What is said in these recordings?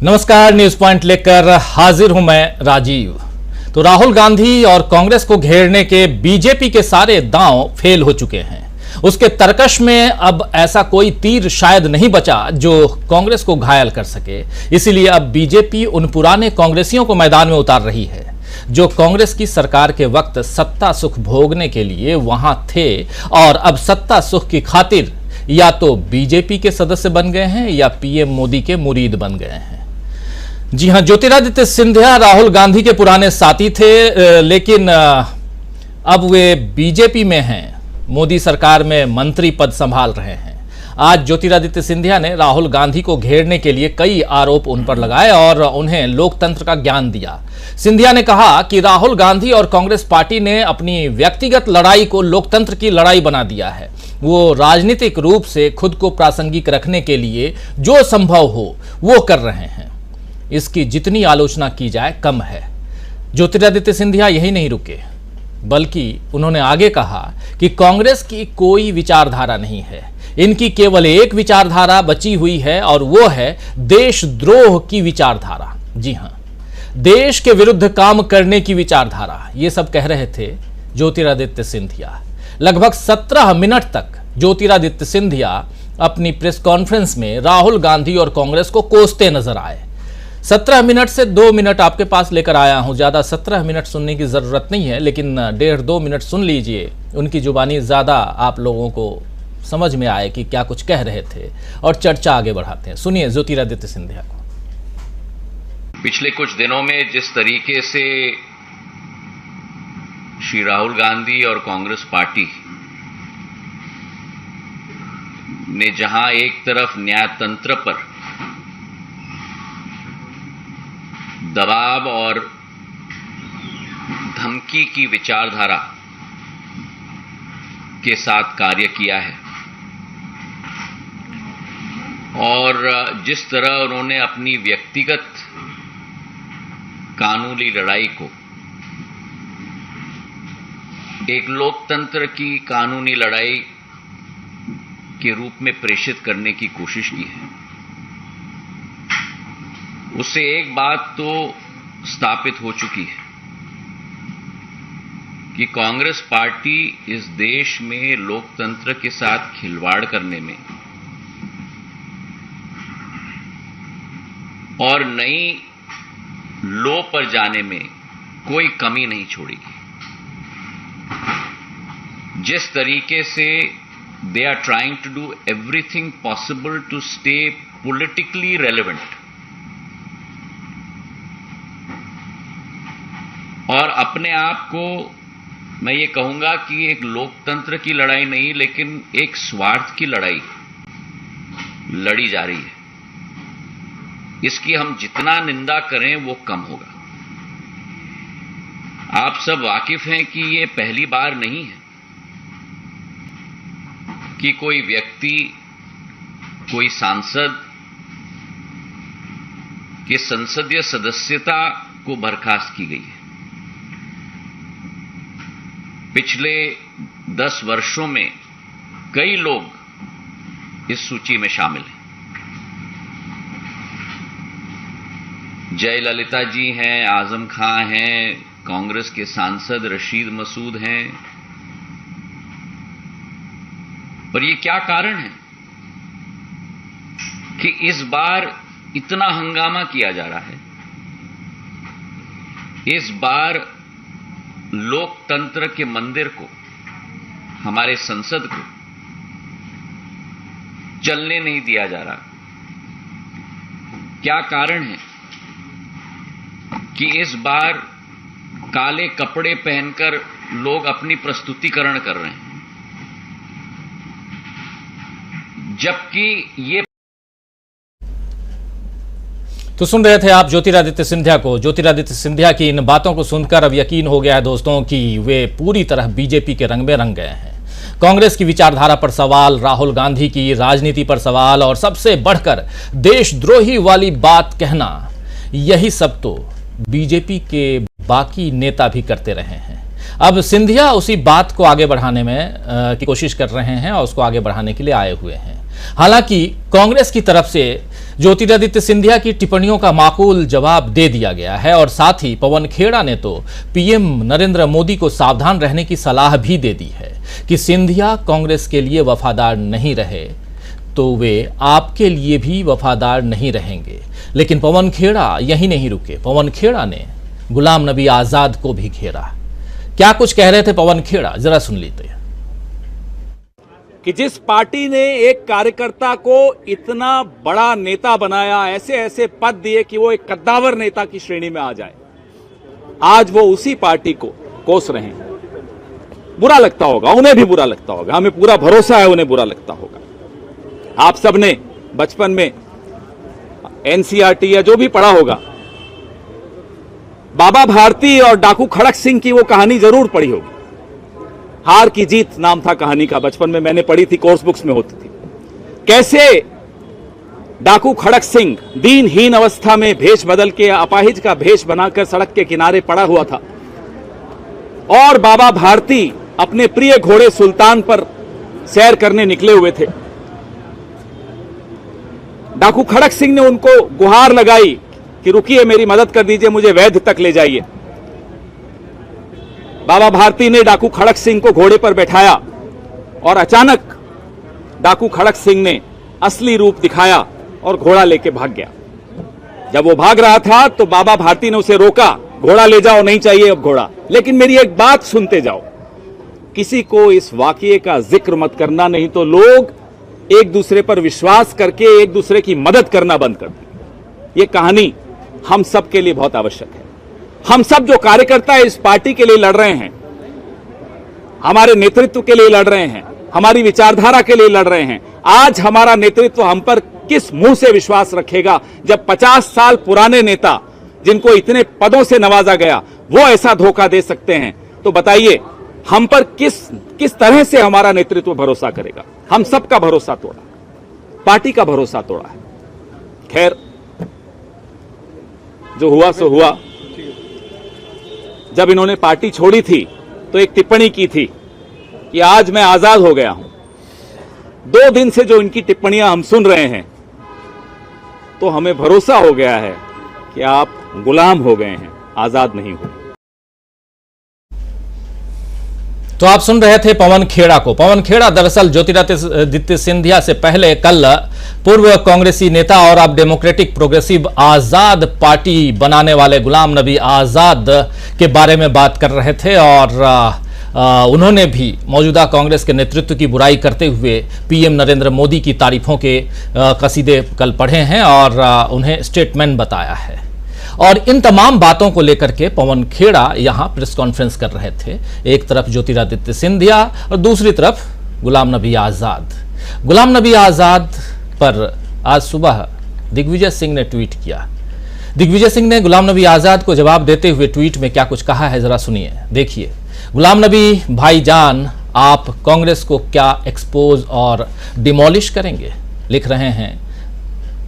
नमस्कार, news point लेकर हाजिर हूं मैं राजीव। तो राहुल गांधी और कांग्रेस को घेरने के बीजेपी के सारे दांव फेल हो चुके हैं। उसके तरकश में अब ऐसा कोई तीर शायद नहीं बचा जो कांग्रेस को घायल कर सके। इसीलिए अब बीजेपी उन पुराने कांग्रेसियों को मैदान में उतार रही है जो कांग्रेस की सरकार के वक्त सत्ता सुख भोगने के लिए वहां थे और अब सत्ता सुख की खातिर या तो बीजेपी के सदस्य बन गए हैं या पीएम मोदी के मुरीद बन गए हैं। जी हां, ज्योतिरादित्य सिंधिया राहुल गांधी के पुराने साथी थे, लेकिन अब वे बीजेपी में हैं, मोदी सरकार में मंत्री पद संभाल रहे हैं। आज ज्योतिरादित्य सिंधिया ने राहुल गांधी को घेरने के लिए कई आरोप उन पर लगाए और उन्हें लोकतंत्र का ज्ञान दिया। सिंधिया ने कहा कि राहुल गांधी और कांग्रेस पार्टी ने अपनी व्यक्तिगत लड़ाई को लोकतंत्र की लड़ाई बना दिया है। वो राजनीतिक रूप से खुद को प्रासंगिक रखने के लिए जो संभव हो वो कर रहे हैं। इसकी जितनी आलोचना की जाए कम है। ज्योतिरादित्य सिंधिया यही नहीं रुके, बल्कि उन्होंने आगे कहा कि कांग्रेस की कोई विचारधारा नहीं है, इनकी केवल एक विचारधारा बची हुई है और वो है देशद्रोह की विचारधारा। जी हां, देश के विरुद्ध काम करने की विचारधारा। ये सब कह रहे थे ज्योतिरादित्य सिंधिया। लगभग 17 मिनट तक ज्योतिरादित्य सिंधिया अपनी प्रेस कॉन्फ्रेंस में राहुल गांधी और कांग्रेस को कोसते नजर आए। 17 मिनट से 2 मिनट आपके पास लेकर आया हूं। ज्यादा 17 मिनट सुनने की जरूरत नहीं है, लेकिन 1.5-2 मिनट सुन लीजिए। उनकी जुबानी ज्यादा आप लोगों को समझ में आए कि क्या कुछ कह रहे थे और चर्चा आगे बढ़ाते हैं। सुनिए ज्योतिरादित्य सिंधिया को। पिछले कुछ दिनों में जिस तरीके से श्री राहुल गांधी और कांग्रेस पार्टी ने जहां एक तरफ न्यायतंत्र पर दबाव और धमकी की विचारधारा के साथ कार्य किया है और जिस तरह उन्होंने अपनी व्यक्तिगत कानूनी लड़ाई को एक लोकतंत्र की कानूनी लड़ाई के रूप में प्रेषित करने की कोशिश की है, उससे एक बात तो स्थापित हो चुकी है कि कांग्रेस पार्टी इस देश में लोकतंत्र के साथ खिलवाड़ करने में और नई लो पर जाने में कोई कमी नहीं छोड़ेगी। जिस तरीके से they are trying to do everything possible to stay politically relevant और अपने आप को मैं ये कहूंगा कि एक लोकतंत्र की लड़ाई नहीं लेकिन एक स्वार्थ की लड़ाई लड़ी जा रही है, इसकी हम जितना निंदा करें वो कम होगा। आप सब वाकिफ हैं कि ये पहली बार नहीं है कि कोई व्यक्ति, कोई सांसद की संसदीय सदस्यता को बर्खास्त की गई है। पिछले 10 वर्षों में कई लोग इस सूची में शामिल हैं। जयललिता जी हैं, आजम खां हैं, कांग्रेस के सांसद रशीद मसूद हैं। पर ये क्या कारण है कि इस बार इतना हंगामा किया जा रहा है? इस बार लोकतंत्र के मंदिर को, हमारे संसद को चलने नहीं दिया जा रहा। क्या कारण है कि इस बार काले कपड़े पहनकर लोग अपनी प्रस्तुतिकरण कर रहे हैं, जबकि ये। तो सुन रहे थे आप ज्योतिरादित्य सिंधिया को। ज्योतिरादित्य सिंधिया की इन बातों को सुनकर अब यकीन हो गया है दोस्तों कि वे पूरी तरह बीजेपी के रंग में रंग गए हैं। कांग्रेस की विचारधारा पर सवाल, राहुल गांधी की राजनीति पर सवाल और सबसे बढ़कर देशद्रोही वाली बात कहना, यही सब तो बीजेपी के बाकी नेता भी करते रहे हैं। अब सिंधिया उसी बात को आगे बढ़ाने में की कोशिश कर रहे हैं और उसको आगे बढ़ाने के लिए आए हुए हैं। हालांकि कांग्रेस की तरफ से ज्योतिरादित्य सिंधिया की टिप्पणियों का माकूल जवाब दे दिया गया है और साथ ही पवन खेड़ा ने तो पीएम नरेंद्र मोदी को सावधान रहने की सलाह भी दे दी है कि सिंधिया कांग्रेस के लिए वफादार नहीं रहे तो वे आपके लिए भी वफादार नहीं रहेंगे। लेकिन पवन खेड़ा यही नहीं रुके, पवन खेड़ा ने गुलाम नबी आजाद को भी घेरा। क्या कुछ कह रहे थे पवन खेड़ा, जरा सुन लीजिए। कि जिस पार्टी ने एक कार्यकर्ता को इतना बड़ा नेता बनाया, ऐसे ऐसे पद दिए कि वो एक कद्दावर नेता की श्रेणी में आ जाए, आज वो उसी पार्टी को कोस रहे हैं। बुरा लगता होगा, उन्हें भी बुरा लगता होगा, हमें पूरा भरोसा है उन्हें बुरा लगता होगा। आप सबने बचपन में एनसीईआरटी या जो भी पढ़ा होगा, बाबा भारती और डाकू खड़क सिंह की वो कहानी जरूर पढ़ी होगी। हार की जीत नाम था कहानी का, बचपन में मैंने पढ़ी थी, कोर्स बुक्स में होती थी। कैसे डाकू खड़क सिंह दीनहीन अवस्था में भेष बदल के अपाहिज का भेष बनाकर सड़क के किनारे पड़ा हुआ था और बाबा भारती अपने प्रिय घोड़े सुल्तान पर सैर करने निकले हुए थे। डाकू खड़क सिंह ने उनको गुहार लगाई कि रुकिए, मेरी मदद कर दीजिए, मुझे वैद्य तक ले जाइए। बाबा भारती ने डाकू खड़क सिंह को घोड़े पर बैठाया और अचानक डाकू खड़क सिंह ने असली रूप दिखाया और घोड़ा लेके भाग गया। जब वो भाग रहा था तो बाबा भारती ने उसे रोका, घोड़ा ले जाओ, नहीं चाहिए अब घोड़ा। लेकिन मेरी एक बात सुनते जाओ, किसी को इस वाकये का जिक्र मत करना, नहीं तो लोग एक दूसरे पर विश्वास करके एक दूसरे की मदद करना बंद कर दें। ये कहानी हम सब के लिए बहुत आवश्यक है। हम सब जो कार्यकर्ता इस पार्टी के लिए लड़ रहे हैं, हमारे नेतृत्व के लिए लड़ रहे हैं, हमारी विचारधारा के लिए लड़ रहे हैं, आज हमारा नेतृत्व हम पर किस मुंह से विश्वास रखेगा जब 50 साल पुराने नेता जिनको इतने पदों से नवाजा गया वो ऐसा धोखा दे सकते हैं? तो बताइए हम पर किस तरह से हमारा नेतृत्व भरोसा करेगा? हम सबका भरोसा तोड़ा, पार्टी का भरोसा तोड़ा है। खैर, जो हुआ सो हुआ। जब इन्होंने पार्टी छोड़ी थी तो एक टिप्पणी की थी कि आज मैं आजाद हो गया हूं। 2 दिन से जो इनकी टिप्पणियां हम सुन रहे हैं तो हमें भरोसा हो गया है कि आप गुलाम हो गए हैं, आजाद नहीं हुए। तो आप सुन रहे थे पवन खेड़ा को। पवन खेड़ा दरअसल ज्योतिरादित्य सिंधिया से पहले कल पूर्व कांग्रेसी नेता और अब डेमोक्रेटिक प्रोग्रेसिव आजाद पार्टी बनाने वाले गुलाम नबी आजाद के बारे में बात कर रहे थे और उन्होंने भी मौजूदा कांग्रेस के नेतृत्व की बुराई करते हुए पीएम नरेंद्र मोदी की तारीफों के कसीदे कल पढ़े हैं और उन्हें स्टेटमेंट बताया है। और इन तमाम बातों को लेकर के पवन खेड़ा यहां प्रेस कॉन्फ्रेंस कर रहे थे। एक तरफ ज्योतिरादित्य सिंधिया और दूसरी तरफ गुलाम नबी आजाद। गुलाम नबी आजाद पर आज सुबह दिग्विजय सिंह ने ट्वीट किया। दिग्विजय सिंह ने गुलाम नबी आजाद को जवाब देते हुए ट्वीट में क्या कुछ कहा है, जरा सुनिए, देखिए। गुलाम नबी भाईजान, आप कांग्रेस को क्या एक्सपोज और डिमोलिश करेंगे? लिख रहे हैं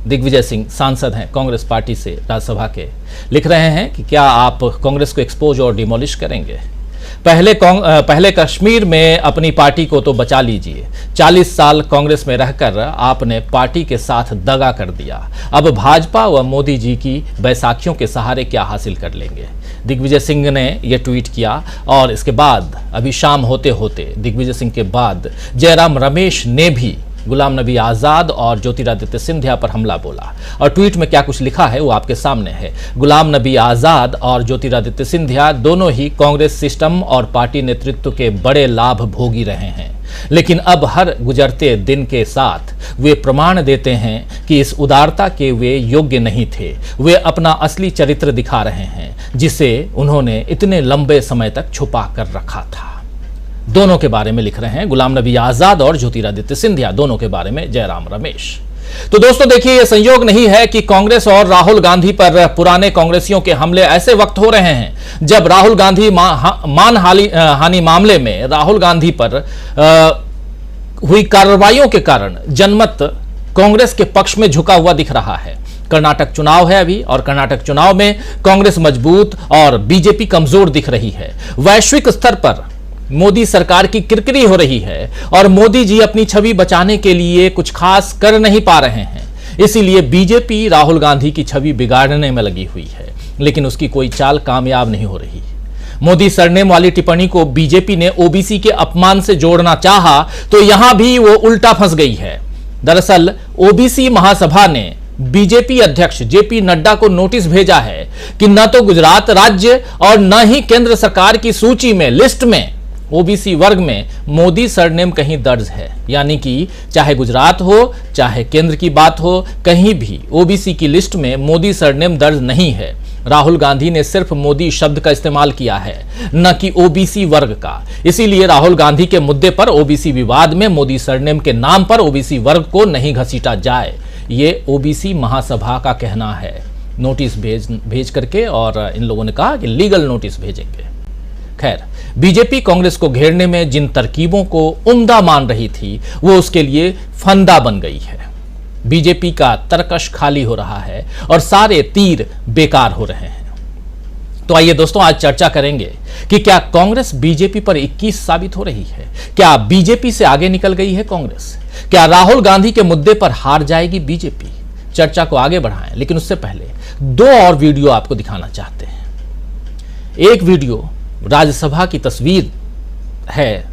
दिग्विजय सिंह, सांसद हैं कांग्रेस पार्टी से राज्यसभा के, लिख रहे हैं कि क्या आप कांग्रेस को एक्सपोज और डिमोलिश करेंगे? पहले कश्मीर में अपनी पार्टी को तो बचा लीजिए। 40 साल कांग्रेस में रहकर आपने पार्टी के साथ दगा कर दिया। अब भाजपा व मोदी जी की बैसाखियों के सहारे क्या हासिल कर लेंगे? दिग्विजय सिंह ने यह ट्वीट किया और इसके बाद अभी शाम होते होते दिग्विजय सिंह के बाद जयराम रमेश ने भी गुलाम नबी आजाद और ज्योतिरादित्य सिंधिया पर हमला बोला। और ट्वीट में क्या कुछ लिखा है वो आपके सामने है। गुलाम नबी आजाद और ज्योतिरादित्य सिंधिया दोनों ही कांग्रेस सिस्टम और पार्टी नेतृत्व के बड़े लाभ भोगी रहे हैं, लेकिन अब हर गुजरते दिन के साथ वे प्रमाण देते हैं कि इस उदारता के वे योग्य नहीं थे। वे अपना असली चरित्र दिखा रहे हैं जिसे उन्होंने इतने लंबे समय तक छुपा कर रखा था। दोनों के बारे में लिख रहे हैं, गुलाम नबी आजाद और ज्योतिरादित्य सिंधिया, दोनों के बारे में जयराम रमेश। तो दोस्तों देखिए, यह संयोग नहीं है कि कांग्रेस और राहुल गांधी पर पुराने कांग्रेसियों के हमले ऐसे वक्त हो रहे हैं जब राहुल गांधी मानहानि मामले में राहुल गांधी पर हुई कार्रवाइयों के कारण जनमत कांग्रेस के पक्ष में झुका हुआ दिख रहा है। कर्नाटक चुनाव है अभी और कर्नाटक चुनाव में कांग्रेस मजबूत और बीजेपी कमजोर दिख रही है। वैश्विक स्तर पर मोदी सरकार की किरकिरी हो रही है और मोदी जी अपनी छवि बचाने के लिए कुछ खास कर नहीं पा रहे हैं। इसीलिए बीजेपी राहुल गांधी की छवि बिगाड़ने में लगी हुई है, लेकिन उसकी कोई चाल कामयाब नहीं हो रही। मोदी सरनेम वाली टिप्पणी को बीजेपी ने ओबीसी के अपमान से जोड़ना चाहा तो यहां भी वो उल्टा फंस गई है। दरअसल ओबीसी महासभा ने बीजेपी अध्यक्ष जेपी नड्डा को नोटिस भेजा है कि न तो गुजरात राज्य और न ही केंद्र सरकार की सूची में, लिस्ट में ओबीसी वर्ग में मोदी सरनेम कहीं दर्ज है। यानी कि चाहे गुजरात हो चाहे केंद्र की बात हो, कहीं भी ओबीसी की लिस्ट में मोदी सरनेम दर्ज नहीं है। राहुल गांधी ने सिर्फ मोदी शब्द का इस्तेमाल किया है, न कि ओबीसी वर्ग का। इसीलिए राहुल गांधी के मुद्दे पर ओबीसी विवाद में मोदी सरनेम के नाम पर ओबीसी वर्ग को नहीं घसीटा जाए, ये ओबीसी महासभा का कहना है। नोटिस भेज करके, और इन लोगों ने कहा कि लीगल नोटिस भेजेंगे। खैर, बीजेपी कांग्रेस को घेरने में जिन तरकीबों को उम्दा मान रही थी वो उसके लिए फंदा बन गई है। बीजेपी का तरकश खाली हो रहा है और सारे तीर बेकार हो रहे हैं। तो आइए दोस्तों, आज चर्चा करेंगे कि क्या कांग्रेस बीजेपी पर 21 साबित हो रही है? क्या बीजेपी से आगे निकल गई है कांग्रेस? क्या राहुल गांधी के मुद्दे पर हार जाएगी बीजेपी? चर्चा को आगे बढ़ाएं, लेकिन उससे पहले 2 और वीडियो आपको दिखाना चाहते हैं। एक वीडियो राज्यसभा की तस्वीर है,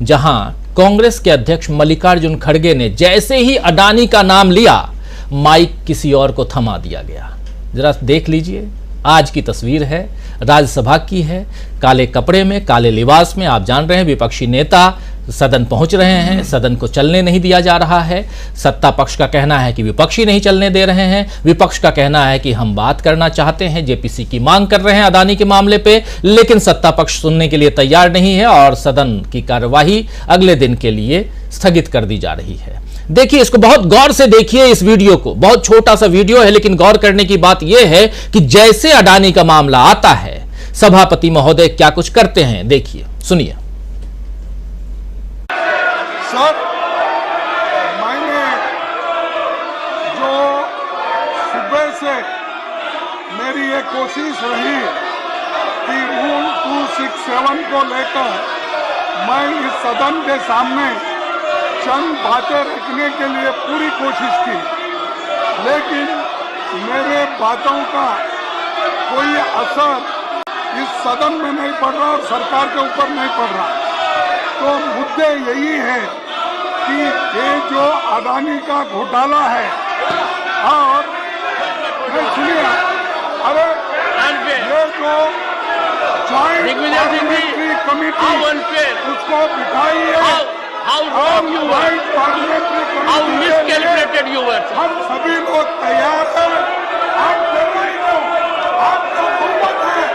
जहां कांग्रेस के अध्यक्ष मल्लिकार्जुन खड़गे ने जैसे ही अडानी का नाम लिया, माइक किसी और को थमा दिया गया। जरा देख लीजिए, आज की तस्वीर है, राज्यसभा की है। काले कपड़े में, काले लिबास में, आप जान रहे हैं विपक्षी नेता सदन पहुंच रहे हैं। सदन को चलने नहीं दिया जा रहा है। सत्ता पक्ष का कहना है कि विपक्षी नहीं चलने दे रहे हैं। विपक्ष का कहना है कि हम बात करना चाहते हैं, जेपीसी की मांग कर रहे हैं अदानी के मामले पे, लेकिन सत्ता पक्ष सुनने के लिए तैयार नहीं है और सदन की कार्यवाही अगले दिन के लिए स्थगित कर दी जा रही है। देखिए, इसको बहुत गौर से देखिए, इस वीडियो को। बहुत छोटा सा वीडियो है, लेकिन गौर करने की बात यह है कि जैसे अडानी का मामला आता है, सभापति महोदय क्या कुछ करते हैं, देखिए, सुनिए। सर, मैंने जो सुबह से मेरी ये कोशिश रही कि रूल 267 को लेकर मैं इस सदन के सामने चंद बातें रखने के लिए पूरी कोशिश की, लेकिन मेरे बातों का कोई असर इस सदन में नहीं पड़ रहा और सरकार के ऊपर नहीं पड़ रहा। तो मुद्दे यही है कि ये जो अडानी का घोटाला है, और सुनिए, अरे ये जो ज्वाइंट पार्लियामेंट्री कमेटी उसको बिठाइए, हम सभी लोग तैयार हैं। आप आपका बहुमत है,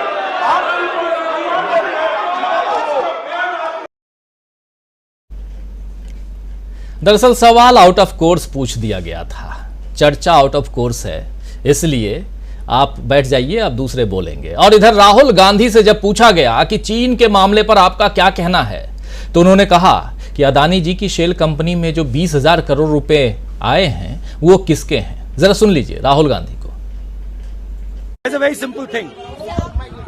दरअसल सवाल आउट ऑफ कोर्स पूछ दिया गया था। चर्चा आउट ऑफ कोर्स है, इसलिए आप बैठ जाइए, आप दूसरे बोलेंगे। और इधर राहुल गांधी से जब पूछा गया कि चीन के मामले पर आपका क्या कहना है, तो उन्होंने कहा कि अदानी जी की शेल कंपनी में जो 20,000 करोड़ रुपए आए हैं वो किसके हैं। जरा सुन लीजिए राहुल गांधी को। It's a very simple thing.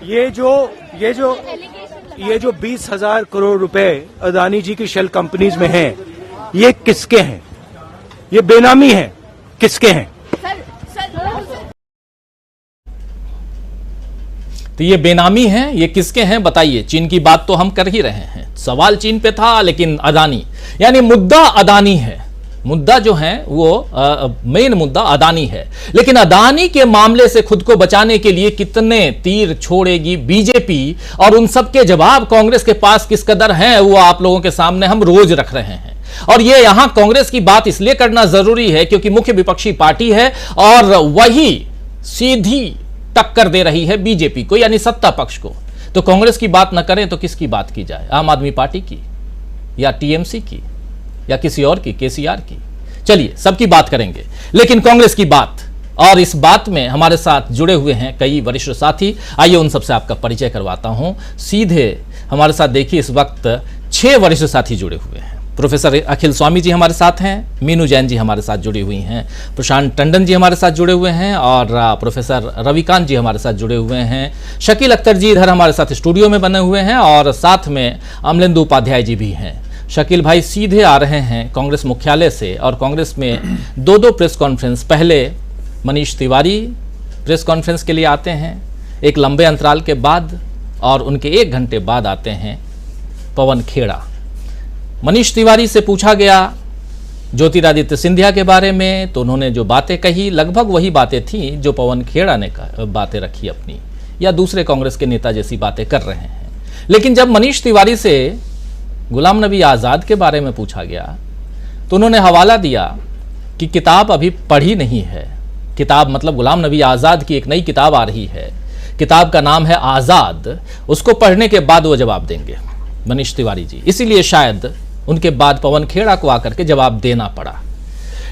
ये जो 20,000 करोड़ रुपए अदानी जी की शेल कंपनीज में हैं, ये किसके हैं? ये बेनामी है, किसके हैं? तो ये बेनामी हैं, ये किसके हैं बताइए। चीन की बात तो हम कर ही रहे हैं, सवाल चीन पे था, लेकिन अदानी, यानी मुद्दा अदानी है। मुद्दा जो है वो मेन मुद्दा अदानी है। लेकिन अदानी के मामले से खुद को बचाने के लिए कितने तीर छोड़ेगी बीजेपी, और उन सब के जवाब कांग्रेस के पास किस कदर हैं, वो आप लोगों के सामने हम रोज रख रहे हैं। और ये यहां कांग्रेस की बात इसलिए करना जरूरी है क्योंकि मुख्य विपक्षी पार्टी है और वही सीधी टक्कर दे रही है बीजेपी को, यानी सत्ता पक्ष को। तो कांग्रेस की बात न करें तो किसकी बात की जाए? आम आदमी पार्टी की, या टीएमसी की, या किसी और की, केसीआर की? चलिए सबकी बात करेंगे, लेकिन कांग्रेस की बात, और इस बात में हमारे साथ जुड़े हुए हैं कई वरिष्ठ साथी। आइए उन सबसे आपका परिचय करवाता हूं। सीधे हमारे साथ देखिए, इस वक्त 6 वरिष्ठ साथी जुड़े हुए हैं। प्रोफेसर अखिल स्वामी जी हमारे साथ हैं, मीनू जैन जी हमारे साथ जुड़ी हुई हैं, प्रशांत टंडन जी हमारे साथ जुड़े हुए हैं, और प्रोफेसर रविकांत जी हमारे साथ जुड़े हुए हैं। शकील अख्तर जी इधर हमारे साथ स्टूडियो में बने हुए हैं, और साथ में अमलेंदु उपाध्याय जी भी हैं। शकील भाई सीधे आ रहे हैं कांग्रेस मुख्यालय से और कांग्रेस में दो प्रेस कॉन्फ्रेंस, पहले मनीष तिवारी प्रेस कॉन्फ्रेंस के लिए आते हैं एक लंबे अंतराल के बाद, और उनके 1 घंटे बाद आते हैं पवन खेड़ा। मनीष तिवारी से पूछा गया ज्योतिरादित्य सिंधिया के बारे में, तो उन्होंने जो बातें कही लगभग वही बातें थीं जो पवन खेड़ा ने बातें रखी अपनी, या दूसरे कांग्रेस के नेता जैसी बातें कर रहे हैं। लेकिन जब मनीष तिवारी से गुलाम नबी आज़ाद के बारे में पूछा गया तो उन्होंने हवाला दिया कि किताब अभी पढ़ी नहीं है। किताब मतलब गुलाम नबी आज़ाद की एक नई किताब आ रही है, किताब का नाम है आज़ाद, उसको पढ़ने के बाद वो जवाब देंगे मनीष तिवारी जी। इसीलिए शायद उनके बाद पवन खेड़ा को आकर के जवाब देना पड़ा।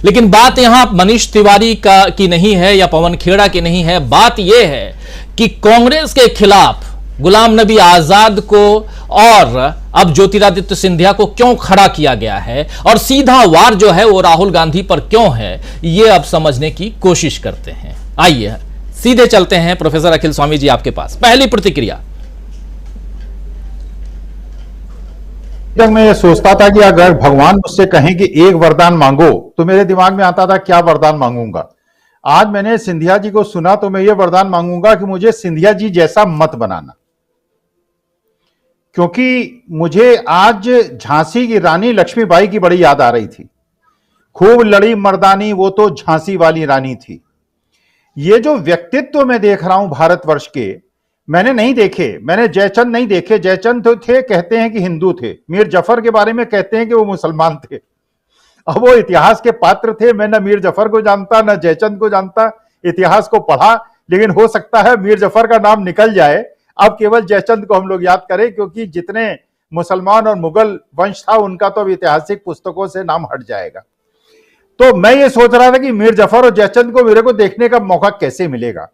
लेकिन बात यहां मनीष तिवारी की नहीं है या पवन खेड़ा की नहीं है, बात यह है कि कांग्रेस के खिलाफ गुलाम नबी आज़ाद को और अब ज्योतिरादित्य सिंधिया को क्यों खड़ा किया गया है, और सीधा वार जो है वो राहुल गांधी पर क्यों है, ये अब समझने की कोशिश करते हैं। आइए सीधे चलते हैं प्रोफेसर अखिल स्वामी जी आपके पास। पहली प्रतिक्रिया। जब मैं ये सोचता था कि अगर भगवान मुझसे कहें कि एक वरदान मांगो, तो मेरे दिमाग में आता था क्या वरदान मांगूंगा। आज मैंने सिंधिया जी को सुना तो मैं ये वरदान मांगूंगा कि मुझे सिंधिया जी जैसा मत बनाना, क्योंकि मुझे आज झांसी की रानी लक्ष्मीबाई की बड़ी याद आ रही थी। खूब लड़ी मर्दानी, वो तो झांसी वाली रानी थी। ये जो व्यक्तित्व मैं देख रहा हूं भारतवर्ष के, मैंने नहीं देखे, मैंने जयचंद नहीं देखे। जयचंद तो थे, कहते हैं कि हिंदू थे। मीर जफर के बारे में कहते हैं कि वो मुसलमान थे। अब वो इतिहास के पात्र थे। मैं न मीर जफर को जानता न जयचंद को जानता, इतिहास को पढ़ा, लेकिन हो सकता है मीर जफर का नाम निकल जाए, अब केवल जयचंद को हम लोग याद करें, क्योंकि जितने मुसलमान और मुगल वंश था उनका तो अब ऐतिहासिक पुस्तकों से नाम हट जाएगा। तो मैं ये सोच रहा था कि मीर जफर और जयचंद को मेरे को देखने का मौका कैसे मिलेगा।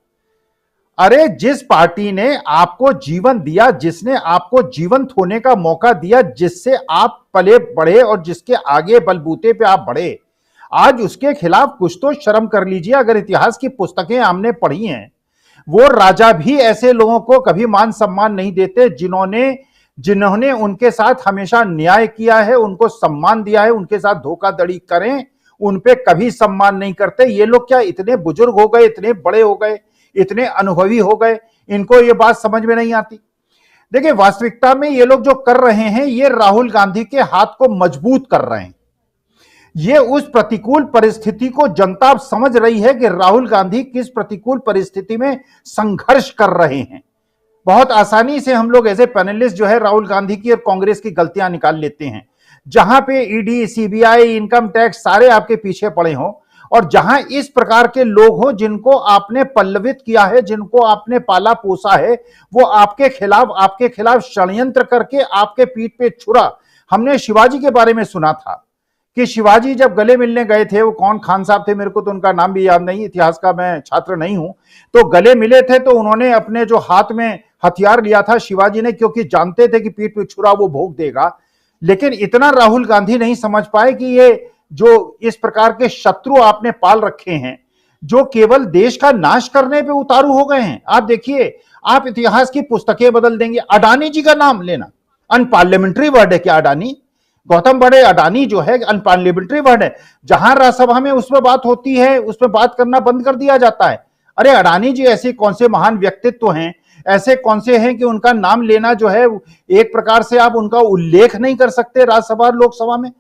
अरे जिस पार्टी ने आपको जीवन दिया, जिसने आपको जीवंत होने का मौका दिया, जिससे आप पले बढ़े और जिसके आगे बलबूते पे आप बढ़े, आज उसके खिलाफ कुछ तो शर्म कर लीजिए। अगर इतिहास की पुस्तकें हमने पढ़ी हैं, वो राजा भी ऐसे लोगों को कभी मान सम्मान नहीं देते जिन्होंने उनके साथ हमेशा न्याय किया है, उनको सम्मान दिया है। उनके साथ धोखाधड़ी करें, उन पे कभी सम्मान नहीं करते। ये लोग क्या इतने बुजुर्ग हो गए, इतने बड़े हो गए, इतने अनुभवी हो गए, इनको ये बात समझ में नहीं आती। देखिए, वास्तविकता में ये लोग जो कर रहे हैं, ये राहुल गांधी के हाथ को मजबूत कर रहे हैं। ये उस प्रतिकूल परिस्थिति को जनता समझ रही है कि राहुल गांधी किस प्रतिकूल परिस्थिति में संघर्ष कर रहे हैं। बहुत आसानी से हम लोग एज ए पैनलिस्ट जो है राहुल गांधी की और कांग्रेस की गलतियां निकाल लेते हैं। जहां पे ईडी, सीबीआई, इनकम टैक्स सारे आपके पीछे पड़े हों, और जहां इस प्रकार के लोग हो जिनको आपने पल्लवित किया है, जिनको आपने पाला पोसा है, वो आपके खिलाफ षड्यंत्र करके आपके पीठ पे छुरा। हमने शिवाजी के बारे में सुना था कि शिवाजी जब गले मिलने गए थे, वो कौन खान साहब थे, मेरे को तो उनका नाम भी याद नहीं, इतिहास का मैं छात्र नहीं हूं, तो गले मिले थे तो उन्होंने अपने जो हाथ में हथियार लिया था शिवाजी ने, क्योंकि जानते थे कि पीठ पे छुरा वो भोग देगा। लेकिन इतना राहुल गांधी नहीं समझ पाए कि ये जो इस प्रकार के शत्रु आपने पाल रखे हैं, जो केवल देश का नाश करने पे उतारू हो गए हैं। आप देखिए, आप इतिहास की पुस्तकें बदल देंगे। अडानी जी का नाम लेना अनपार्लियामेंट्री वर्ड है क्या? अडानी, गौतम बड़े अडानी जो है अनपार्लियामेंट्री वर्ड है। जहां राज्यसभा में उसमें बात होती है, उसमें बात करना बंद कर दिया जाता है। अरे अडानी जी ऐसे कौन से महान व्यक्तित्व हैं, ऐसे कौन से हैं कि उनका नाम लेना जो है एक प्रकार से आप उनका उल्लेख नहीं कर सकते राज्यसभा और लोकसभा में।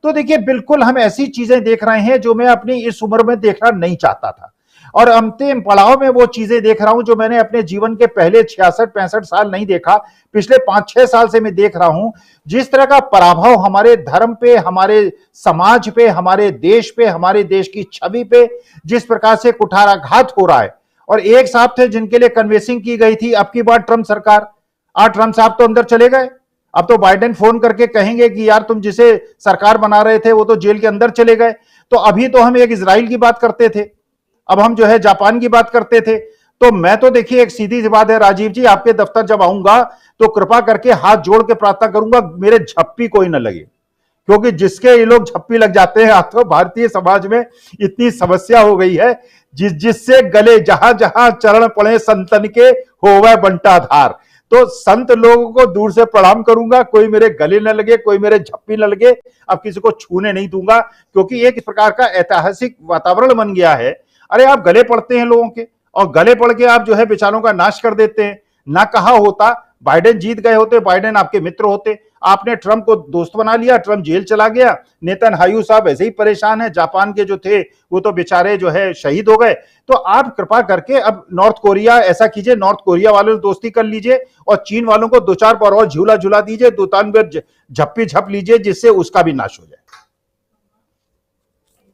तो देखिए, बिल्कुल हम ऐसी चीजें देख रहे हैं जो मैं अपनी इस उम्र में देखना नहीं चाहता था, और अंतिम पड़ाव में वो चीजें देख रहा हूं जो मैंने अपने जीवन के पहले 66-65 साल नहीं देखा। पिछले 5-6 साल से मैं देख रहा हूं जिस तरह का पराभव हमारे धर्म पे, हमारे समाज पे, हमारे देश पे, हमारे देश की छवि पे जिस प्रकार से कुठाराघात हो रहा है। और एक साहब थे जिनके लिए कन्वेंसिंग की गई थी, अब की बार ट्रंप सरकार, आज ट्रंप साहब तो अंदर चले गए। अब तो बाइडेन फोन करके कहेंगे कि यार तुम जिसे सरकार बना रहे थे वो तो जेल के अंदर चले गए। तो अभी तो हम एक इजराइल की बात करते थे, अब हम जो है जापान की बात करते थे। तो मैं तो देखिए, एक सीधी सी बात है राजीव जी, आपके दफ्तर जब आऊंगा तो कृपा करके हाथ जोड़ के प्रार्थना करूंगा मेरे झप्पी कोई न लगे, क्योंकि जिसके ये लोग झप्पी लग जाते हैं, आज तो भारतीय समाज में इतनी समस्या हो गई है, जिससे गले जहां जहां चरण पड़े संतन के होवे बंटाधार। तो संत लोगों को दूर से प्रणाम करूंगा, कोई मेरे गले न लगे, कोई मेरे झप्पी न लगे, अब किसी को छूने नहीं दूंगा, क्योंकि एक प्रकार का ऐतिहासिक वातावरण बन गया है। अरे आप गले पड़ते हैं लोगों के, और गले पड़ के आप जो है बेचारों का नाश कर देते हैं। ना कहा होता बाइडेन जीत गए होते, बाइडेन आपके मित्र होते, आपने ट्रंप को दोस्त बना लिया, ट्रंप जेल चला गया, नेतन्याहू साहब ऐसे ही परेशान है, जापान के जो थे वो तो बेचारे जो है शहीद हो गए। तो आप कृपा करके अब नॉर्थ कोरिया ऐसा कीजिए, नॉर्थ कोरिया वालों से दोस्ती कर लीजिए और चीन वालों को 2-4 बार और झूला झूला दीजिए, 2-3 बार झप्पी झप लीजिए, जिससे उसका भी नाश हो जाए।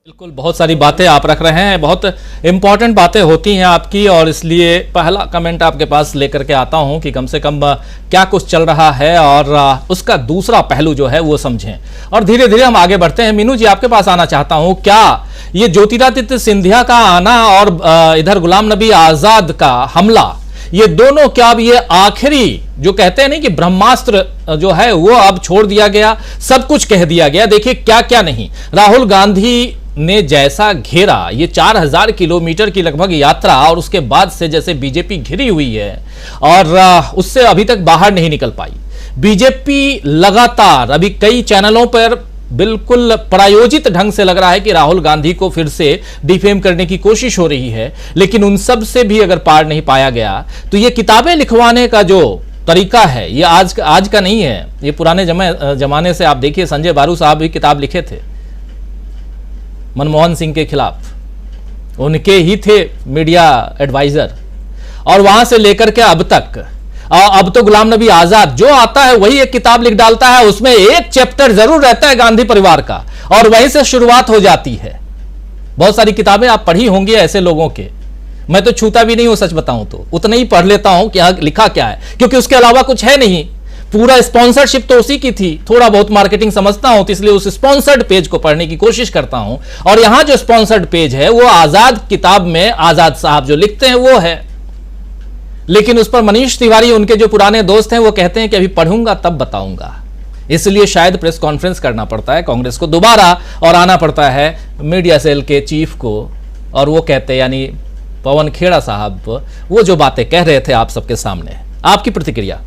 बिल्कुल, बहुत सारी बातें आप रख रहे हैं, बहुत इंपॉर्टेंट बातें होती हैं आपकी, और इसलिए पहला कमेंट आपके पास लेकर के आता हूं कि कम से कम क्या कुछ चल रहा है और उसका दूसरा पहलू जो है वो समझें, और धीरे धीरे हम आगे बढ़ते हैं। मीनू जी, आपके पास आना चाहता हूं, क्या ये ज्योतिरादित्य सिंधिया का आना और इधर गुलाम नबी आजाद का हमला, ये दोनों क्या अब ये आखिरी जो कहते हैं नहीं कि ब्रह्मास्त्र जो है वो अब छोड़ दिया गया, सब कुछ कह दिया गया? देखिए क्या क्या नहीं, राहुल गांधी ने जैसा घेरा, ये 4000 किलोमीटर की लगभग यात्रा, और उसके बाद से जैसे बीजेपी घिरी हुई है और उससे अभी तक बाहर नहीं निकल पाई। बीजेपी लगातार अभी कई चैनलों पर बिल्कुल प्रायोजित ढंग से लग रहा है कि राहुल गांधी को फिर से डिफेम करने की कोशिश हो रही है, लेकिन उन सब से भी अगर पार नहीं पाया गया तो ये किताबें लिखवाने का जो तरीका है ये आज का नहीं है, ये पुराने जमाने से। आप देखिए संजय बारू साहब भी किताब लिखे थे मनमोहन सिंह के खिलाफ, उनके ही थे मीडिया एडवाइजर, और वहां से लेकर के अब तक, अब तो गुलाम नबी आजाद जो आता है वही एक किताब लिख डालता है, उसमें एक चैप्टर जरूर रहता है गांधी परिवार का, और वहीं से शुरुआत हो जाती है। बहुत सारी किताबें आप पढ़ी होंगी ऐसे लोगों के, मैं तो छूता भी नहीं हूं, सच बताऊं तो उतना ही पढ़ लेता हूं कि लिखा क्या है, क्योंकि उसके अलावा कुछ है नहीं। पूरा स्पॉन्सरशिप तो उसी की थी, थोड़ा बहुत मार्केटिंग समझता हूं तो इसलिए उस स्पॉन्सर्ड पेज को पढ़ने की कोशिश करता हूं, और यहां जो स्पॉन्सर्ड पेज है वो आजाद किताब में आजाद साहब जो लिखते हैं वो है, लेकिन उस पर मनीष तिवारी उनके जो पुराने दोस्त हैं वो कहते हैं कि अभी पढ़ूंगा तब बताऊंगा। इसलिए शायद प्रेस कॉन्फ्रेंस करना पड़ता है कांग्रेस को दोबारा, और आना पड़ता है मीडिया सेल के चीफ को, और वो कहते हैं यानी पवन खेड़ा साहब वो जो बातें कह रहे थे आप सबके सामने। आपकी प्रतिक्रिया?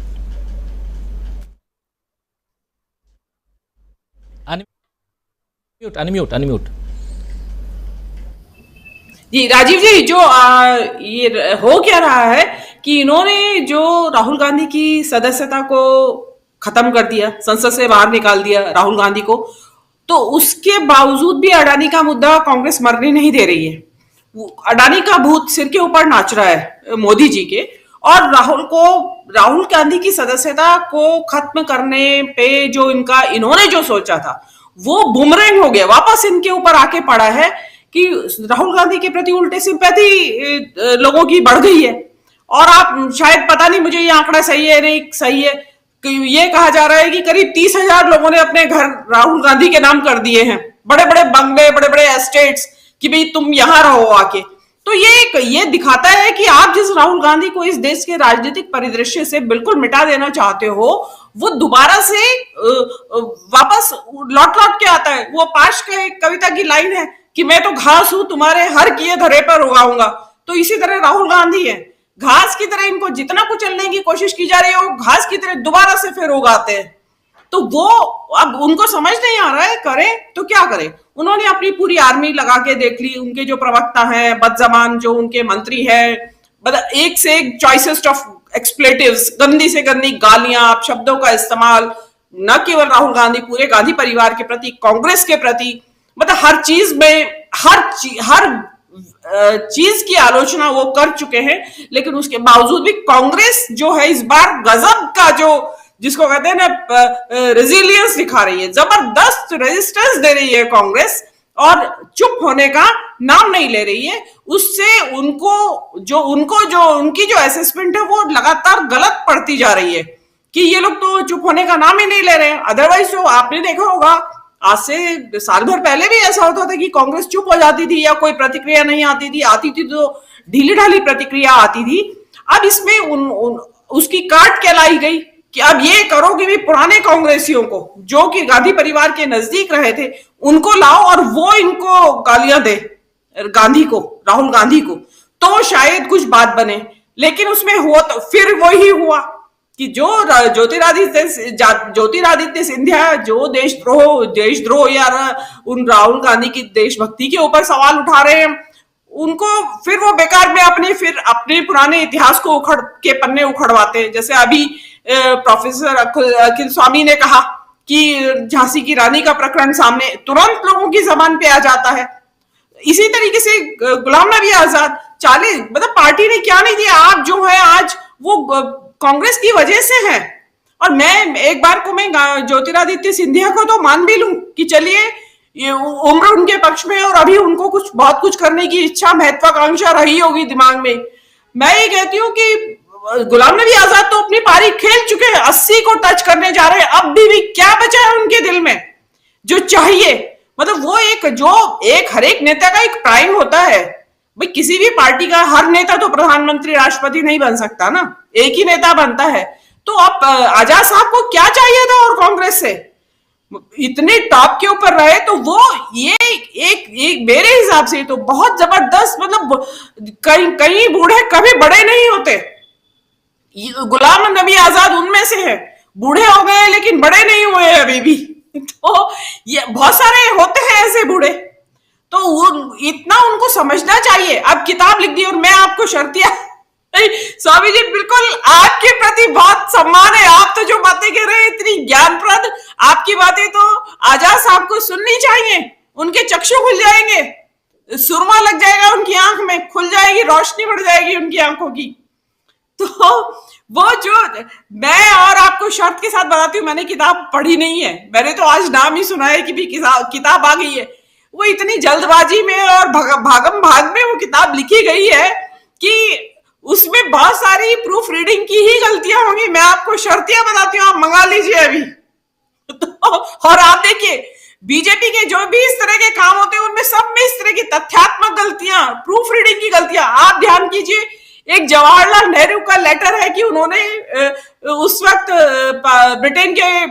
अनम्यूट। जी राजीव जी, जो ये हो क्या रहा है कि इन्होंने जो राहुल गांधी की सदस्यता को खत्म कर दिया, संसद से बाहर निकाल दिया राहुल गांधी को, तो उसके बावजूद भी अडानी का मुद्दा कांग्रेस मरने नहीं दे रही है। अडानी का भूत सिर के ऊपर नाच रहा है मोदी जी के, और राहुल गांधी की सदस्यता को खत्म करने पे जो इन्होंने जो सोचा था वो बुमरैंग हो गया, वापस इनके ऊपर आके पड़ा है कि राहुल गांधी के प्रति उल्टे सिंपैथी लोगों की बढ़ गई है। और आप शायद, पता नहीं मुझे ये आंकड़ा सही है नहीं सही है, कि ये कहा जा रहा है कि करीब 30,000 लोगों ने अपने घर राहुल गांधी के नाम कर दिए हैं, बड़े बड़े बंगले, बड़े बड़े एस्टेट्स, कि भाई तुम यहां रहो आके। तो ये दिखाता है कि आप जिस राहुल गांधी को इस देश के राजनीतिक परिदृश्य से बिल्कुल मिटा देना चाहते हो, वो दोबारा से वापस लौट के आता है। वो पाश का एक कविता की लाइन है कि मैं तो घास हूं तुम्हारे हर किए धरे पर उगाऊंगा। तो इसी तरह राहुल गांधी है, घास की तरह इनको जितना कुचलने की कोशिश की जा रही है वो घास की तरह दोबारा से फिर उगाते हैं। तो वो अब उनको समझ नहीं आ रहा है करें तो क्या करें। उन्होंने अपनी पूरी आर्मी लगा के देख ली, उनके जो प्रवक्ता हैं, बदजबान जो उनके मंत्री हैं, एक से एक चॉइसेस्ट ऑफ एक्सप्लेटिव्स, गंदी से गंदी गालियां, शब्दों का इस्तेमाल, न केवल राहुल गांधी, पूरे गांधी परिवार के प्रति, कांग्रेस के प्रति, मतलब हर चीज में हर चीज की आलोचना वो कर चुके हैं। लेकिन उसके बावजूद भी कांग्रेस जो है इस बार गजब का जो जिसको कहते हैं ना रेजिलियंस दिखा रही है, जबरदस्त रेजिस्टेंस दे रही है कांग्रेस, और चुप होने का नाम नहीं ले रही है। उससे उनकी जो असेसमेंट है वो लगातार गलत पड़ती जा रही है कि ये लोग तो चुप होने का नाम ही नहीं ले रहे हैं। अदरवाइज तो आपने देखा होगा आज से साल भर पहले भी ऐसा होता था कि कांग्रेस चुप हो जाती थी या कोई प्रतिक्रिया नहीं आती थी तो ढीली ढाली प्रतिक्रिया आती थी। अब इसमें उसकी काट क्या लाई गई कि अब ये करो कि भी पुराने कांग्रेसियों को जो कि गांधी परिवार के नजदीक रहे थे उनको लाओ और वो इनको गालियां दे राहुल गांधी को, तो शायद कुछ बात बने। लेकिन उसमें हुआ तो फिर वही हुआ कि जो ज्योतिरादित्य सिंधिया जो देशद्रोह या उन राहुल गांधी की देशभक्ति के ऊपर सवाल उठा रहे हैं, उनको फिर वो बेकार में अपने पुराने इतिहास को पन्ने उखड़वाते हैं। जैसे अभी प्रोफेसर अखिल स्वामी ने कहा कि झांसी की रानी का प्रकरण सामने तुरंत लोगों की जबान पे आ जाता है। इसी तरीके से गुलाम नबी आजाद 40 मतलब पार्टी ने क्या नहीं दिया, आप जो है आज वो कांग्रेस की वजह से है। और मैं एक बार को मैं ज्योतिरादित्य सिंधिया को तो मान भी लूं कि चलिए ये उम्र उनके पक्ष में और अभी उनको बहुत कुछ करने की इच्छा महत्वाकांक्षा रही होगी दिमाग में। मैं ये कहती हूँ कि गुलाम नबी आजाद तो अपनी पारी खेल चुके हैं, 80 को टच करने जा रहे हैं। अब भी क्या बचा है उनके दिल में जो चाहिए? मतलब वो हर एक नेता का एक प्राइम होता है भाई। किसी भी पार्टी का हर नेता तो प्रधानमंत्री राष्ट्रपति नहीं बन सकता ना, एक ही नेता बनता है। तो अब आजाद साहब को क्या चाहिए था और कांग्रेस से इतने टॉप के ऊपर रहे, तो वो ये एक मेरे हिसाब से तो बहुत जबरदस्त, मतलब कई बूढ़े कभी बड़े नहीं होते। गुलाम नबी आजाद उनमें से है, बूढ़े हो गए लेकिन बड़े नहीं हुए अभी भी। तो ये बहुत सारे होते हैं ऐसे बूढ़े, तो इतना उनको समझना चाहिए। अब किताब लिख दी और मैं आपको शर्तिया स्वामी जी बिल्कुल आपके प्रति बहुत सम्मान है। आप तो जो बातें कह रहे हैं इतनी ज्ञानप्रद, आपकी बातें तो आजाद साहब को सुननी चाहिए। उनके चक्षु खुल जाएंगे, सुरमा लग जाएगा उनकी आंख में, खुल जाएगी, रोशनी बढ़ जाएगी उनकी आंखों की। तो वो जो मैं और आपको शर्त के साथ बताती हूँ, मैंने किताब पढ़ी नहीं है, मैंने तो आज नाम ही सुना है कि भी किताब आ गई है। वो इतनी जल्दबाजी में और भागम भाग में वो किताब लिखी गई है कि उसमें बहुत सारी प्रूफ रीडिंग की ही गलतियां होंगी। मैं आपको शर्तियां बताती हूँ, आप मंगा लीजिए अभी। तो और आप देखिए बीजेपी के जो भी इस तरह के काम होते हैं उनमें सब में इस तरह की तथ्यात्मक गलतियां, प्रूफ रीडिंग की गलतियां। आप ध्यान कीजिए, एक जवाहरलाल नेहरू का लेटर है कि उन्होंने उस वक्त ब्रिटेन के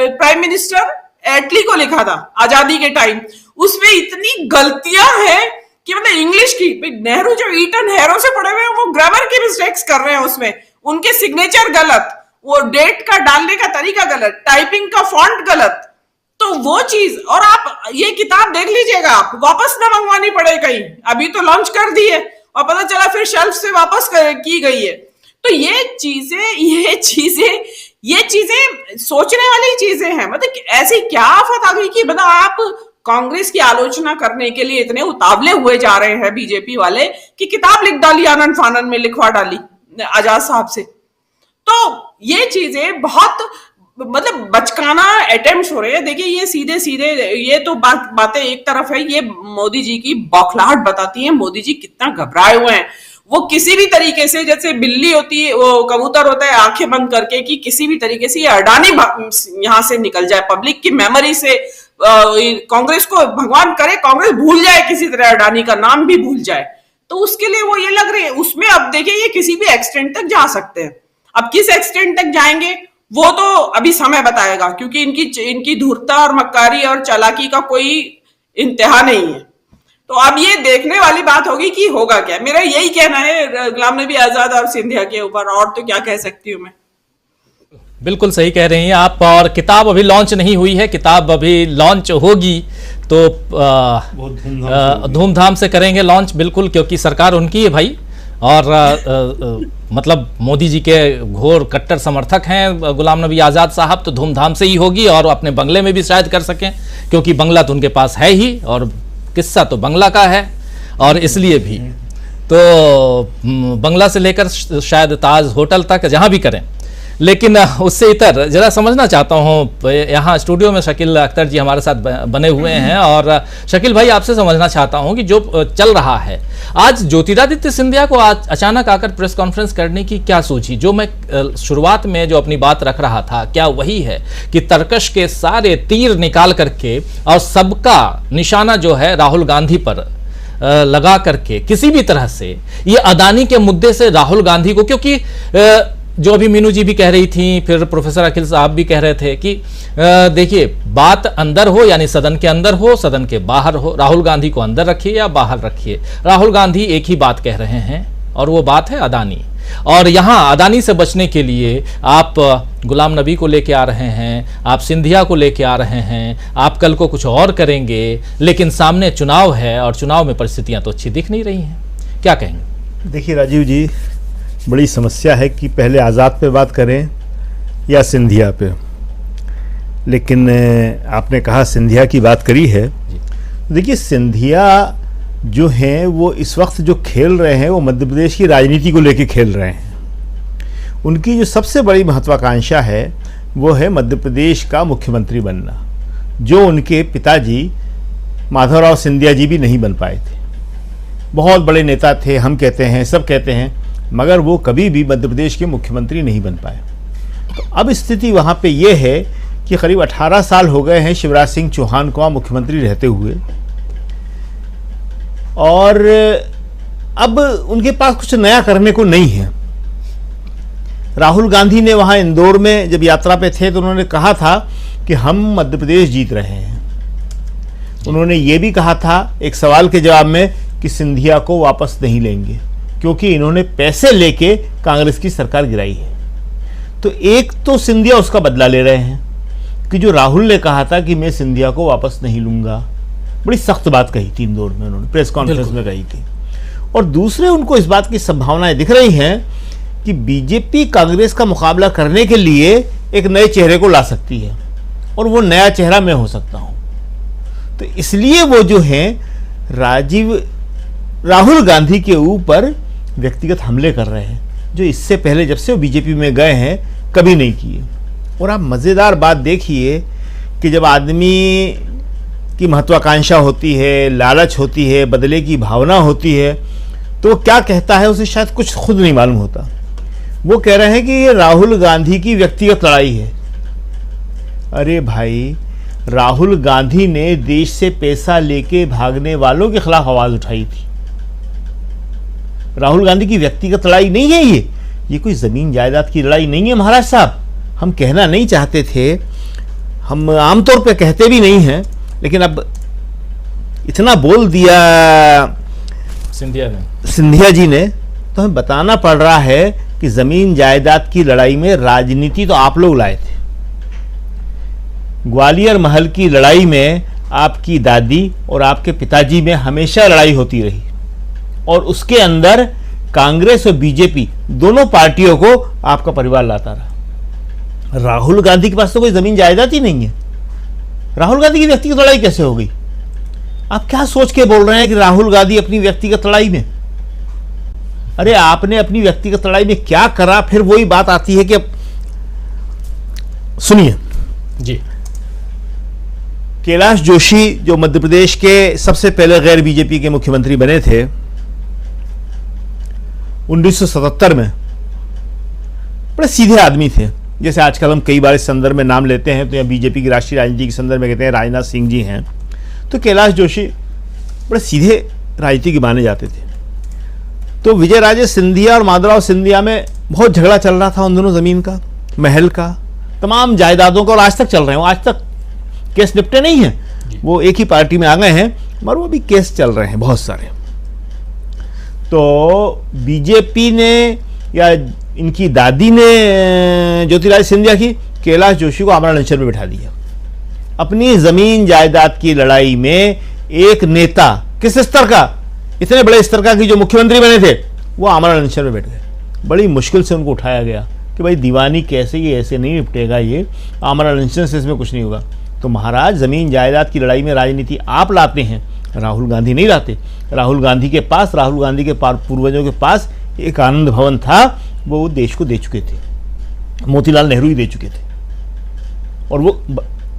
प्राइम मिनिस्टर एटली को लिखा था आजादी के टाइम। उसमें इतनी गलतियां हैं कि मतलब इंग्लिश की, नेहरू जो ईटन हैरो से पढ़े हुए हैं वो ग्रामर की मिस्टेक्स कर रहे हैं उसमें, उनके सिग्नेचर गलत, वो डेट का डालने का तरीका गलत, टाइपिंग का फॉन्ट गलत। तो वो चीज, और आप ये किताब देख लीजिएगा, आप वापस ना मंगवानी पड़े कहीं, अभी तो लॉन्च कर दी है और पता चला फिर शेल्फ से वापस की गई है। तो ये चीजें सोचने वाली चीजें हैं। मतलब ऐसी क्या आफत आ गई कि मतलब आप कांग्रेस की आलोचना करने के लिए इतने उतावले हुए जा रहे हैं बीजेपी वाले कि किताब लिख डाली, आनंद फानन में लिखवा डाली आजाद साहब से। तो ये चीजें बहुत मतलब बचकाना अटेम्प्ट हो रहे हैं। देखिए ये सीधे ये तो बातें एक तरफ है, ये मोदी जी की बौखलाहट बताती है। मोदी जी कितना घबराए हुए हैं। वो किसी भी तरीके से, जैसे बिल्ली होती है, वो कबूतर होता है आंखें बंद करके, कि किसी भी तरीके से ये अडानी यहां से निकल जाए, पब्लिक की मेमोरी से कांग्रेस को, भगवान करे कांग्रेस भूल जाए, किसी तरह अडानी का नाम भी भूल जाए। तो उसके लिए वो ये लग रहे हैं उसमें। अब देखिए ये किसी भी एक्सटेंट तक जा सकते हैं। अब किस एक्सटेंट तक जाएंगे वो तो अभी समय बताएगा, क्योंकि इनकी धूर्तता और मक्कारी और चालाकी का कोई इंतहा नहीं है। तो अब ये देखने वाली बात होगी कि होगा क्या। मेरा यही कहना है गुलाम नबी आजाद और सिंधिया के ऊपर, और तो क्या कह सकती हूँ मैं। बिल्कुल सही कह रही हैं आप। और किताब अभी लॉन्च नहीं हुई है, किताब अभी लॉन्च होगी तो धूमधाम से करेंगे लॉन्च, बिल्कुल, क्योंकि सरकार उनकी है भाई। और मतलब मोदी जी के घोर कट्टर समर्थक हैं गुलाम नबी आज़ाद साहब, तो धूमधाम से ही होगी। और अपने बंगले में भी शायद कर सकें, क्योंकि बंगला तो उनके पास है ही, और किस्सा तो बंगला का है, और इसलिए भी तो बंगला से लेकर शायद ताज होटल तक जहां भी करें। लेकिन उससे इतर जरा समझना चाहता हूं, यहाँ स्टूडियो में शकील अख्तर जी हमारे साथ बने हुए हैं, और शकील भाई आपसे समझना चाहता हूं कि जो चल रहा है आज, ज्योतिरादित्य सिंधिया को आज अचानक आकर प्रेस कॉन्फ्रेंस करने की क्या सोची? जो मैं शुरुआत में जो अपनी बात रख रहा था, क्या वही है कि तर्कश के सारे तीर निकाल करके और सबका निशाना जो है राहुल गांधी पर लगा करके किसी भी तरह से ये अदानी के मुद्दे से राहुल गांधी को, क्योंकि जो अभी मीनू जी भी कह रही थी, फिर प्रोफेसर अखिल साहब भी कह रहे थे कि देखिए बात अंदर हो, यानी सदन के अंदर हो, सदन के बाहर हो, राहुल गांधी को अंदर रखिए या बाहर रखिए, राहुल गांधी एक ही बात कह रहे हैं और वो बात है अदानी। और यहाँ अदानी से बचने के लिए आप गुलाम नबी को लेके आ रहे हैं, आप सिंधिया को लेके आ रहे हैं, आप कल को कुछ और करेंगे, लेकिन सामने चुनाव है और चुनाव में परिस्थितियां तो अच्छी दिख नहीं रही हैं। क्या कहेंगे? देखिए राजीव जी, बड़ी समस्या है कि पहले आज़ाद पे बात करें या सिंधिया पे, लेकिन आपने कहा सिंधिया की बात करी है। देखिए सिंधिया जो हैं वो इस वक्त जो खेल रहे हैं वो मध्य प्रदेश की राजनीति को लेकर खेल रहे हैं। उनकी जो सबसे बड़ी महत्वाकांक्षा है वो है मध्य प्रदेश का मुख्यमंत्री बनना, जो उनके पिताजी माधवराव सिंधिया जी भी नहीं बन पाए थे। बहुत बड़े नेता थे, हम कहते हैं, सब कहते हैं, मगर वो कभी भी मध्य प्रदेश के मुख्यमंत्री नहीं बन पाए। तो अब स्थिति वहाँ पे ये है कि करीब 18 साल हो गए हैं शिवराज सिंह चौहान को वहाँ मुख्यमंत्री रहते हुए, और अब उनके पास कुछ नया करने को नहीं है। राहुल गांधी ने वहाँ इंदौर में जब यात्रा पे थे तो उन्होंने कहा था कि हम मध्य प्रदेश जीत रहे हैं। उन्होंने ये भी कहा था एक सवाल के जवाब में कि सिंधिया को वापस नहीं लेंगे क्योंकि इन्होंने पैसे लेके कांग्रेस की सरकार गिराई है। तो एक तो सिंधिया उसका बदला ले रहे हैं कि जो राहुल ने कहा था कि मैं सिंधिया को वापस नहीं लूंगा, बड़ी सख्त बात कही थी इंदौर में, उन्होंने प्रेस कॉन्फ्रेंस में कही थी। और दूसरे उनको इस बात की संभावनाएं दिख रही हैं कि बीजेपी कांग्रेस का मुकाबला करने के लिए एक नए चेहरे को ला सकती है और वो नया चेहरा मैं हो सकता हूं। तो इसलिए वो जो हैं राहुल गांधी के ऊपर व्यक्तिगत हमले कर रहे हैं, जो इससे पहले जब से वो बीजेपी में गए हैं कभी नहीं किए। और आप मज़ेदार बात देखिए कि जब आदमी की महत्वाकांक्षा होती है, लालच होती है, बदले की भावना होती है, तो वो क्या कहता है उसे शायद कुछ खुद नहीं मालूम होता। वो कह रहे हैं कि ये राहुल गांधी की व्यक्तिगत लड़ाई है। अरे भाई, राहुल गांधी ने देश से पैसा लेके भागने वालों के खिलाफ आवाज उठाई थी। राहुल गांधी की व्यक्तिगत लड़ाई नहीं है ये कोई जमीन जायदाद की लड़ाई नहीं है महाराज साहब। हम कहना नहीं चाहते थे, हम आमतौर पे कहते भी नहीं हैं, लेकिन अब इतना बोल दिया सिंधिया जी ने तो हमें बताना पड़ रहा है कि जमीन जायदाद की लड़ाई में राजनीति तो आप लोग लाए थे। ग्वालियर महल की लड़ाई में आपकी दादी और आपके पिताजी में हमेशा लड़ाई होती रही और उसके अंदर कांग्रेस और बीजेपी दोनों पार्टियों को आपका परिवार लाता रहा। राहुल गांधी के पास तो कोई जमीन जायदाद ही नहीं है। राहुल गांधी की व्यक्तिगत लड़ाई कैसे हो गई? आप क्या सोच के बोल रहे हैं कि राहुल गांधी अपनी व्यक्तिगत लड़ाई में? अरे आपने अपनी व्यक्तिगत लड़ाई में क्या करा? फिर वही बात आती है कि सुनिए जी, कैलाश जोशी जो मध्य प्रदेश के सबसे पहले गैर बीजेपी के मुख्यमंत्री बने थे 1977 में, बड़े सीधे आदमी थे। जैसे आजकल हम कई बार इस संदर्भ में नाम लेते हैं तो यहाँ बीजेपी की राष्ट्रीय राजनीति के संदर्भ में कहते हैं राजनाथ सिंह जी हैं, तो कैलाश जोशी बड़े सीधे राजनीति के माने जाते थे। तो विजय राजे सिंधिया और माधवराव सिंधिया में बहुत झगड़ा चल रहा था उन दोनों जमीन का, महल का, तमाम जायदादों का, और आज तक चल रहे हैं। आज तक केस निपटे नहीं है, वो एक ही पार्टी में आ गए हैं मगर वो भी केस चल रहे हैं बहुत सारे। तो बीजेपी ने या इनकी दादी ने ज्योतिरादित्य सिंधिया की कैलाश जोशी को आमरण अनशन में बिठा दिया। अपनी जमीन जायदाद की लड़ाई में एक नेता किस स्तर का, इतने बड़े स्तर का कि जो मुख्यमंत्री बने थे वो आमरण अनशन में बैठ गए। बड़ी मुश्किल से उनको उठाया गया कि भाई दीवानी कैसे, ये ऐसे नहीं निपटेगा, ये आमरण अनशन से इसमें कुछ नहीं होगा। तो महाराज, जमीन जायदाद की लड़ाई में राजनीति आप लाते हैं, राहुल गांधी नहीं लाते। राहुल गांधी के पास, राहुल गांधी के पूर्वजों के पास एक आनंद भवन था, वो देश को दे चुके थे, मोतीलाल नेहरू ही दे चुके थे। और वो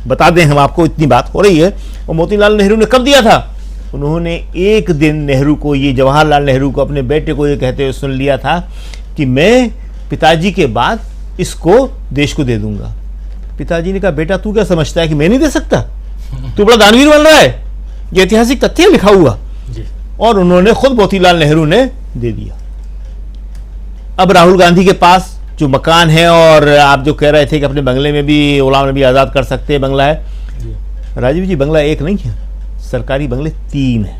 बता दें हम आपको, इतनी बात हो रही है, और मोतीलाल नेहरू ने कब दिया था? उन्होंने एक दिन नेहरू को, ये जवाहरलाल नेहरू को, अपने बेटे को ये कहते हुए सुन लिया था कि मैं पिताजी के बाद इसको देश को दे दूंगा। पिताजी ने कहा, बेटा तू क्या समझता है कि मैं नहीं दे सकता? तू बड़ा दानवीर बन रहा है, ये ऐतिहासिक तथ्य लिखा हुआ। और उन्होंने खुद मोतीलाल नेहरू ने दे दिया। अब राहुल गांधी के पास जो मकान है, और आप जो कह रहे थे कि अपने बंगले में भी गुलाम नबी आजाद कर सकते हैं, बंगला है, राजीव जी बंगला एक नहीं है, सरकारी बंगले 3 है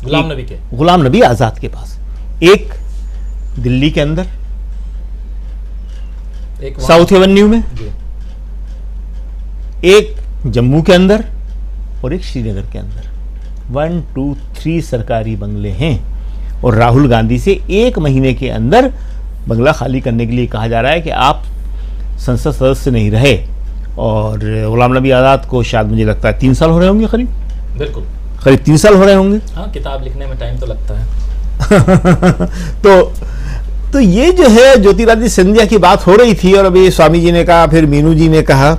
गुलाम नबी के, गुलाम नबी आजाद के पास। एक दिल्ली के अंदर, एक साउथ एवेन्यू में, जी। एक जम्मू के अंदर और एक श्रीनगर के अंदर 1, 2, 3 सरकारी बंगले हैं। और राहुल गांधी से 1 महीने के अंदर बंगला खाली करने के लिए कहा जा रहा है कि आप संसद सदस्य नहीं रहे। और गुलाम नबी आज़ाद को शायद मुझे लगता है 3 साल हो रहे होंगे, बिल्कुल, करीब 3 साल हो रहे होंगे। हाँ, किताब लिखने में टाइम तो लगता है। तो ये जो है ज्योतिरादित्य सिंधिया की बात हो रही थी, और अभी स्वामी जी ने कहा, फिर मीनू जी ने कहा,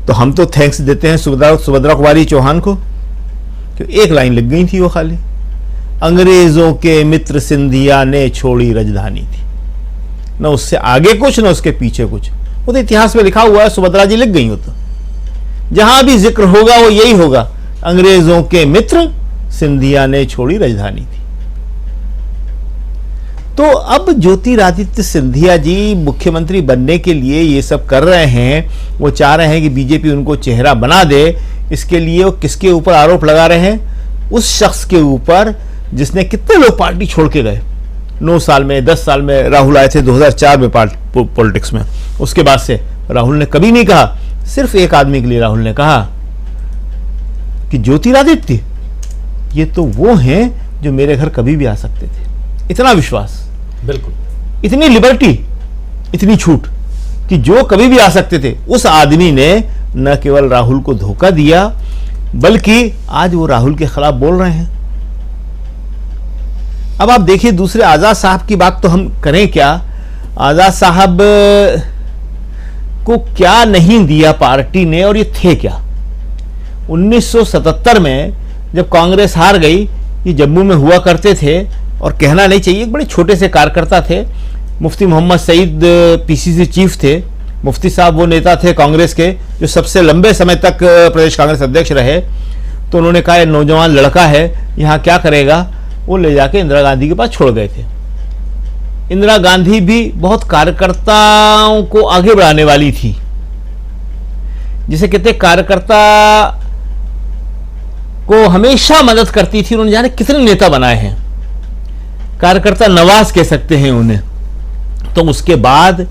तो हम तो थैंक्स देते हैं सुभद्रा कुमारी चौहान को, क्योंकि एक लाइन लग गई थी वो खाली, अंग्रेजों के मित्र सिंधिया ने छोड़ी राजधानी थी। न उससे आगे कुछ, न उसके पीछे कुछ। वो तो इतिहास में लिखा हुआ है, सुभद्रा जी लिख गई हो, तो जहां भी जिक्र होगा वो यही होगा, अंग्रेजों के मित्र सिंधिया ने छोड़ी राजधानी थी। तो अब ज्योतिरादित्य सिंधिया जी मुख्यमंत्री बनने के लिए ये सब कर रहे हैं। वो चाह रहे हैं कि बीजेपी उनको चेहरा बना दे। इसके लिए वो किसके ऊपर आरोप लगा रहे हैं? उस शख्स के ऊपर जिसने कितने लोग पार्टी छोड़ के गए। 9 साल में, 10 साल में राहुल आए थे 2004 में पॉलिटिक्स में। उसके बाद से राहुल ने कभी नहीं कहा, सिर्फ एक आदमी के लिए राहुल ने कहा कि ज्योतिरादित्य ये तो वो हैं जो मेरे घर कभी भी आ सकते थे। इतना विश्वास, बिल्कुल, इतनी लिबर्टी, इतनी छूट कि जो कभी भी आ सकते थे। उस आदमी ने न केवल राहुल को धोखा दिया, बल्कि आज वो राहुल के खिलाफ बोल रहे हैं। अब आप देखिए, दूसरे आजाद साहब की बात तो हम करें क्या। आजाद साहब को क्या नहीं दिया पार्टी ने, और ये थे क्या। 1977 में जब कांग्रेस हार गई, ये जम्मू में हुआ करते थे, और कहना नहीं चाहिए, एक बड़े छोटे से कार्यकर्ता थे। मुफ्ती मोहम्मद सईद पीसीसी चीफ थे। मुफ्ती साहब वो नेता थे कांग्रेस के जो सबसे लंबे समय तक प्रदेश कांग्रेस अध्यक्ष रहे। तो उन्होंने कहा, ये नौजवान लड़का है, यहाँ क्या करेगा। वो ले जाके इंदिरा गांधी के पास छोड़ गए थे। इंदिरा गांधी भी बहुत कार्यकर्ताओं को आगे बढ़ाने वाली थी। जिसे कहते कार्यकर्ता को हमेशा मदद करती थी। उन्होंने जाने कितने नेता बनाए हैं, कार्यकर्ता नवाज कह सकते हैं उन्हें। तो उसके बाद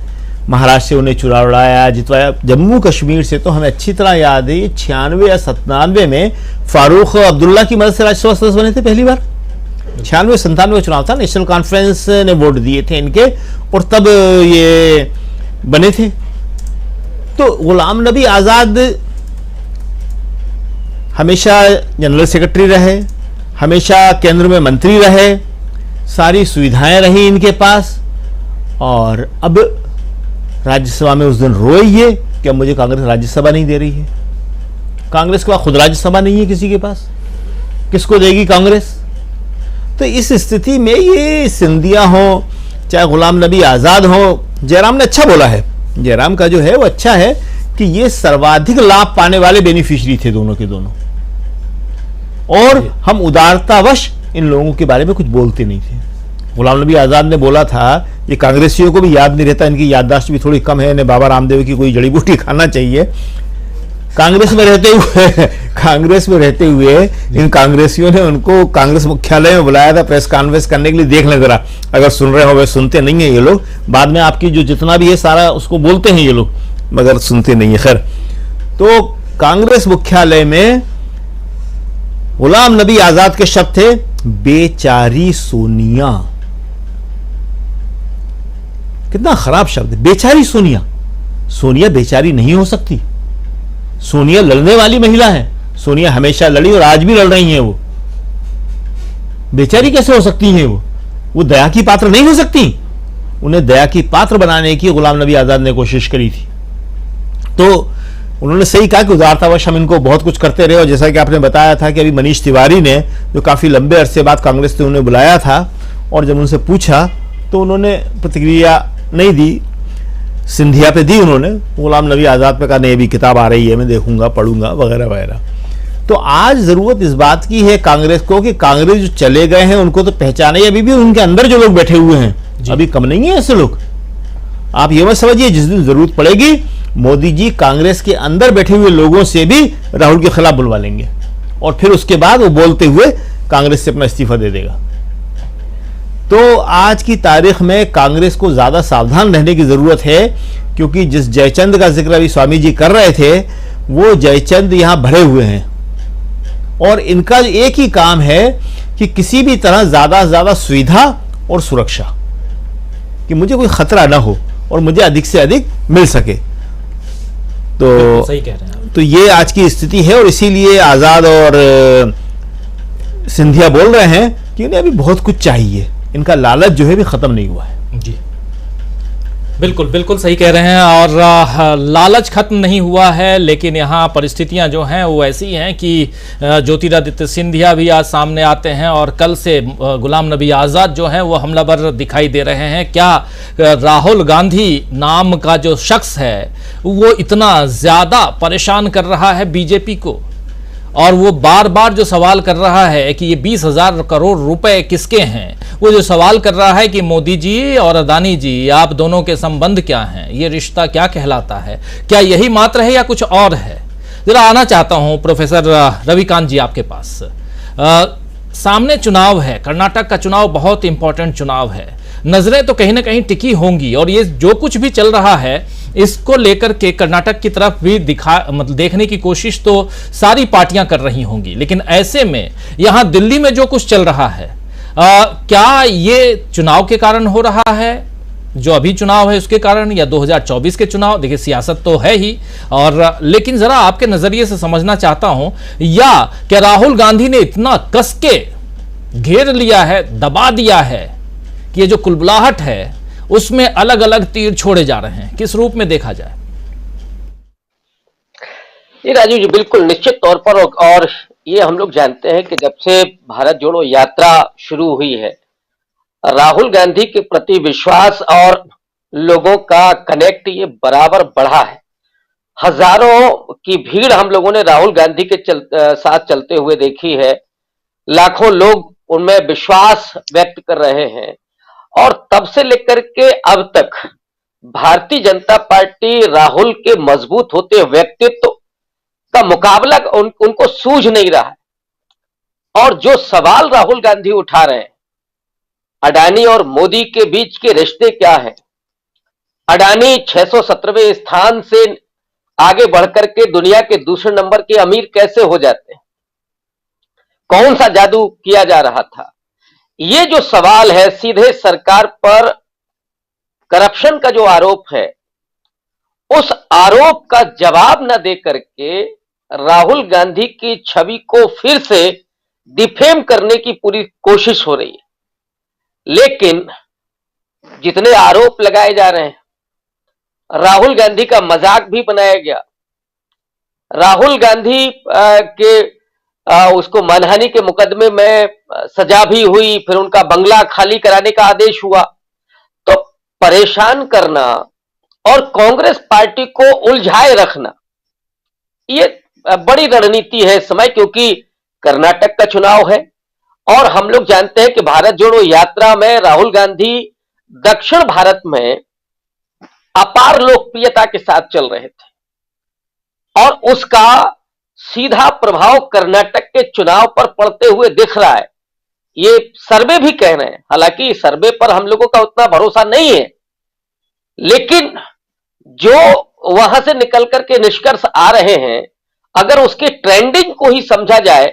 महाराष्ट्र से उन्हें चुरा उड़ाया, जितवाया। जम्मू कश्मीर से तो हमें अच्छी तरह याद है, 96 या 97 में फारूक अब्दुल्ला की मदद से राज्यसभा सदस्य बने थे पहली बार। 96-97 चुनाव था, नेशनल कॉन्फ्रेंस ने वोट दिए थे इनके, और तब ये बने थे। तो गुलाम नबी आजाद हमेशा जनरल सेक्रेटरी रहे, हमेशा केंद्र में मंत्री रहे, सारी सुविधाएं रही इनके पास। और अब राज्यसभा में उस दिन रोए ये कि अब मुझे कांग्रेस राज्यसभा नहीं दे रही है। कांग्रेस के पास खुद राज्यसभा नहीं है किसी के पास, किसको देगी कांग्रेस। तो इस स्थिति में ये सिंधिया हो, चाहे गुलाम नबी आजाद हो, जयराम ने अच्छा बोला है। जयराम का जो है वो अच्छा है कि ये सर्वाधिक लाभ पाने वाले बेनिफिशियरी थे दोनों के दोनों, और हम उदारतावश इन लोगों के बारे में कुछ बोलते नहीं थे। गुलाम नबी आजाद ने बोला था, ये कांग्रेसियों को भी याद नहीं रहता, इनकी याददाश्त भी थोड़ी कम है, इन्हें बाबा रामदेव की कोई जड़ी बूटी खाना चाहिए। कांग्रेस में रहते हुए इन कांग्रेसियों ने उनको कांग्रेस मुख्यालय में बुलाया था प्रेस कॉन्फ्रेंस करने के लिए। देख लें जरा, अगर सुन रहे हो, वे सुनते नहीं है ये लोग। बाद में आपकी जो जितना भी है सारा उसको बोलते हैं ये लोग, मगर सुनते नहीं है। खैर, तो कांग्रेस मुख्यालय में गुलाम नबी आजाद के शब्द थे, बेचारी सोनिया। कितना खराब शब्द है, बेचारी सोनिया। सोनिया बेचारी नहीं हो सकती। सोनिया लड़ने वाली महिला है। सोनिया हमेशा लड़ी और आज भी लड़ रही हैं। वो बेचारी कैसे हो सकती हैं? वो दया की पात्र नहीं हो सकती। उन्हें दया की पात्र बनाने की गुलाम नबी आजाद ने कोशिश करी थी। तो उन्होंने सही कहा कि उदारतावश हम इनको बहुत कुछ करते रहे। और जैसा कि आपने बताया था कि अभी मनीष तिवारी ने, जो काफी लंबे अरसे बाद कांग्रेस ने उन्हें बुलाया था, और जब उनसे पूछा तो उन्होंने प्रतिक्रिया नहीं दी, सिंधिया पे दी उन्होंने। गुलाम नबी आजाद पे कहा, नहीं अभी किताब आ रही है, मैं देखूंगा, पढ़ूंगा, वगैरह वगैरह। तो आज जरूरत इस बात की है कांग्रेस को कि कांग्रेस जो चले गए हैं उनको तो पहचाने। अभी भी उनके अंदर जो लोग बैठे हुए हैं, अभी कम नहीं है ऐसे लोग। आप ये मत समझिए, जिस दिन जरूरत पड़ेगी मोदी जी कांग्रेस के अंदर बैठे हुए लोगों से भी राहुल के खिलाफ बुलवा लेंगे, और फिर उसके बाद वो बोलते हुए कांग्रेस से अपना इस्तीफा दे देगा। तो आज की तारीख में कांग्रेस को ज्यादा सावधान रहने की जरूरत है, क्योंकि जिस जयचंद का जिक्र अभी स्वामी जी कर रहे थे, वो जयचंद यहां भरे हुए हैं और इनका एक ही काम है कि किसी भी तरह ज्यादा से ज्यादा सुविधा और सुरक्षा, कि मुझे कोई खतरा ना हो और मुझे अधिक से अधिक मिल सके। तो सही कह रहे हैं। तो ये आज की स्थिति है और इसीलिए आजाद और सिंधिया बोल रहे हैं कि उन्हें अभी बहुत कुछ चाहिए, इनका लालच जो है भी खत्म नहीं हुआ है। जी बिल्कुल बिल्कुल सही कह रहे हैं। और लालच खत्म नहीं हुआ है, लेकिन यहाँ परिस्थितियाँ जो हैं वो ऐसी हैं कि ज्योतिरादित्य सिंधिया भी आज सामने आते हैं और कल से गुलाम नबी आज़ाद जो हैं वो हमलावर दिखाई दे रहे हैं। क्या राहुल गांधी नाम का जो शख्स है वो इतना ज़्यादा परेशान कर रहा है बीजेपी को, और वो बार बार जो सवाल कर रहा है कि ये 20,000 करोड़ रुपए किसके हैं, वो जो सवाल कर रहा है कि मोदी जी और अदानी जी आप दोनों के संबंध क्या हैं, ये रिश्ता क्या कहलाता है, क्या यही मात्र है या कुछ और है। जरा आना चाहता हूं प्रोफेसर रविकांत जी आपके पास। सामने चुनाव है, कर्नाटक का चुनाव बहुत इंपॉर्टेंट चुनाव है, नजरें तो कहीं ना कहीं टिकी होंगी और ये जो कुछ भी चल रहा है इसको लेकर के कर्नाटक की तरफ भी देखने की कोशिश तो सारी पार्टियां कर रही होंगी। लेकिन ऐसे में यहां दिल्ली में जो कुछ चल रहा है, क्या ये चुनाव के कारण हो रहा है, जो अभी चुनाव है उसके कारण, या 2024 के चुनाव? देखिए सियासत तो है ही, और लेकिन जरा आपके नजरिए से समझना चाहता हूं, या क्या राहुल गांधी ने इतना कस के घेर लिया है, दबा दिया है कि ये जो कुलबुलाहट है उसमें अलग अलग तीर छोड़े जा रहे हैं? किस रूप में देखा जाए? ये राजीव जी बिल्कुल निश्चित तौर पर, और ये हम लोग जानते हैं कि जब से भारत जोड़ो यात्रा शुरू हुई है, राहुल गांधी के प्रति विश्वास और लोगों का कनेक्ट ये बराबर बढ़ा है। हजारों की भीड़ हम लोगों ने राहुल गांधी के साथ चलते हुए देखी है, लाखों लोग उनमें विश्वास व्यक्त कर रहे हैं, और तब से लेकर के अब तक भारतीय जनता पार्टी राहुल के मजबूत होते व्यक्तित्व का मुकाबला उनको सूझ नहीं रहा है। और जो सवाल राहुल गांधी उठा रहे हैं, अडानी और मोदी के बीच के रिश्ते क्या है, अडानी 617वें स्थान से आगे बढ़कर के दुनिया के दूसरे नंबर के अमीर कैसे हो जाते हैं, कौन सा जादू किया जा रहा था, ये जो सवाल है सीधे सरकार पर करप्शन का जो आरोप है, उस आरोप का जवाब न दे करके राहुल गांधी की छवि को फिर से डिफेम करने की पूरी कोशिश हो रही है। लेकिन जितने आरोप लगाए जा रहे हैं, राहुल गांधी का मजाक भी बनाया गया, राहुल गांधी के उसको मानहानि के मुकदमे में सजा भी हुई, फिर उनका बंगला खाली कराने का आदेश हुआ। तो परेशान करना और कांग्रेस पार्टी को उलझाए रखना, ये बड़ी रणनीति है इस समय, क्योंकि कर्नाटक का चुनाव है और हम लोग जानते हैं कि भारत जोड़ो यात्रा में राहुल गांधी दक्षिण भारत में अपार लोकप्रियता के साथ चल रहे थे और उसका सीधा प्रभाव कर्नाटक के चुनाव पर पड़ते हुए दिख रहा है। ये सर्वे भी कह रहे हैं, हालांकि सर्वे पर हम लोगों का उतना भरोसा नहीं है, लेकिन जो वहां से निकल करके निष्कर्ष आ रहे हैं, अगर उसकी ट्रेंडिंग को ही समझा जाए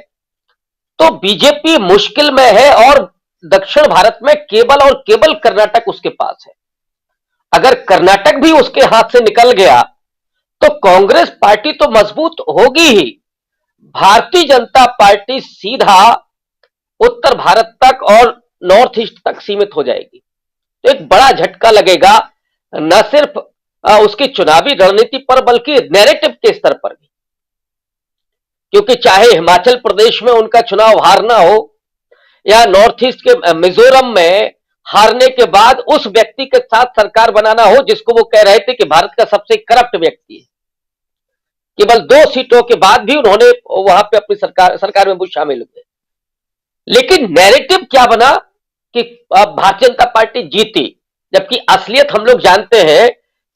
तो बीजेपी मुश्किल में है और दक्षिण भारत में केवल और केवल कर्नाटक उसके पास है। अगर कर्नाटक भी उसके हाथ से निकल गया तो कांग्रेस पार्टी तो मजबूत होगी ही, भारतीय जनता पार्टी सीधा उत्तर भारत तक और नॉर्थ ईस्ट तक सीमित हो जाएगी। तो एक बड़ा झटका लगेगा, न सिर्फ उसकी चुनावी रणनीति पर बल्कि नैरेटिव के स्तर पर भी, क्योंकि चाहे हिमाचल प्रदेश में उनका चुनाव हारना हो या नॉर्थ ईस्ट के मिजोरम में हारने के बाद उस व्यक्ति के साथ सरकार बनाना हो जिसको वो कह रहे थे कि भारत का सबसे करप्ट व्यक्ति है, केवल 2 सीटों के बाद भी उन्होंने वहां पे अपनी सरकार में वो शामिल हुए। लेकिन नैरेटिव क्या बना कि भारतीय जनता पार्टी जीती, जबकि असलियत हम लोग जानते हैं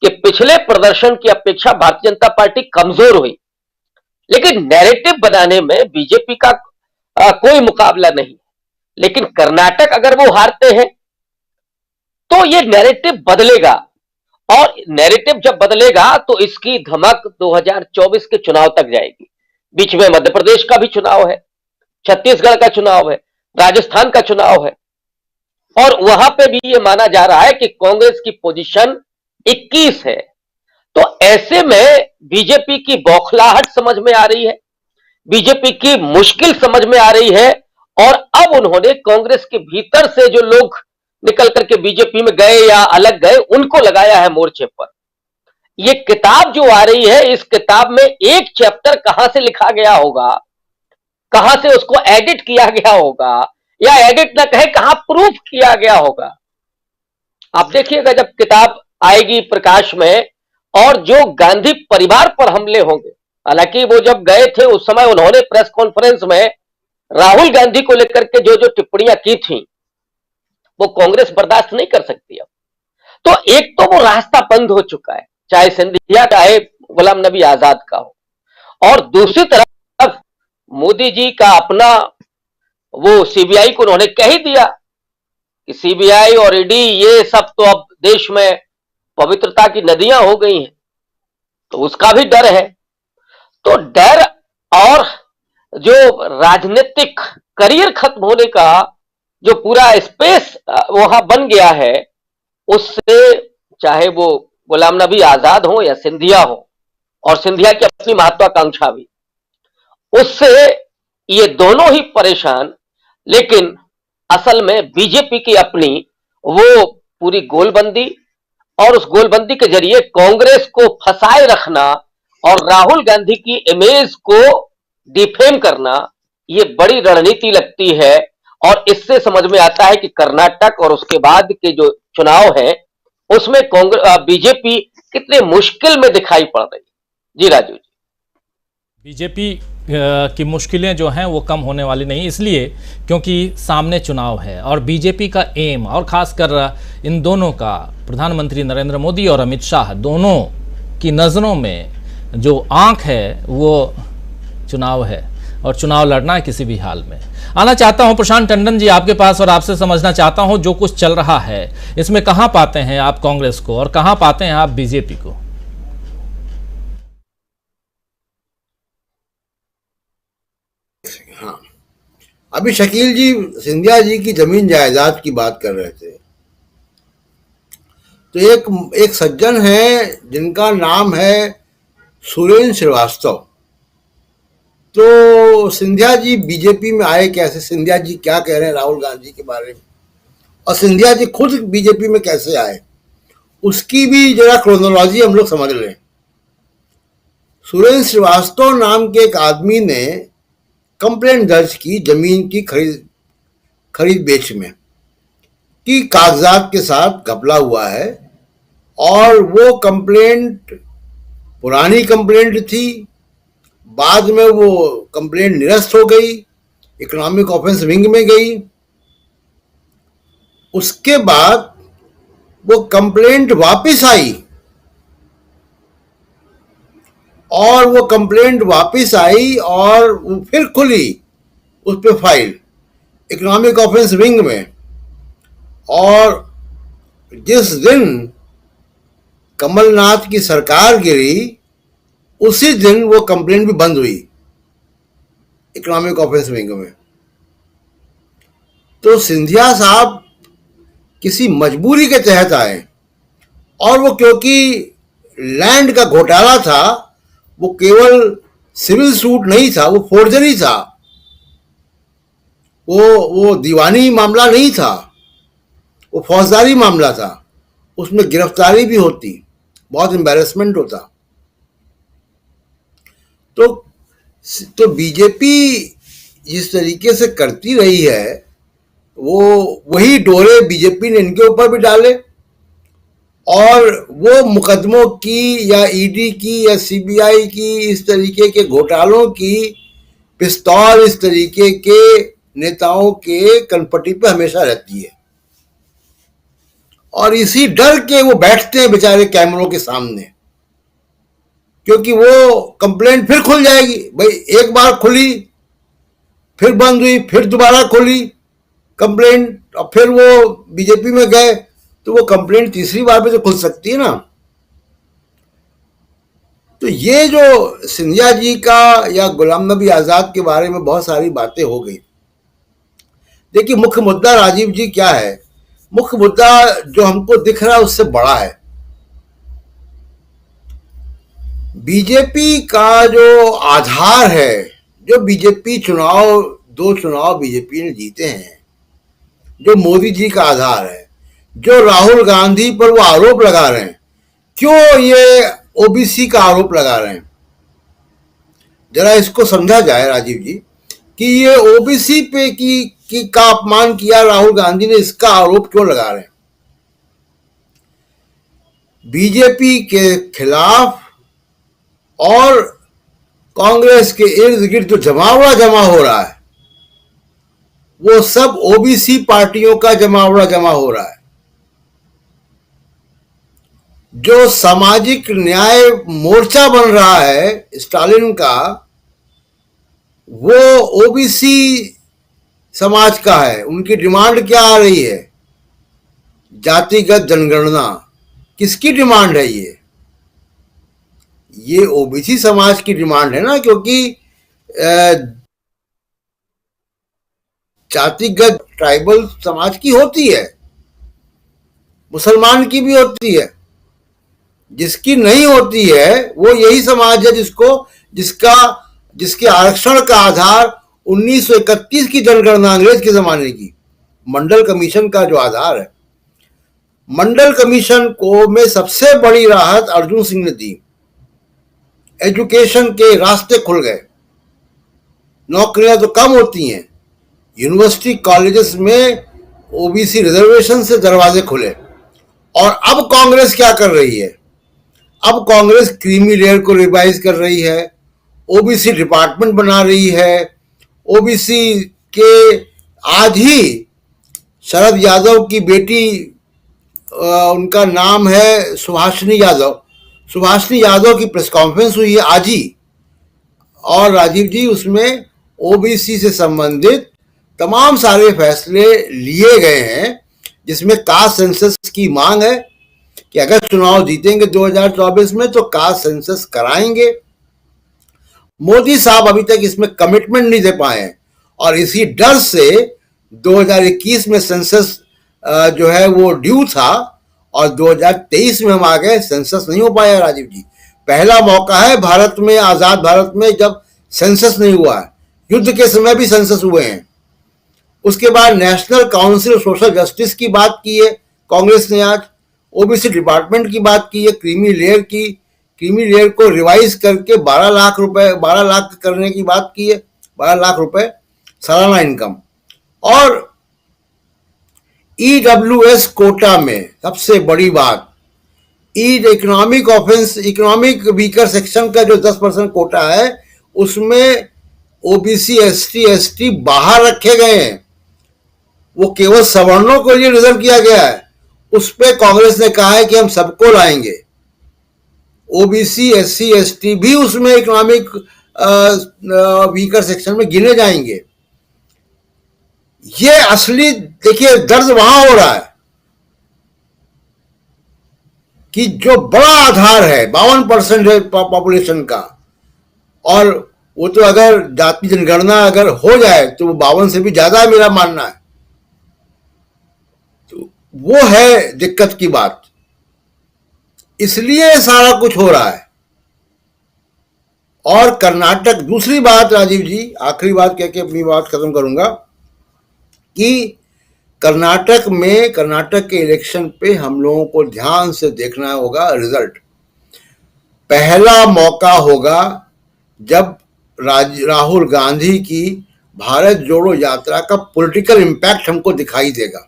कि पिछले प्रदर्शन की अपेक्षा भारतीय जनता पार्टी कमजोर हुई। लेकिन नैरेटिव बनाने में बीजेपी का कोई मुकाबला नहीं। लेकिन कर्नाटक अगर वो हारते हैं तो ये नैरेटिव बदलेगा, और नैरेटिव जब बदलेगा तो इसकी धमक 2024 के चुनाव तक जाएगी। बीच में मध्य प्रदेश का भी चुनाव है, छत्तीसगढ़ का चुनाव है, राजस्थान का चुनाव है, और वहां पे भी ये माना जा रहा है कि कांग्रेस की पोजीशन 21 है। तो ऐसे में बीजेपी की बौखलाहट समझ में आ रही है, बीजेपी की मुश्किल समझ में आ रही है, और अब उन्होंने कांग्रेस के भीतर से जो लोग निकल करके बीजेपी में गए या अलग गए, उनको लगाया है मोर्चे पर। ये किताब जो आ रही है, इस किताब में एक चैप्टर कहां से लिखा गया होगा, कहां से उसको एडिट किया गया होगा, या एडिट ना कहे कहां प्रूफ किया गया होगा। आप देखिएगा जब किताब आएगी प्रकाश में, और जो गांधी परिवार पर हमले होंगे, हालांकि वो जब गए थे उस समय उन्होंने प्रेस कॉन्फ्रेंस में राहुल गांधी को लेकर के जो जो टिप्पणियां की थी, वो कांग्रेस बर्दाश्त नहीं कर सकती। अब तो एक तो वो रास्ता बंद हो चुका है, चाहे सिंधिया चाहे गुलाम नबी आजाद का हो, और दूसरी तरफ मोदी जी का अपना वो सीबीआई को उन्होंने कह ही दिया कि सीबीआई और ईडी ये सब तो अब देश में पवित्रता की नदियां हो गई हैं, तो उसका भी डर है। तो डर और जो राजनीतिक करियर खत्म होने का जो पूरा स्पेस वहां बन गया है, उससे चाहे वो गुलाम नबी आजाद हो या सिंधिया हो, और सिंधिया की अपनी महत्वाकांक्षा भी, उससे ये दोनों ही परेशान। लेकिन असल में बीजेपी की अपनी वो पूरी गोलबंदी, और उस गोलबंदी के जरिए कांग्रेस को फंसाए रखना और राहुल गांधी की इमेज को डिफेम करना, ये बड़ी रणनीति लगती है। और इससे समझ में आता है कि कर्नाटक और उसके बाद के जो चुनाव है उसमें कांग्रेस बीजेपी कितने मुश्किल में दिखाई पड़ रही है। जी राजू जी, बीजेपी की मुश्किलें जो हैं वो कम होने वाली नहीं, इसलिए क्योंकि सामने चुनाव है, और बीजेपी का एम, और खासकर इन दोनों का, प्रधानमंत्री नरेंद्र मोदी और अमित शाह दोनों की नज़रों में जो आंख है वो चुनाव है, और चुनाव लड़ना है किसी भी हाल में। आना चाहता हूं प्रशांत टंडन जी आपके पास, और आपसे समझना चाहता हूं जो कुछ चल रहा है इसमें कहां पाते हैं आप कांग्रेस को और कहां पाते हैं आप बीजेपी को? हाँ, अभी शकील जी सिंधिया जी की जमीन जायदाद की बात कर रहे थे, तो एक सज्जन है जिनका नाम है सुरेंद्र श्रीवास्तव। तो सिंधिया जी बीजेपी में आए कैसे, सिंधिया जी क्या कह रहे हैं राहुल गांधी के बारे में, और सिंधिया जी खुद बीजेपी में कैसे आए, उसकी भी जरा क्रोनोलॉजी हम लोग समझ लें। सुरेंद्र श्रीवास्तव नाम के एक आदमी ने कंप्लेंट दर्ज की जमीन की खरीद बेच में कि कागजात के साथ घपला हुआ है, और वो कंप्लेंट पुरानी कंप्लेंट थी। बाद में वो कंप्लेंट निरस्त हो गई, इकोनॉमिक ऑफेंस विंग में गई। उसके बाद वो कंप्लेंट वापस आई, और वो कंप्लेंट वापस आई और वो फिर खुली उस पर फाइल इकोनॉमिक ऑफेंस विंग में। और जिस दिन कमलनाथ की सरकार गिरी, उसी दिन वो कंप्लेंट भी बंद हुई इकोनॉमिक ऑफेंस विंग में। तो सिंधिया साहब किसी मजबूरी के तहत आए, और वो क्योंकि लैंड का घोटाला था, वो केवल सिविल सूट नहीं था, वो फोर्जरी था, वो दीवानी मामला नहीं था, वो फौजदारी मामला था, उसमें गिरफ्तारी भी होती, बहुत एम्बैरेसमेंट होता। तो बीजेपी जिस तरीके से करती रही है, वो वही डोरे बीजेपी ने इनके ऊपर भी डाले, और वो मुकदमों की या ईडी की या सीबीआई की इस तरीके के घोटालों की पिस्तौल इस तरीके के नेताओं के कनपट्टी पे हमेशा रहती है, और इसी डर के वो बैठते हैं बेचारे कैमरों के सामने, क्योंकि वो कंप्लेंट फिर खुल जाएगी। भाई एक बार खुली, फिर बंद हुई, फिर दोबारा खुली कंप्लेंट, और फिर वो बीजेपी में गए, तो वो कंप्लेंट तीसरी बार पे तो खुल सकती है ना। तो ये जो सिंधिया जी का या गुलाम नबी आजाद के बारे में बहुत सारी बातें हो गई। देखिए, मुख्य मुद्दा राजीव जी क्या है? मुख्य मुद्दा जो हमको दिख रहा है उससे बड़ा है। बीजेपी का जो आधार है, जो बीजेपी चुनाव, 2 चुनाव बीजेपी ने जीते हैं, जो मोदी जी का आधार है, जो राहुल गांधी पर वो आरोप लगा रहे हैं, क्यों ये ओबीसी का आरोप लगा रहे हैं? जरा इसको समझा जाए राजीव जी कि ये ओबीसी पे का अपमान किया राहुल गांधी ने, इसका आरोप क्यों लगा रहे हैं? बीजेपी के खिलाफ और कांग्रेस के इर्द गिर्द जो जमावड़ा जमा हो रहा है, वो सब ओबीसी पार्टियों का जमावड़ा जमा हो रहा है। जो सामाजिक न्याय मोर्चा बन रहा है स्टालिन का, वो ओबीसी समाज का है। उनकी डिमांड क्या आ रही है? जातिगत जनगणना। किसकी डिमांड है ये ओबीसी समाज की डिमांड है ना, क्योंकि जातिगत ट्राइबल समाज की होती है, मुसलमान की भी होती है। जिसकी नहीं होती है वो यही समाज है जिसके आरक्षण का आधार 1931 की जनगणना, अंग्रेज के जमाने की मंडल कमीशन का जो आधार है। मंडल कमीशन को में सबसे बड़ी राहत अर्जुन सिंह ने दी। एजुकेशन के रास्ते खुल गए, नौकरियां तो कम होती हैं, यूनिवर्सिटी कॉलेजेस में ओबीसी रिजर्वेशन से दरवाजे खुले। और अब कांग्रेस क्या कर रही है? अब कांग्रेस क्रीमी लेयर को रिवाइज कर रही है, ओबीसी डिपार्टमेंट बना रही है। ओबीसी के आज ही शरद यादव की बेटी, उनका नाम है सुभाषिनी यादव, सुभाषिनी यादव की प्रेस कॉन्फ्रेंस हुई है आज ही। और राजीव जी, उसमें ओबीसी से संबंधित तमाम सारे फैसले लिए गए हैं, जिसमें कास्ट सेंसस की मांग है कि अगर चुनाव जीतेंगे 2024 में तो कास्ट सेंसस कराएंगे। मोदी साहब अभी तक इसमें कमिटमेंट नहीं दे पाए हैं और इसी डर से 2021 में सेंसस जो है वो ड्यू था और 2023 में हम आ गए, सेंसस नहीं हो पाया। राजीव जी, पहला मौका है भारत में, आजाद भारत में, जब सेंसस नहीं हुआ है। युद्ध के समय भी सेंसस हुए हैं। उसके बाद national council of social justice की बात की है कांग्रेस ने, आज ओबीसी डिपार्टमेंट की बात की है, क्रीमी लेयर को रिवाइज करके 12 लाख करने की बात की है, 12 लाख रुपए सालाना इनकम। और ईडब्ल्यूएस कोटा में सबसे बड़ी बात, इकोनॉमिक वीकर सेक्शन का जो 10% कोटा है, उसमें ओबीसी एसटी बाहर रखे गए हैं। वो केवल सवर्णों को लिए रिजर्व किया गया है। उस पे कांग्रेस ने कहा है कि हम सबको लाएंगे, ओबीसी एससी एसटी भी उसमें इकोनॉमिक वीकर सेक्शन में गिने जाएंगे। ये असली देखिए दर्द वहां हो रहा है कि जो बड़ा आधार है 52% है पॉपुलेशन का, और वो तो अगर जाति जनगणना अगर हो जाए तो वो 52 से भी ज्यादा है, मेरा मानना है। तो वो है दिक्कत की बात, इसलिए सारा कुछ हो रहा है। और कर्नाटक, दूसरी बात राजीव जी, आखिरी बात कह के अपनी बात खत्म करूंगा कि कर्नाटक के इलेक्शन पे हम लोगों को ध्यान से देखना होगा रिजल्ट। पहला मौका होगा जब राहुल गांधी की भारत जोड़ो यात्रा का पॉलिटिकल इंपैक्ट हमको दिखाई देगा,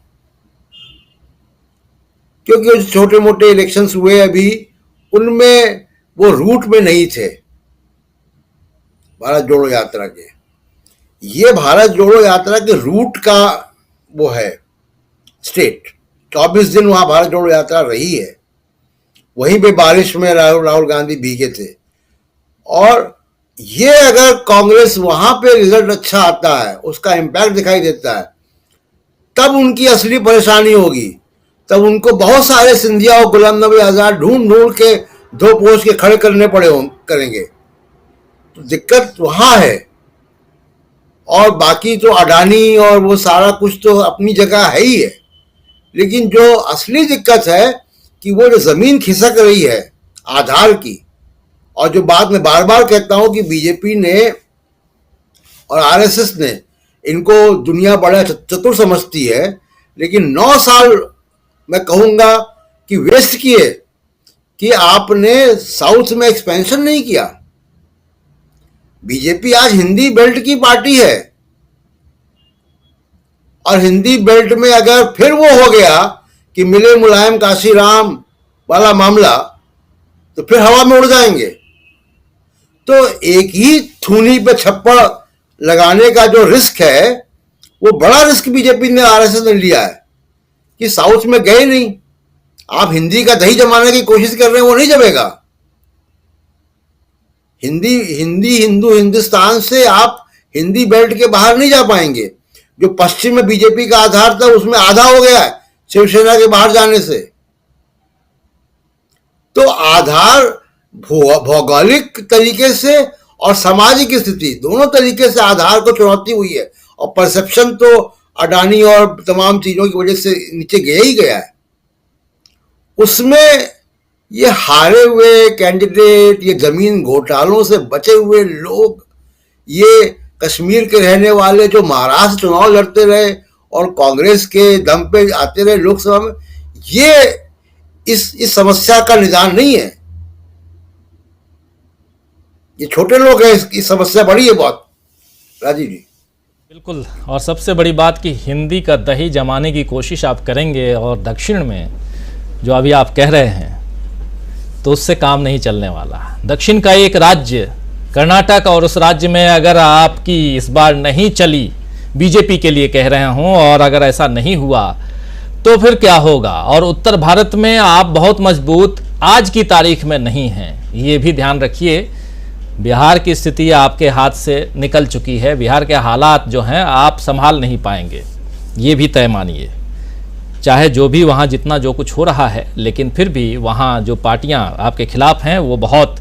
क्योंकि छोटे मोटे इलेक्शंस हुए अभी, उनमें वो रूट में नहीं थे भारत जोड़ो यात्रा के। ये भारत जोड़ो यात्रा के रूट का वो है स्टेट। 24 दिन वहां भारत जोड़ो यात्रा रही है, वहीं पे बारिश में राहुल गांधी भीगे थे। और ये अगर कांग्रेस वहां पे रिजल्ट अच्छा आता है, उसका इंपैक्ट दिखाई देता है, तब उनकी असली परेशानी होगी। तब उनको बहुत सारे सिंधिया और गुलाम नबी आजाद ढूंढ ढूंढ के दो पोस्ट के खड़े करने पड़े करेंगे। तो दिक्कत वहां है। और बाकी तो अडानी और वो सारा कुछ तो अपनी जगह है ही है, लेकिन जो असली दिक्कत है कि वो जो जमीन खिसक रही है आधार की, और जो बात मैं बार बार कहता हूं कि बीजेपी ने और आरएसएस ने इनको दुनिया बड़ा चतुर समझती है, लेकिन 9 साल मैं कहूंगा कि वेस्ट किए कि आपने साउथ में एक्सपेंशन नहीं किया। बीजेपी आज हिंदी बेल्ट की पार्टी है, और हिंदी बेल्ट में अगर फिर वो हो गया कि मिले मुलायम काशीराम वाला मामला, तो फिर हवा में उड़ जाएंगे। तो एक ही थूनी पे छप्पड़ लगाने का जो रिस्क है, वो बड़ा रिस्क बीजेपी ने, आरएसएस ने लिया है कि साउथ में गए नहीं, आप हिंदी का दही जमाने की कोशिश कर रहे हैं, वो नहीं जमेगा। हिंदू हिंदुस्तान से आप हिंदी बेल्ट के बाहर नहीं जा पाएंगे। जो पश्चिम में बीजेपी का आधार था, उसमें आधा हो गया है शिवसेना के बाहर जाने से। तो आधार भौगोलिक तरीके से और सामाजिक स्थिति दोनों तरीके से आधार को चुनौती हुई है, और परसेप्शन तो अडानी और तमाम चीजों की वजह से नीचे गया ही गया है। उसमें ये हारे हुए कैंडिडेट, ये जमीन घोटालों से बचे हुए लोग, ये कश्मीर के रहने वाले जो महाराष्ट्र चुनाव लड़ते रहे और कांग्रेस के दम पे आते रहे लोकसभा में, ये इस समस्या का निदान नहीं है। ये छोटे लोग हैं, इसकी समस्या बड़ी है बहुत। राजीव जी बिल्कुल। और सबसे बड़ी बात कि हिंदी का दही जमाने की कोशिश आप करेंगे और दक्षिण में जो अभी आप कह रहे हैं, तो उससे काम नहीं चलने वाला। दक्षिण का एक राज्य कर्नाटक, और उस राज्य में अगर आपकी इस बार नहीं चली, बीजेपी के लिए कह रहे हूं, और अगर ऐसा नहीं हुआ तो फिर क्या होगा। और उत्तर भारत में आप बहुत मजबूत आज की तारीख में नहीं हैं, ये भी ध्यान रखिए। बिहार की स्थिति आपके हाथ से निकल चुकी है, बिहार के हालात जो हैं आप संभाल नहीं पाएंगे, ये भी तय मानिए। चाहे जो भी वहाँ जितना जो कुछ हो रहा है, लेकिन फिर भी वहाँ जो पार्टियाँ आपके खिलाफ हैं वो बहुत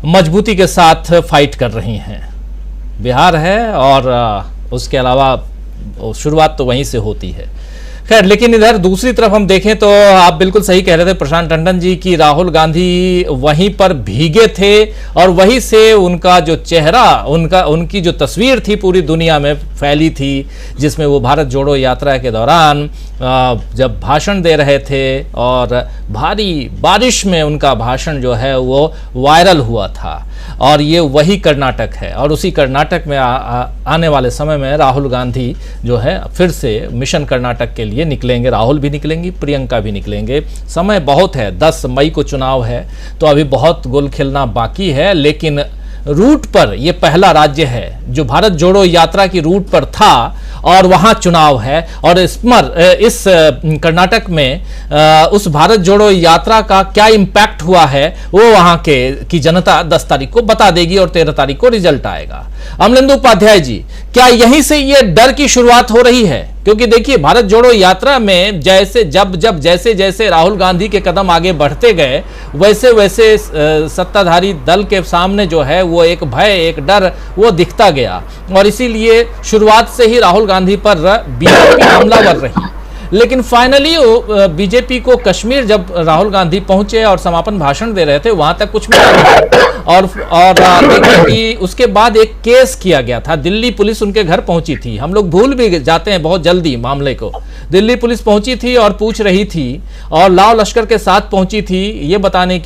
मजबूती के साथ फाइट कर रही हैं। बिहार है, और उसके अलावा शुरुआत तो वहीं से होती है। खैर, लेकिन इधर दूसरी तरफ हम देखें तो आप बिल्कुल सही कह रहे थे प्रशांत टंडन जी कि राहुल गांधी वहीं पर भीगे थे, और वहीं से उनका जो चेहरा, उनकी जो तस्वीर थी पूरी दुनिया में फैली थी, जिसमें वो भारत जोड़ो यात्रा के दौरान जब भाषण दे रहे थे, और भारी बारिश में उनका भाषण जो है वो वायरल हुआ था। और ये वही कर्नाटक है, और उसी कर्नाटक में आने वाले समय में राहुल गांधी जो है फिर से मिशन कर्नाटक के लिए निकलेंगे। राहुल भी निकलेंगी, प्रियंका भी निकलेंगे। समय बहुत है, 10 मई को चुनाव है, तो अभी बहुत गुल खिलना बाकी है। लेकिन रूट पर ये पहला राज्य है जो भारत जोड़ो यात्रा की रूट पर था, और वहां चुनाव है। और इस कर्नाटक में उस भारत जोड़ो यात्रा का क्या इंपैक्ट हुआ है वो वहां की जनता 10 तारीख को बता देगी, और 13 तारीख को रिजल्ट आएगा। अमलेंदु उपाध्याय जी, क्या यहीं से ये डर की शुरुआत हो रही है? क्योंकि देखिए, भारत जोड़ो यात्रा में जैसे राहुल गांधी के कदम आगे बढ़ते गए, वैसे वैसे सत्ताधारी दल के सामने जो है वो एक भय, एक डर वो दिखता गया, और इसीलिए शुरुआत से ही राहुल गांधी पर बीजेपी हमलावर रही। लेकिन फाइनली बीजेपी को कश्मीर जब राहुल गांधी पहुंचे और समापन भाषण दे रहे थे, वहां तक कुछ मिला नहीं। और देखिए कि उसके बाद एक केस किया गया था, दिल्ली पुलिस उनके घर पहुंची थी। हम लोग भूल भी जाते हैं बहुत जल्दी मामले को। दिल्ली पुलिस पहुंची थी और पूछ रही थी, और लाव लश्कर के साथ पहुंची थी, ये बताने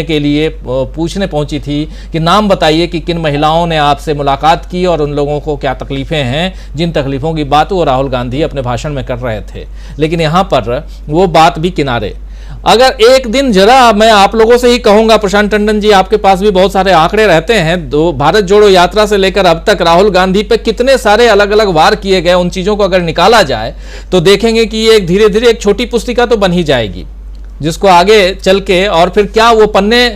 के लिए पूछने पहुंची थी कि नाम बताइए कि किन महिलाओं ने आपसे मुलाकात की और उन लोगों को क्या तकलीफें हैं, जिन तकलीफों की बात वो राहुल गांधी अपने भाषण में कर रहे थे। लेकिन यहां पर वो बात भी किनारे। अगर एक दिन जरा मैं आप लोगों से ही कहूंगा, प्रशांत टंडन जी आपके पास भी बहुत सारे आंकड़े रहते हैं, तो भारत जोड़ो यात्रा से लेकर अब तक राहुल गांधी पे कितने सारे अलग अलग वार किए गए, उन चीजों को अगर निकाला जाए तो देखेंगे कि ये धीरे धीरे एक छोटी पुस्तिका तो बन ही जाएगी, जिसको आगे चल के और फिर क्या वो पन्ने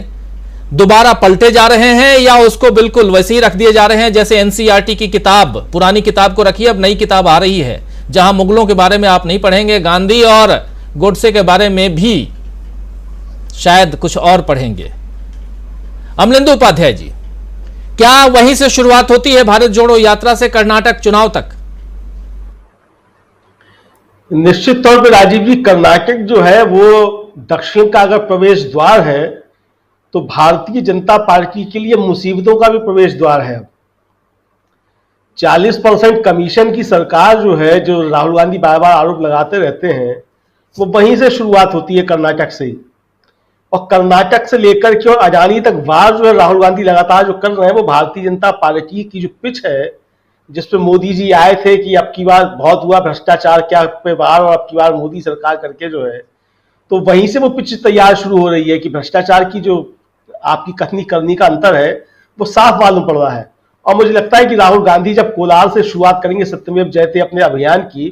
दोबारा पलटे जा रहे हैं, या उसको बिल्कुल वैसे ही रख दिए जा रहे हैं जैसे एनसीईआरटी की किताब, पुरानी किताब को रखिए, अब नई किताब आ रही है, जहां मुगलों के बारे में आप नहीं पढ़ेंगे, गांधी और गोडसे के बारे में भी शायद कुछ और पढ़ेंगे। अमलेंदु उपाध्याय जी, क्या वहीं से शुरुआत होती है भारत जोड़ो यात्रा से कर्नाटक चुनाव तक? निश्चित तौर पर राजीव जी, कर्नाटक जो है वो दक्षिण का अगर प्रवेश द्वार है तो भारतीय जनता पार्टी के लिए मुसीबतों का भी प्रवेश द्वार है। 40% कमीशन की सरकार जो है, जो राहुल गांधी बार बार आरोप लगाते रहते हैं, वो वहीं से शुरुआत होती है, कर्नाटक से ही। और कर्नाटक से लेकर के और अडानी तक वार जो है राहुल गांधी लगातार जो कर रहे हैं, वो भारतीय जनता पार्टी की जो पिच है, जिसपे मोदी जी आए थे कि अब की बार बहुत हुआ भ्रष्टाचार क्या पे वार, और अब की बार मोदी सरकार करके जो है, तो वहीं से वो पिच तैयार शुरू हो रही है कि भ्रष्टाचार की जो आपकी कथनी करनी का अंतर है वो साफ मालूम पड़ रहा है। और मुझे लगता है कि राहुल गांधी जब कोलार से शुरुआत करेंगे सत्यमेव जयते अपने अभियान की,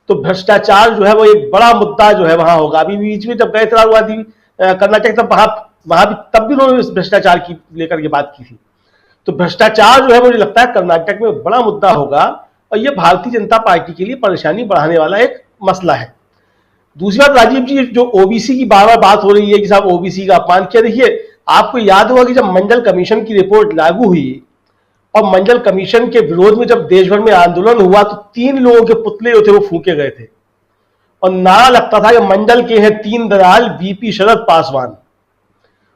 तो भ्रष्टाचार जो है वो एक बड़ा मुद्दा जो है वहां होगा। अभी बीच में जब गए थे राहुल गांधी कर्नाटक, तब वहां भी तब भी उन्होंने भ्रष्टाचार की लेकर के बात की थी। तो भ्रष्टाचार जो है मुझे लगता है कर्नाटक में बड़ा मुद्दा होगा, और ये भारतीय जनता पार्टी के लिए परेशानी बढ़ाने वाला एक मसला है। दूसरी बात राजीव जी, जो ओबीसी की बार बार बात हो रही है कि साहब ओबीसी का अपमान किया, देखिए आपको याद होगा कि जब मंडल कमीशन की रिपोर्ट लागू हुई और मंडल कमीशन के विरोध में जब देश भर में आंदोलन हुआ, तो 3 लोगों के पुतले जो थे वो फूके गए थे, और नारा लगता था कि मंडल के हैं 3 दलाल, वीपी शरद पासवान।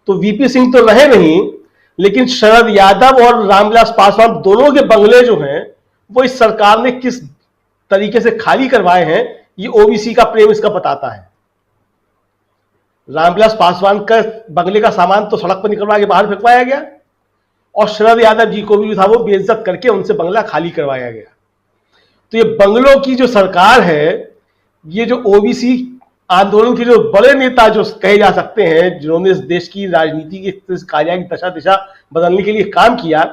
तो वीपी सिंह तो रहे नहीं, लेकिन शरद यादव और रामविलास पासवान दोनों के बंगले जो हैं वो इस सरकार ने किस तरीके से खाली करवाए हैं, ये ओबीसी का प्रेम इसका बताता है। रामविलास पासवान का बंगले का सामान तो सड़क पर निकलवा के बाहर फेंकवाया गया, और शरद यादव जी को भी था वो बेइज्जत करके उनसे बंगला खाली करवाया गया। तो ये बंगलों की जो सरकार है, ये जो ओबीसी आंदोलन के जो बड़े नेता जो कहे जा सकते हैं, जिन्होंने इस देश की राजनीति की कार्य की दिशा बदलने के लिए काम किया,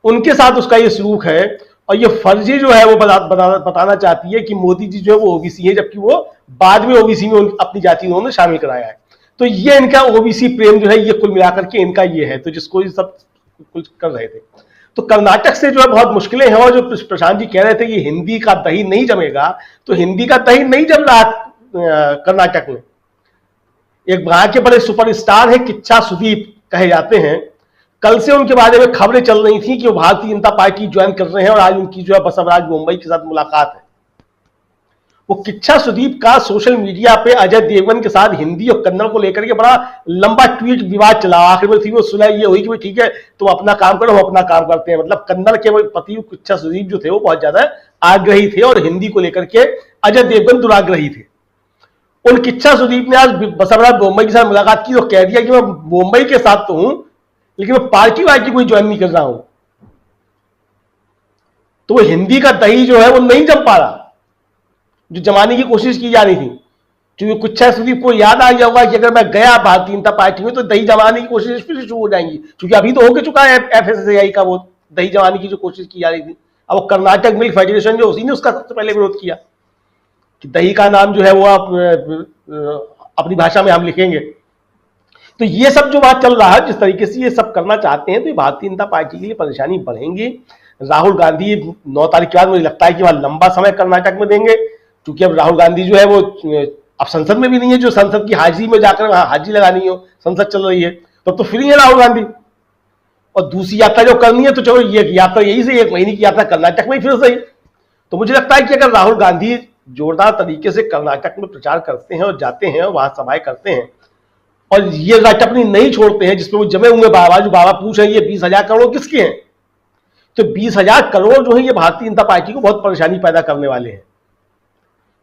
उनके साथ उसका ये सलूक है। और ये फर्जी जो है वो बताना चाहती है कि मोदी जी जो है वो ओबीसी है, जबकि वो बाद में ओबीसी में अपनी जाति उन्होंने शामिल कराया है। तो ये इनका ओबीसी प्रेम जो है, ये कुल मिलाकर के इनका ये है, तो जिसको ये सब कुछ कर रहे थे। तो कर्नाटक से जो है बहुत मुश्किलें हैं, और जो प्रशांत जी कह रहे थे कि हिंदी का दही नहीं जमेगा, तो हिंदी का दही नहीं जम रहा कर्नाटक में। एक वहां के बड़े सुपरस्टार है किच्छा सुदीप कहे जाते हैं, कल से उनके बारे में खबरें चल रही थी कि वो भारतीय जनता पार्टी ज्वाइन कर रहे हैं, और आज उनकी जो है बसवराज मुंबई के साथ मुलाकात है। वो किच्छा सुदीप का सोशल मीडिया पे अजय देवगन के साथ हिंदी और कन्नड़ को लेकर के बड़ा लंबा ट्वीट विवाद चला। आखिर में थी वो सुलह ये हुई कि ठीक है तुम अपना काम करो, हम अपना काम करते हैं। मतलब कन्नड़ के पति किच्छा सुदीप जो थे वो बहुत ज्यादा आग्रही थे, और हिंदी को लेकर के अजय देवगन दुराग्रही थे। उन किच्छा सुदीप ने आज बसवराज मुंबई के साथ मुलाकात की, तो कह दिया कि मैं मुंबई के साथ तो हूं, लेकिन मैं पार्टी वार्टी कोई ज्वाइन नहीं कर रहा हूं। तो वो हिंदी का दही जो है वो नहीं जम पा रहा, जो जमाने की कोशिश की जा रही थी। क्योंकि किच्छा सुदीप को याद आ गया होगा कि अगर मैं गया भारतीय जनता पार्टी में तो दही जमाने की कोशिश फिर शुरू हो जाएंगी, क्योंकि अभी तो होके चुका है एफएसएसएआई का वो दही जमाने की जो कोशिश की जा रही थी। अब वो कर्नाटक मिल्क फेडरेशन जो उसी ने उसका सबसे पहले विरोध किया कि दही का नाम जो है वो आप अपनी भाषा में हम लिखेंगे। तो ये सब जो बात चल रहा है, जिस तरीके से ये सब करना चाहते हैं, तो ये भारतीय जनता पार्टी के लिए परेशानी बढ़ेंगी। राहुल गांधी 9 तारीख के बाद मुझे लगता है कि वह लंबा समय कर्नाटक में देंगे, क्योंकि अब राहुल गांधी जो है वो अब संसद में भी नहीं है, जो संसद की हाजिरी में जाकर वहां हाजिरी लगानी हो, संसद चल रही है, तब तो फ्री है राहुल गांधी। और दूसरी यात्रा जो करनी है, तो चलो ये यात्रा यही से 1 महीने की यात्रा कर्नाटक में ही फिर सही। तो मुझे लगता है कि अगर राहुल गांधी जोरदार तरीके से कर्नाटक में प्रचार करते हैं और जाते हैं और वहां सभाएं करते हैं, और ये रटपनी नहीं छोड़ते हैं जिसमें वो जमे हुए बाबा पूछ रहे हैं ये 20,000 करोड़ किसके हैं, तो 20,000 करोड़ जो है ये भारतीय जनता पार्टी को बहुत परेशानी पैदा करने वाले हैं।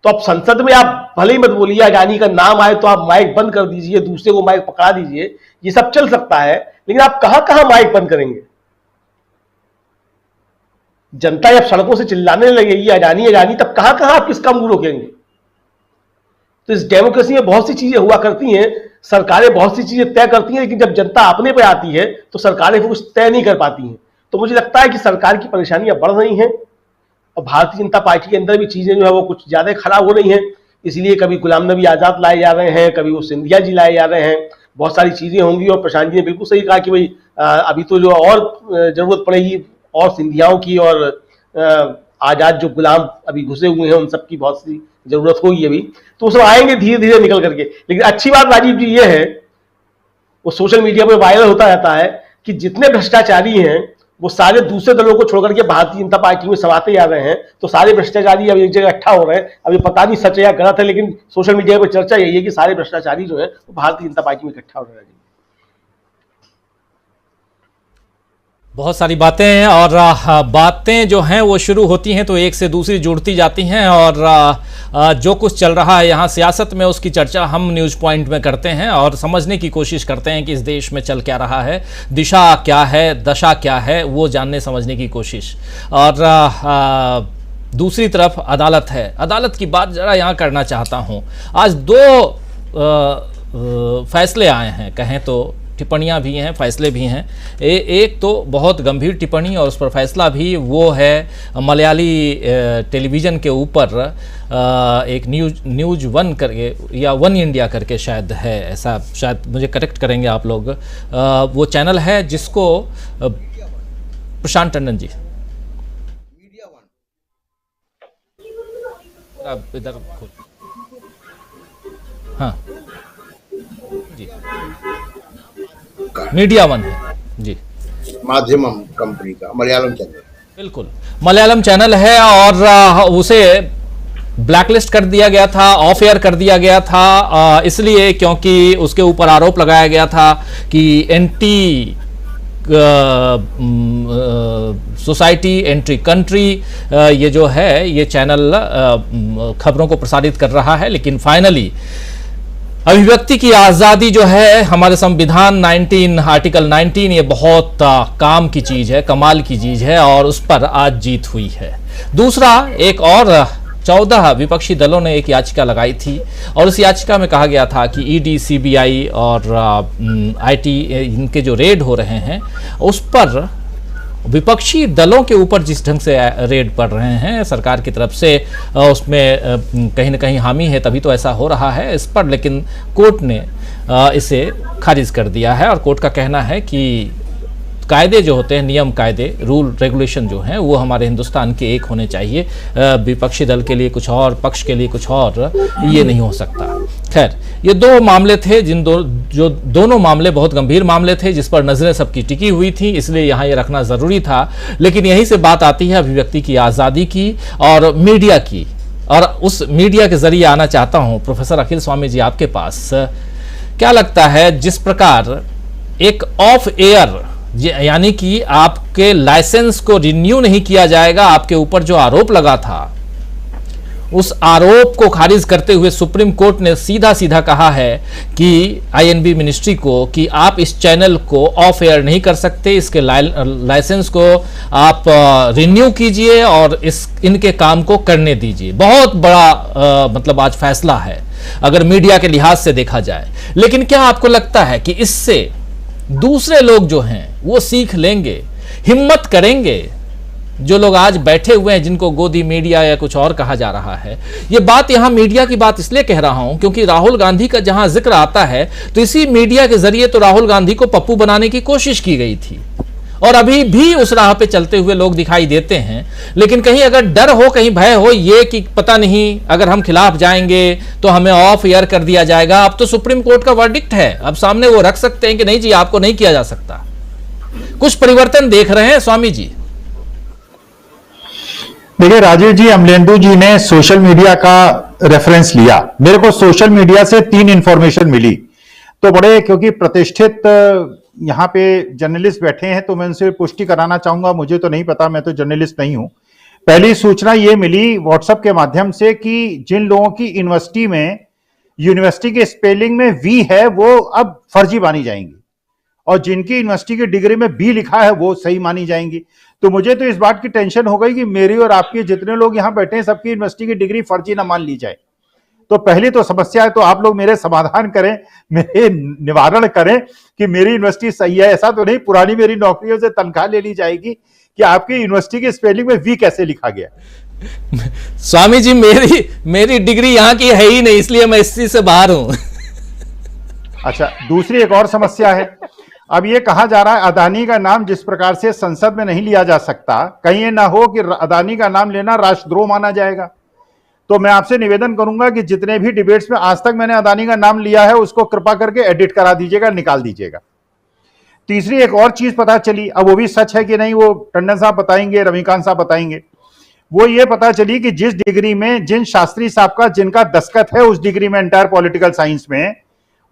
तो अब संसद में आप भले ही मत बोलिए, अडानी का नाम आए तो आप माइक बंद कर दीजिए, दूसरे को माइक पकड़ा दीजिए, ये सब चल सकता है, लेकिन आप कहां माइक बंद करेंगे? जनता जब सड़कों से चिल्लाने लगेगी अडानी, तब कहां आप किसका मुंह रोकेंगे? तो इस डेमोक्रेसी में बहुत सी चीजें हुआ करती हैं, सरकारें बहुत सी चीजें तय करती हैं, लेकिन जब जनता अपने पे आती है तो सरकारें कुछ तय नहीं कर पाती हैं। तो मुझे लगता है कि सरकार की परेशानियां बढ़ रही हैं, और भारतीय जनता पार्टी के अंदर भी चीजें जो है वो कुछ ज्यादा खराब हो रही हैं। इसलिए कभी गुलाम नबी आजाद लाए जा रहे हैं, कभी वो सिंधिया जी लाए जा रहे हैं, बहुत सारी चीजें होंगी। और प्रशांत जी ने बिल्कुल सही कहा कि भाई अभी तो जो और जरूरत पड़ेगी और सिंधियाओं की और आजाद जो गुलाम अभी घुसे हुए हैं उन सबकी बहुत सी जरूरत होगी अभी, तो वो सब आएंगे धीरे धीरे निकल करके। लेकिन अच्छी बात राजीव जी ये है, वो सोशल मीडिया पर वायरल होता रहता है कि जितने भ्रष्टाचारी हैं वो सारे दूसरे दलों को छोड़कर के भारतीय जनता पार्टी में समाते जा रहे हैं। तो सारे भ्रष्टाचारी अब एक जगह इकट्ठा हो रहे हैं। अब ये पता नहीं सच है या गलत है, लेकिन सोशल मीडिया पर चर्चा यही है कि सारे भ्रष्टाचारी जो है वो भारतीय जनता पार्टी में इकट्ठा हो रहे हैं। बहुत सारी बातें हैं और बातें जो हैं वो शुरू होती हैं तो एक से दूसरी जुड़ती जाती हैं और जो कुछ चल रहा है यहाँ सियासत में उसकी चर्चा हम न्यूज़ पॉइंट में करते हैं और समझने की कोशिश करते हैं कि इस देश में चल क्या रहा है, दिशा क्या है, दशा क्या है, वो जानने समझने की कोशिश। और दूसरी तरफ अदालत है। अदालत की बात ज़रा यहाँ करना चाहता हूँ। आज दो फैसले आए हैं, कहें तो टिप्पणियां भी हैं, फैसले भी हैं। एक तो बहुत गंभीर टिप्पणी और उस पर फैसला भी, वो है मलयाली टेलीविज़न के ऊपर एक न्यूज वन करके या वन इंडिया करके शायद है, ऐसा शायद मुझे करेक्ट करेंगे आप लोग। वो चैनल है जिसको प्रशांत टंडन जी इधर हाँ जी मीडिया वन है जी, माध्यमम कंपनी का मलयालम चैनल, बिल्कुल मलयालम चैनल है और उसे ब्लैकलिस्ट कर दिया गया था, ऑफ एयर कर दिया गया था इसलिए क्योंकि उसके ऊपर आरोप लगाया गया था कि एंटी सोसाइटी एंटी कंट्री ये जो है ये चैनल खबरों को प्रसारित कर रहा है। लेकिन फाइनली अभिव्यक्ति की आज़ादी जो है हमारे संविधान आर्टिकल 19 ये बहुत काम की चीज़ है, कमाल की चीज़ है और उस पर आज जीत हुई है। दूसरा, एक और 14 विपक्षी दलों ने एक याचिका लगाई थी और उस याचिका में कहा गया था कि ईडी, सीबीआई और आईटी इनके जो रेड हो रहे हैं उस पर विपक्षी दलों के ऊपर जिस ढंग से रेड पड़ रहे हैं सरकार की तरफ से, उसमें कहीं ना कहीं हामी है, तभी तो ऐसा हो रहा है इस पर। लेकिन कोर्ट ने इसे खारिज कर दिया है और कोर्ट का कहना है कि कायदे जो होते हैं, नियम कायदे, रूल रेगुलेशन जो हैं वो हमारे हिंदुस्तान के एक होने चाहिए। विपक्षी दल के लिए कुछ और, पक्ष के लिए कुछ और, ये नहीं हो सकता। खैर, ये दो मामले थे जो दोनों मामले बहुत गंभीर मामले थे जिस पर नजरें सबकी टिकी हुई थी, इसलिए यहाँ ये रखना ज़रूरी था। लेकिन यहीं से बात आती है अभिव्यक्ति की आज़ादी की और मीडिया की, और उस मीडिया के जरिए आना चाहता हूँ प्रोफेसर अखिल स्वामी जी आपके पास। क्या लगता है जिस प्रकार एक ऑफ एयर यानी कि आपके लाइसेंस को रिन्यू नहीं किया जाएगा, आपके ऊपर जो आरोप लगा था उस आरोप को खारिज करते हुए सुप्रीम कोर्ट ने सीधा सीधा कहा है कि आईएनबी मिनिस्ट्री को कि आप इस चैनल को ऑफ एयर नहीं कर सकते, इसके लाइसेंस को आप रिन्यू कीजिए और इनके काम को करने दीजिए। बहुत बड़ा मतलब आज फैसला है अगर मीडिया के लिहाज से देखा जाए। लेकिन क्या आपको लगता है कि इससे दूसरे लोग जो हैं वो सीख लेंगे, हिम्मत करेंगे? जो लोग आज बैठे हुए हैं जिनको गोदी मीडिया या कुछ और कहा जा रहा है, ये बात यहां मीडिया की बात इसलिए कह रहा हूं क्योंकि राहुल गांधी का जहां जिक्र आता है तो इसी मीडिया के जरिए तो राहुल गांधी को पप्पू बनाने की कोशिश की गई थी और अभी भी उस राह पे चलते हुए लोग दिखाई देते हैं। लेकिन कहीं अगर डर हो, कहीं भय हो ये कि पता नहीं अगर हम खिलाफ जाएंगे तो हमें ऑफ एयर कर दिया जाएगा। अब तो सुप्रीम कोर्ट का वर्डिक्ट है, अब सामने वो रख सकते हैं कि नहीं जी आपको नहीं किया जा सकता। कुछ परिवर्तन देख रहे हैं स्वामी जी? देखिए राजीव जी, अमलेंदु जी ने सोशल मीडिया का रेफरेंस लिया। मेरे को सोशल मीडिया से 3 इंफॉर्मेशन मिली, तो बड़े क्योंकि प्रतिष्ठित यहाँ पे जर्नलिस्ट बैठे हैं तो मैं उनसे पुष्टि कराना चाहूंगा, मुझे तो नहीं पता, मैं तो जर्नलिस्ट नहीं हूं। पहली सूचना ये मिली व्हाट्सएप के माध्यम से कि जिन लोगों की यूनिवर्सिटी के स्पेलिंग में वी है वो अब फर्जी मानी जाएंगी और जिनकी यूनिवर्सिटी की डिग्री में बी लिखा है वो सही मानी जाएंगी। तो मुझे तो इस बात की टेंशन हो गई कि मेरी और आपकी जितने लोग यहाँ बैठे हैं सबकी यूनिवर्सिटी की डिग्री फर्जी ना मान ली जाए। तो पहली तो समस्या है, तो आप लोग मेरे समाधान करें, मेरे निवारण करें कि मेरी यूनिवर्सिटी सही है। ऐसा तो नहीं पुरानी मेरी नौकरियों से तनख्वाह ले ली जाएगी कि आपकी यूनिवर्सिटी के स्पेलिंग में वी कैसे लिखा गया। स्वामी जी मेरी डिग्री यहाँ की है ही नहीं, इसलिए मैं इस चीज से बाहर हूं। अच्छा, दूसरी एक और समस्या है। अब ये कहा जा रहा है अदानी का नाम जिस प्रकार से संसद में नहीं लिया जा सकता, कहीं ये ना हो कि अदानी का नाम लेना राष्ट्रद्रोह माना जाएगा। तो मैं आपसे निवेदन करूंगा कि जितने भी डिबेट्स में आज तक मैंने अदानी का नाम लिया है उसको कृपा करके एडिट करा दीजिएगा, निकाल दीजिएगा। तीसरी एक और चीज पता चली, अब वो भी सच है कि नहीं वो टंडन साहब बताएंगे, रविकांत साहब बताएंगे। वो ये पता चली कि जिस डिग्री में जिन शास्त्री साहब का जिनका दस्तखत है उस डिग्री में एंटायर पॉलिटिकल साइंस में,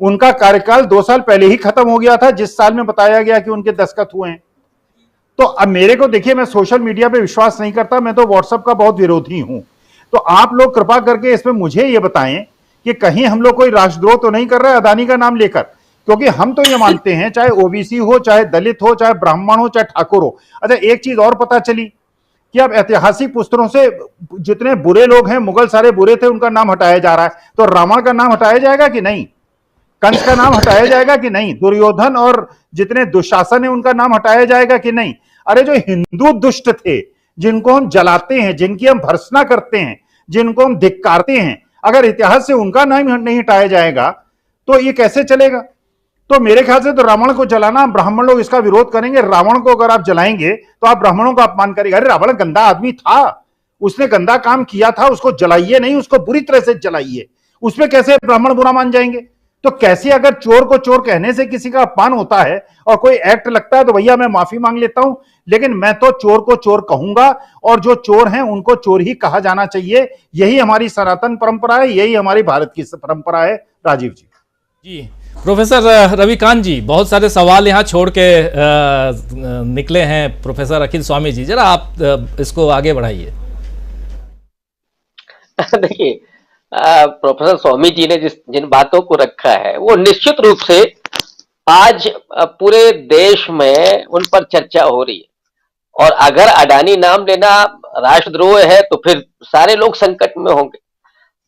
उनका कार्यकाल 2 साल पहले ही खत्म हो गया था जिस साल में बताया गया कि उनके दस्तखत हुए हैं। तो अब मेरे को देखिए, मैं सोशल मीडिया पे विश्वास नहीं करता, मैं तो व्हाट्सएप का बहुत विरोधी हूं। तो आप लोग कृपा करके इसमें मुझे ये बताएं कि कहीं हम लोग कोई राष्ट्रद्रोह तो नहीं कर रहे अदानी का नाम लेकर, क्योंकि हम तो ये मानते हैं चाहे ओबीसी हो, चाहे दलित हो, चाहे ब्राह्मण हो, चाहे ठाकुर हो। अच्छा, एक चीज और पता चली कि अब ऐतिहासिक पुस्तकों से जितने बुरे लोग हैं, मुगल सारे बुरे थे, उनका नाम हटाया जा रहा है। तो रावण का नाम हटाया जाएगा कि नहीं? कंस का नाम हटाया जाएगा कि नहीं? दुर्योधन और जितने दुशासन है उनका नाम हटाया जाएगा कि नहीं? अरे जो हिंदू दुष्ट थे, जिनको हम जलाते हैं, जिनकी हम भर्त्सना करते हैं, जिनको हम धिक्कारते हैं, अगर इतिहास से उनका नाम नहीं हटाया जाएगा तो ये कैसे चलेगा? तो मेरे ख्याल से तो रावण को जलाना, ब्राह्मण लोग इसका विरोध करेंगे। रावण को अगर आप जलाएंगे तो आप ब्राह्मणों का अपमान करेंगे। अरे रावण गंदा आदमी था, उसने गंदा काम किया था, उसको जलाइए नहीं, उसको बुरी तरह से जलाइए। उसमें कैसे ब्राह्मण बुरा मान जाएंगे? तो कैसे अगर चोर को चोर कहने से किसी का अपमान होता है और कोई एक्ट लगता है तो भैया मैं माफी मांग लेता हूं, लेकिन मैं तो चोर को चोर कहूंगा और जो चोर हैं उनको चोर ही कहा जाना चाहिए। यही हमारी सनातन परंपरा है, यही हमारी भारत की परंपरा है। राजीव जी। जी प्रोफेसर रविकांत जी, बहुत सारे सवाल यहाँ छोड़ के निकले हैं प्रोफेसर अखिल स्वामी जी, जरा आप इसको आगे बढ़ाइए। देखिए, प्रोफेसर स्वामी जी ने जिन बातों को रखा है वो निश्चित रूप से आज पूरे देश में उन पर चर्चा हो रही है। और अगर अडानी नाम लेना राष्ट्रद्रोह है तो फिर सारे लोग संकट में होंगे।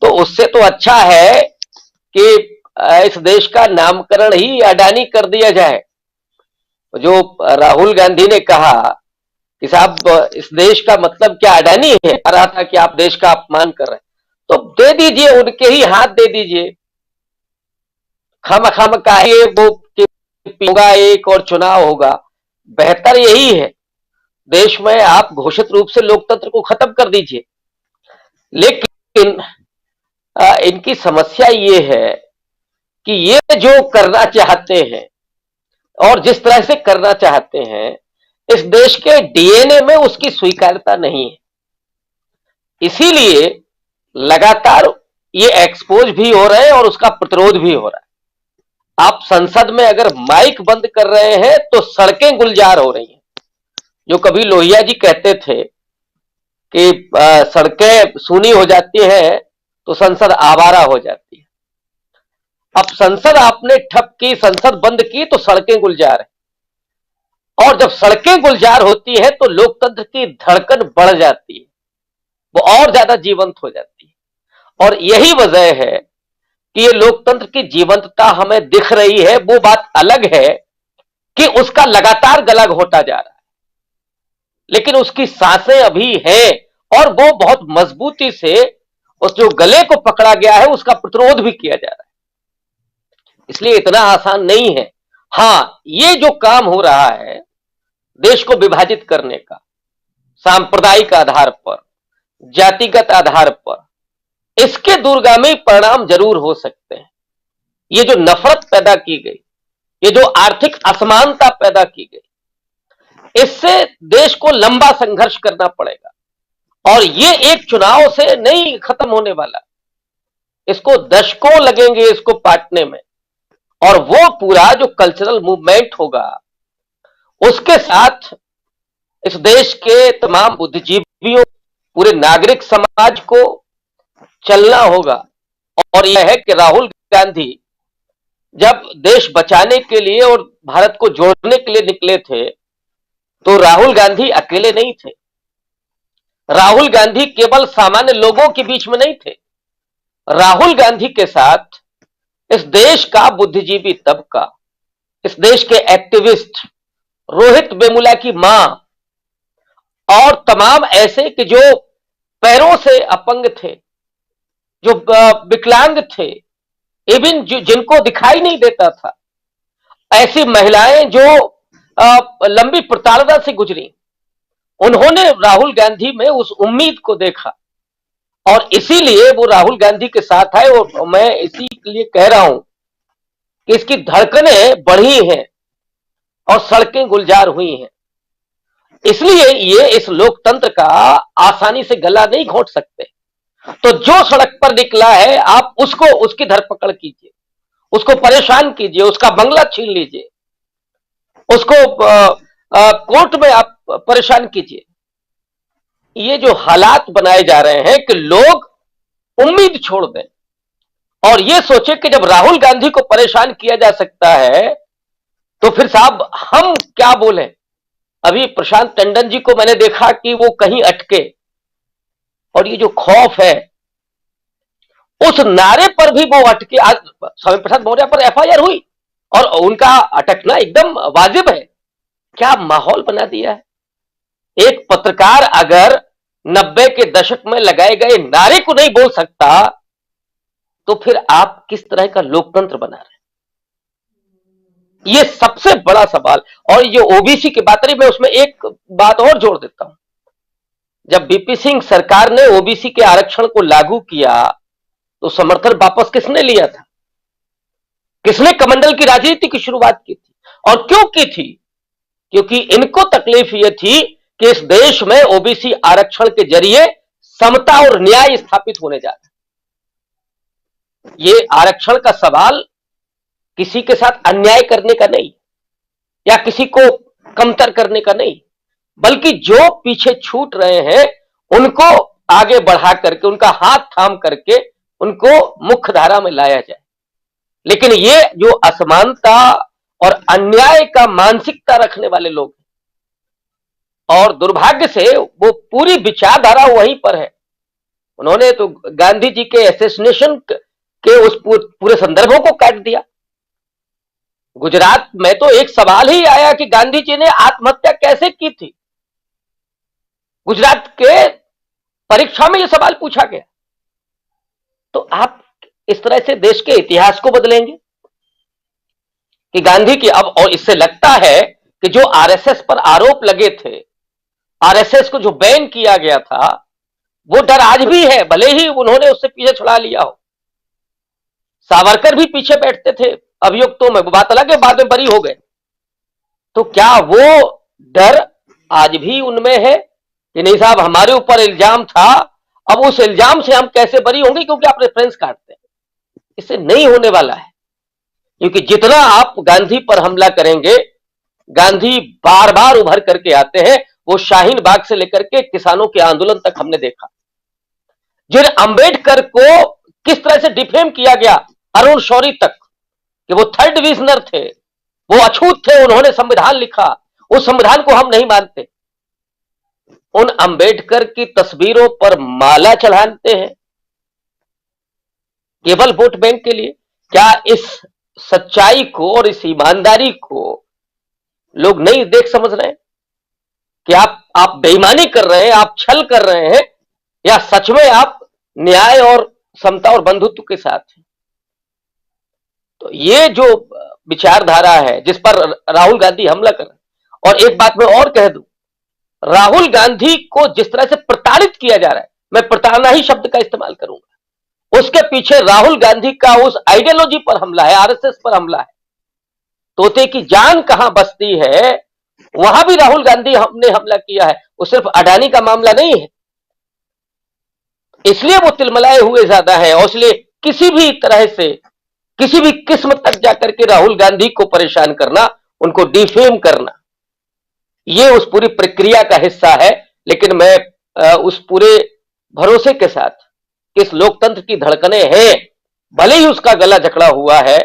तो उससे तो अच्छा है कि इस देश का नामकरण ही अडानी कर दिया जाए। जो राहुल गांधी ने कहा कि साहब इस देश का मतलब क्या अडानी है, कह रहा था कि आप देश का अपमान कर रहे हैं, तो दे दीजिए, उनके ही हाथ दे दीजिए। खाम का वो होगा एक और चुनाव होगा। बेहतर यही है, देश में आप घोषित रूप से लोकतंत्र को खत्म कर दीजिए। लेकिन इनकी समस्या ये है कि ये जो करना चाहते हैं और जिस तरह से करना चाहते हैं, इस देश के डीएनए में उसकी स्वीकार्यता नहीं है। इसीलिए लगातार ये एक्सपोज भी हो रहे हैं और उसका प्रतिरोध भी हो रहा है। आप संसद में अगर माइक बंद कर रहे हैं तो सड़कें गुलजार हो रही हैं। जो कभी लोहिया जी कहते थे कि सड़कें सूनी हो जाती हैं तो संसद आवारा हो जाती है। अब संसद आपने ठप की, संसद बंद की तो सड़कें गुलजार है। और जब सड़कें गुलजार होती है तो लोकतंत्र की धड़कन बढ़ जाती है, वो और ज्यादा जीवंत हो जाती है। और यही वजह है कि ये लोकतंत्र की जीवंतता हमें दिख रही है। वो बात अलग है कि उसका लगातार गला घोटा जा रहा है, लेकिन उसकी सांसें अभी हैं और वो बहुत मजबूती से उस जो गले को पकड़ा गया है उसका प्रतिरोध भी किया जा रहा है। इसलिए इतना आसान नहीं है। हां, ये जो काम हो रहा है देश को विभाजित करने का, सांप्रदायिक आधार पर, जातिगत आधार पर, इसके दूरगामी परिणाम जरूर हो सकते हैं। ये जो नफरत पैदा की गई, ये जो आर्थिक असमानता पैदा की गई, इससे देश को लंबा संघर्ष करना पड़ेगा। और ये एक चुनाव से नहीं खत्म होने वाला, इसको दशकों लगेंगे इसको पाटने में। और वो पूरा जो कल्चरल मूवमेंट होगा उसके साथ इस देश के तमाम बुद्धिजीवियों, पूरे नागरिक समाज को चलना होगा। और यह है कि राहुल गांधी जब देश बचाने के लिए और भारत को जोड़ने के लिए निकले थे तो राहुल गांधी अकेले नहीं थे। राहुल गांधी केवल सामान्य लोगों के बीच में नहीं थे। राहुल गांधी के साथ इस देश का बुद्धिजीवी तबका, इस देश के एक्टिविस्ट, रोहित वेमुला की मां और तमाम ऐसे कि जो पैरों से अपंग थे, जो विकलांग थे, इवन जिनको दिखाई नहीं देता था, ऐसी महिलाएं जो लंबी प्रताड़ना से गुजरी, उन्होंने राहुल गांधी में उस उम्मीद को देखा और इसीलिए वो राहुल गांधी के साथ आए। और मैं इसी के लिए कह रहा हूं कि इसकी धड़कनें बढ़ी हैं और सड़कें गुलजार हुई हैं। इसलिए ये इस लोकतंत्र का आसानी से गला नहीं घोंट सकते। तो जो सड़क पर निकला है, आप उसको, उसकी धरपकड़ कीजिए, उसको परेशान कीजिए, उसका बंगला छीन लीजिए, उसको कोर्ट में आप परेशान कीजिए। ये जो हालात बनाए जा रहे हैं कि लोग उम्मीद छोड़ दें और ये सोचे कि जब राहुल गांधी को परेशान किया जा सकता है तो फिर साहब हम क्या बोलें। अभी प्रशांत टंडन जी को मैंने देखा कि वो कहीं अटके, और ये जो खौफ है, उस नारे पर भी वो अटके। आज स्वामी प्रसाद मौर्य पर एफआईआर हुई और उनका अटकना एकदम वाजिब है। क्या माहौल बना दिया है। एक पत्रकार अगर 90 के दशक में लगाए गए नारे को नहीं बोल सकता तो फिर आप किस तरह का लोकतंत्र बना रहे हैं, ये सबसे बड़ा सवाल। और ये ओबीसी की बात रही, मैं उसमें एक बात और जोड़ देता हूं। जब बीपी सिंह सरकार ने ओबीसी के आरक्षण को लागू किया तो समर्थन वापस किसने लिया था, किसने कमंडल की राजनीति की शुरुआत की थी और क्यों की थी? क्योंकि इनको तकलीफ यह थी कि इस देश में ओबीसी आरक्षण के जरिए समता और न्याय स्थापित होने जा रहा है। ये आरक्षण का सवाल किसी के साथ अन्याय करने का नहीं या किसी को कमतर करने का नहीं, बल्कि जो पीछे छूट रहे हैं उनको आगे बढ़ा करके, उनका हाथ थाम करके उनको मुख्य धारा में लाया जाए। लेकिन ये जो असमानता और अन्याय का मानसिकता रखने वाले लोग हैं, और दुर्भाग्य से वो पूरी विचारधारा वहीं पर है। उन्होंने तो गांधी जी के असैसिनेशन के उस पूरे संदर्भों को काट दिया। गुजरात में तो एक सवाल ही आया कि गांधी जी ने आत्महत्या कैसे की थी। गुजरात के परीक्षा में यह सवाल पूछा गया। तो आप इस तरह से देश के इतिहास को बदलेंगे कि गांधी की अब, और इससे लगता है कि जो आरएसएस पर आरोप लगे थे, आरएसएस को जो बैन किया गया था, वो डर आज भी है, भले ही उन्होंने उससे पीछे छुड़ा लिया हो। सावरकर भी पीछे बैठते थे अभियुक्तों में, वो बात अलग है, बाद में बरी हो गए। तो क्या वो डर आज भी उनमें है कि नहीं साहब हमारे ऊपर इल्जाम था, अब उस इल्जाम से हम कैसे बरी होंगे क्योंकि आप रेफरेंस काटते हैं? इससे नहीं होने वाला है, क्योंकि जितना आप गांधी पर हमला करेंगे, गांधी बार बार उभर करके आते हैं। वो शाहीन बाग से लेकर के किसानों के आंदोलन तक हमने देखा। जिन अंबेडकर को किस तरह से डिफेम किया गया, अरुण शौरी तक, कि वो थर्ड डिविजनर थे, वो अछूत थे, उन्होंने संविधान लिखा, उस संविधान को हम नहीं मानते। उन अंबेडकर की तस्वीरों पर माला चढ़ाते हैं केवल वोट बैंक के लिए। क्या इस सच्चाई को और इस ईमानदारी को लोग नहीं देख समझ रहे हैं कि आप बेईमानी कर रहे हैं, आप छल कर रहे हैं, या सच में आप न्याय और समता और बंधुत्व के साथ हैं? तो ये जो विचारधारा है जिस पर राहुल गांधी हमला कर रहे हैं, और एक बात मैं और कह दूं, राहुल गांधी को जिस तरह से प्रताड़ित किया जा रहा है, मैं प्रताड़ना ही शब्द का इस्तेमाल करूंगा, उसके पीछे राहुल गांधी का उस आइडियोलॉजी पर हमला है, आरएसएस पर हमला है। तोते की जान कहां बसती है, वहां भी राहुल गांधी हमने हमला किया है। वो सिर्फ अडानी का मामला नहीं है, इसलिए वो तिलमलाए हुए ज्यादा है, और इसलिए किसी भी तरह से, किसी भी किस्म तक जाकर के राहुल गांधी को परेशान करना, उनको डिफेम करना, ये उस पूरी प्रक्रिया का हिस्सा है। लेकिन मैं उस पूरे भरोसे के साथ कि इस लोकतंत्र की धड़कनें हैं, भले ही उसका गला जकड़ा हुआ है,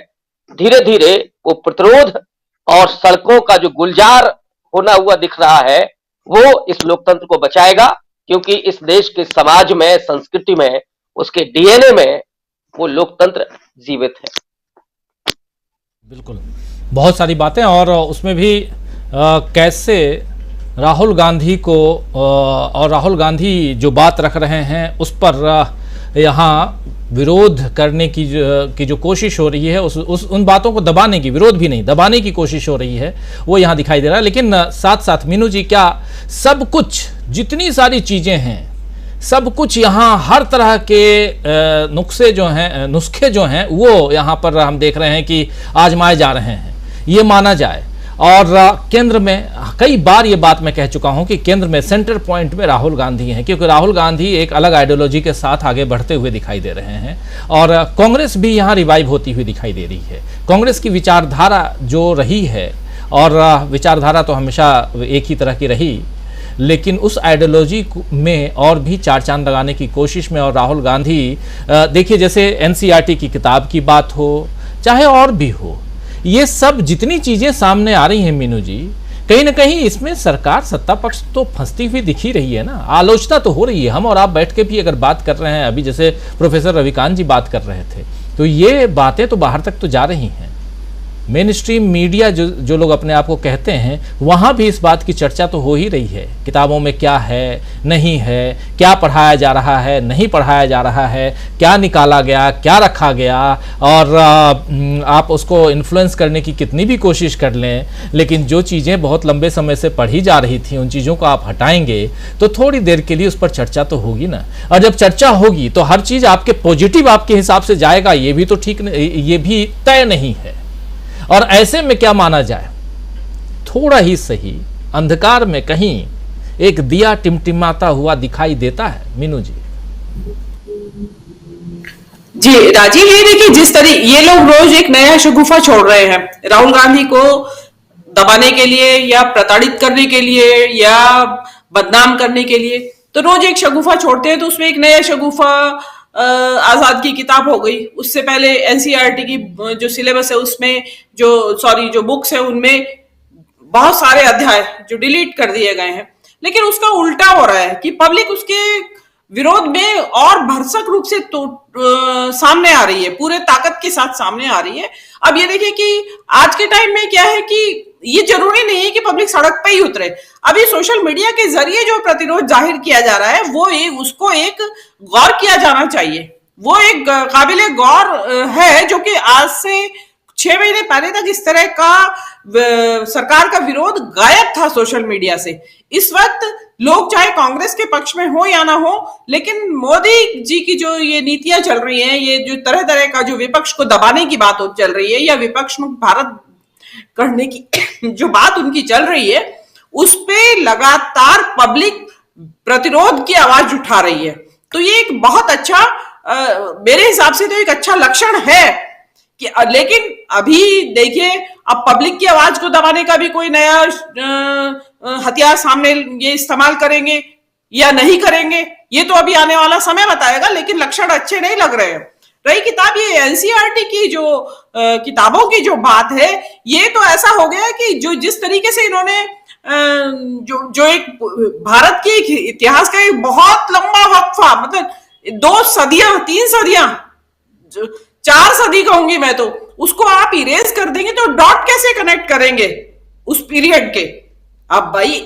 धीरे धीरे वो प्रतिरोध और सड़कों का जो गुलजार होना हुआ दिख रहा है, वो इस लोकतंत्र को बचाएगा। क्योंकि इस देश के समाज में, संस्कृति में, उसके डीएनए में वो लोकतंत्र जीवित है। बिल्कुल, बहुत सारी बातें, और उसमें भी कैसे राहुल गांधी को और राहुल गांधी जो बात रख रहे हैं उस पर यहाँ विरोध करने की जो कोशिश हो रही है, उन बातों को दबाने की, विरोध भी नहीं दबाने की कोशिश हो रही है, वो यहाँ दिखाई दे रहा है। लेकिन साथ साथ मीनू जी, क्या सब कुछ, जितनी सारी चीजें हैं, सब कुछ यहाँ हर तरह के नुस्खे जो हैं वो यहाँ पर हम देख रहे हैं कि आजमाए जा रहे हैं, ये माना जाए। और केंद्र में, कई बार ये बात मैं कह चुका हूं कि केंद्र में सेंटर पॉइंट में राहुल गांधी हैं, क्योंकि राहुल गांधी एक अलग आइडियोलॉजी के साथ आगे बढ़ते हुए दिखाई दे रहे हैं और कांग्रेस भी यहाँ रिवाइव होती हुई दिखाई दे रही है। कांग्रेस की विचारधारा जो रही है, और विचारधारा तो हमेशा एक ही तरह की रही, लेकिन उस आइडियोलॉजी में और भी चार चांद लगाने की कोशिश में, और राहुल गांधी, देखिए जैसे एनसीईआरटी की किताब की बात हो, चाहे और भी हो, ये सब जितनी चीजें सामने आ रही हैं मीनू जी, कहीं ना कहीं इसमें सरकार, सत्ता पक्ष तो फंसती हुई दिख ही रही है ना। आलोचना तो हो रही है, हम और आप बैठ के भी अगर बात कर रहे हैं, अभी जैसे प्रोफेसर रविकांत जी बात कर रहे थे, तो ये बातें तो बाहर तक तो जा रही हैं। मेन स्ट्रीम मीडिया जो लोग अपने आप को कहते हैं, वहाँ भी इस बात की चर्चा तो हो ही रही है, किताबों में क्या है, नहीं है, क्या पढ़ाया जा रहा है, नहीं पढ़ाया जा रहा है, क्या निकाला गया, क्या रखा गया, और आप उसको इन्फ्लुएंस करने की कितनी भी कोशिश कर लें, लेकिन जो चीज़ें बहुत लंबे समय से पढ़ी जा रही थी, उन चीज़ों को आप हटाएंगे तो थोड़ी देर के लिए उस पर चर्चा तो होगी ना। और जब चर्चा होगी तो हर चीज़ आपके पॉजिटिव आपके हिसाब से जाएगा, ये भी तो ठीक, ये भी तय नहीं है। और ऐसे में क्या माना जाए, थोड़ा ही सही अंधकार में कहीं एक दिया टिमटिमाता हुआ दिखाई देता है मीनू जी। जी राजीव, ये देखिए जिस तरह ये लोग रोज एक नया शगुफा छोड़ रहे हैं राहुल गांधी को दबाने के लिए, या प्रताड़ित करने के लिए, या बदनाम करने के लिए, तो रोज एक शगुफा छोड़ते हैं। तो उसमें एक नया शगुफा आजाद की किताब हो गई, उससे पहले एनसीईआरटी की जो सिलेबस है उसमें जो बुक्स है उनमें बहुत सारे अध्याय जो डिलीट कर दिए गए हैं। लेकिन उसका उल्टा हो रहा है कि पब्लिक उसके विरोध में और भरसक रूप से सामने आ रही है, पूरे ताकत के साथ सामने आ रही है। अब ये देखिए कि आज के टाइम में क्या है कि ये जरूरी नहीं है कि पब्लिक सड़क पे ही उतरे। अभी सोशल मीडिया के जरिए जो प्रतिरोध जाहिर किया जा रहा है, वो उसको एक गौर किया जाना चाहिए। वो एक काबिले गौर है, जो कि आज से 6 महीने पहले तक इस तरह का सरकार का विरोध गायब था सोशल मीडिया से। इस वक्त लोग चाहे कांग्रेस के पक्ष में हो या ना हो, लेकिन मोदी जी की जो ये नीतियां चल रही हैं, ये जो तरह तरह का जो विपक्ष को दबाने की बात चल रही है, या विपक्ष में भारत करने की जो बात उनकी चल रही है, उस पे लगातार पब्लिक प्रतिरोध की आवाज उठा रही है। तो ये एक बहुत अच्छा, मेरे हिसाब से तो एक अच्छा लक्षण है कि, लेकिन अभी देखिए अब पब्लिक की आवाज को दबाने का भी कोई नया हथियार सामने ये इस्तेमाल करेंगे या नहीं करेंगे, ये तो अभी आने वाला समय बताएगा। लेकिन लक्षण अच्छे नहीं लग रहे हैं। रही किताब ये एनसीईआरटी की जो किताबों की जो बात है, ये तो ऐसा हो गया कि जो जिस तरीके से इन्होंने जो एक भारत के इतिहास का एक बहुत लंबा वक्फा, मतलब 2 सदियां, 3 सदियां, 4 सदी कहूंगी मैं, तो उसको आप इरेज कर देंगे तो डॉट कैसे कनेक्ट करेंगे उस पीरियड के। अब भाई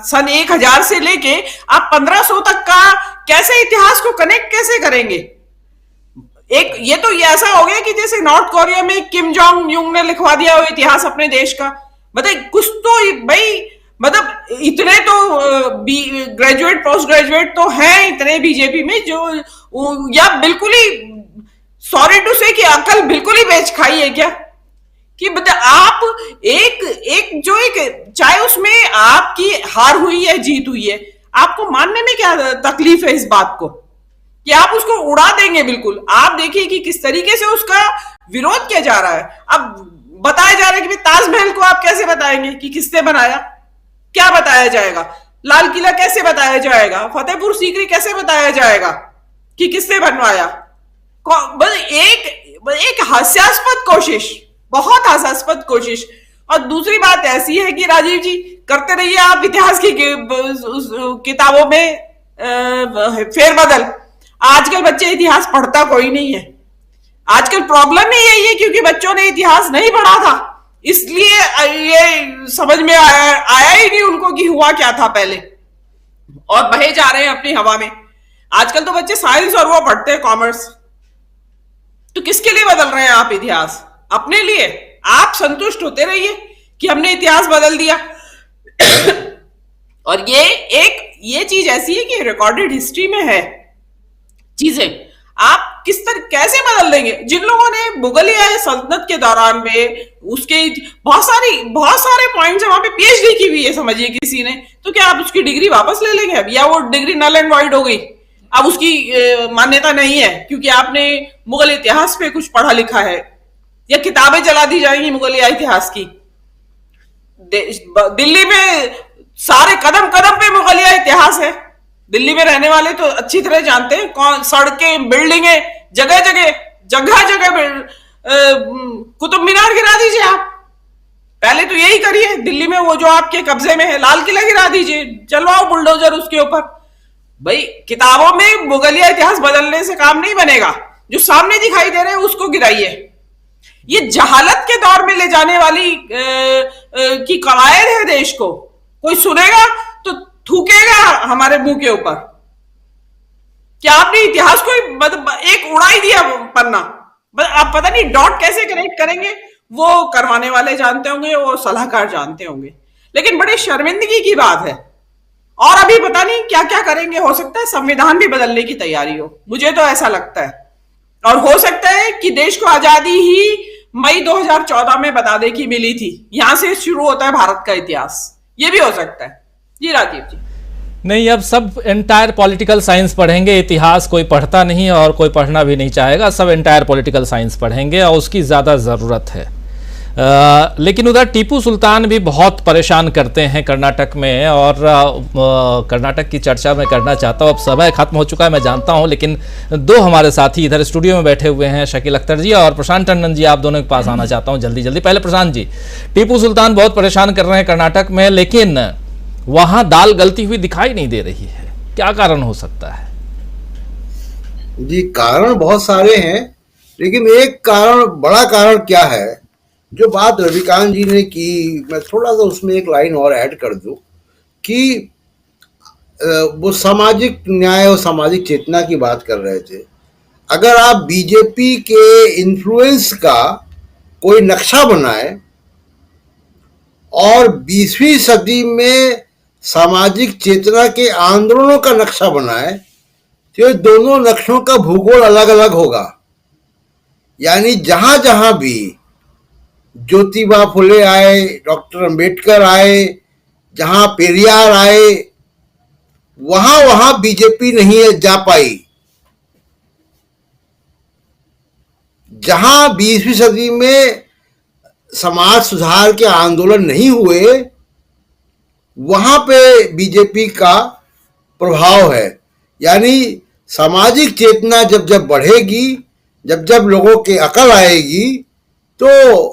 सन 1000 से लेके आप 1500 तक का कैसे इतिहास को कनेक्ट कैसे करेंगे? ये तो ऐसा हो गया कि जैसे नॉर्थ कोरिया में किम जोंग यूंग ने लिखवा दिया हो इतिहास अपने देश का। मतलब कुछ तो भाई, मतलब इतने तो ग्रेजुएट पोस्ट ग्रेजुएट तो हैं इतने बीजेपी में, जो या बिल्कुल ही सॉरी टू से कि अकल बिल्कुल ही बेच खाई है क्या? कि मतलब आप चाहे उसमें आपकी हार हुई है जीत हुई है, आपको मानने में क्या तकलीफ है इस बात को कि आप उसको उड़ा देंगे बिल्कुल। आप देखिए कि किस तरीके से उसका विरोध किया जा रहा है। अब बताया जा रहा है कि ताजमहल को आप कैसे बताएंगे कि किसने बनाया, क्या बताया जाएगा? लाल किला कैसे बताया जाएगा? फतेहपुर सीकरी कैसे बताया जाएगा कि किसने बनवाया? एक हास्यास्पद कोशिश, बहुत हास्यास्पद कोशिश। और दूसरी बात ऐसी है कि राजीव जी, करते रहिए आप इतिहास की किताबों में फेरबदल। आजकल बच्चे इतिहास पढ़ता कोई नहीं है। आजकल प्रॉब्लम ही यही है क्योंकि बच्चों ने इतिहास नहीं पढ़ा था, इसलिए ये समझ में आया ही नहीं उनको कि हुआ क्या था पहले, और बहे जा रहे हैं अपनी हवा में। आजकल तो बच्चे साइंस और वो पढ़ते हैं कॉमर्स। तो किसके लिए बदल रहे हैं आप इतिहास? अपने लिए। आप संतुष्ट होते रहिए कि हमने इतिहास बदल दिया। और ये चीज ऐसी है कि रिकॉर्डेड हिस्ट्री में है चीजें। आप कैसे बदल देंगे? जिन लोगों ने मुगलिया सल्तनत के दौरान में उसके बहुत सारे पॉइंट्स वहां पे पीएचडी की हुई है, समझिए किसी ने, तो क्या आप उसकी डिग्री वापस ले लेंगे अब? या वो डिग्री नल एंड वॉइड हो गई, अब उसकी मान्यता नहीं है क्योंकि आपने मुगल इतिहास पे कुछ पढ़ा लिखा है? या किताबें जला दी जाएंगी मुगलिया इतिहास की? दिल्ली में सारे कदम कदम पे मुगलिया इतिहास है। दिल्ली में रहने वाले तो अच्छी तरह जानते हैं, कौन सड़कें, बिल्डिंगें, जगह जगह कुतुब मीनार गिरा दीजिए आप। पहले तो यही करिए। दिल्ली में वो जो आपके कब्जे में है, लाल किला गिरा दीजिए, चलवाओ बुलडोजर उसके ऊपर। भाई किताबों में मुगलिया इतिहास बदलने से काम नहीं बनेगा। जो सामने दिखाई दे रहे हैं उसको गिराइए। ये जहालत के दौर में ले जाने वाली की कवायद है देश को। कोई सुनेगा तो थूकेगा हमारे मुंह के ऊपर। क्या आपने इतिहास को एक उड़ाई दिया पन्ना? आप पता नहीं डॉट कैसे कनेक्ट करेंगे, वो करवाने वाले जानते होंगे, वो सलाहकार जानते होंगे। लेकिन बड़े शर्मिंदगी की बात है। और अभी पता नहीं क्या क्या करेंगे। हो सकता है संविधान भी बदलने की तैयारी हो, मुझे तो ऐसा लगता है। और हो सकता है कि देश को आजादी ही मई 2014 में बता दे कि मिली थी। यहां से शुरू होता है भारत का इतिहास। ये भी हो सकता है। जी राजीव जी। नहीं, अब सब एंटायर पॉलिटिकल साइंस पढ़ेंगे, इतिहास कोई पढ़ता नहीं और कोई पढ़ना भी नहीं चाहेगा। सब एंटायर पॉलिटिकल साइंस पढ़ेंगे और उसकी ज़्यादा ज़रूरत है। लेकिन उधर टीपू सुल्तान भी बहुत परेशान करते हैं कर्नाटक में, और कर्नाटक की चर्चा मैं करना चाहता हूँ। अब समय खत्म हो चुका है मैं जानता हूँ, लेकिन दो हमारे साथी इधर स्टूडियो में बैठे हुए हैं, शकील अख्तर जी और प्रशांत टंडन जी, आप दोनों के पास आना चाहता हूँ जल्दी। पहले प्रशांत जी, टीपू सुल्तान बहुत परेशान कर रहे हैं कर्नाटक में, लेकिन वहां दाल गलती हुई दिखाई नहीं दे रही है। क्या कारण हो सकता है? जी, कारण बहुत सारे हैं, लेकिन एक कारण, बड़ा कारण क्या है, जो बात रविकांत जी ने की, मैं थोड़ा सा उसमें एक लाइन और ऐड कर दूं कि वो सामाजिक न्याय और सामाजिक चेतना की बात कर रहे थे। अगर आप बीजेपी के इन्फ्लुएंस का कोई नक्शा बनाए और 20वीं सदी में सामाजिक चेतना के आंदोलनों का नक्शा बनाए, तो ये दोनों नक्शों का भूगोल अलग अलग होगा। यानी जहां जहां भी ज्योतिबा फुले आए, डॉक्टर अंबेडकर आए, जहां पेरियार आए, वहां वहां बीजेपी नहीं जा पाई। जहां 20वीं सदी में समाज सुधार के आंदोलन नहीं हुए, वहां पे बीजेपी का प्रभाव है। यानी सामाजिक चेतना जब जब बढ़ेगी, जब जब लोगों के अकल आएगी, तो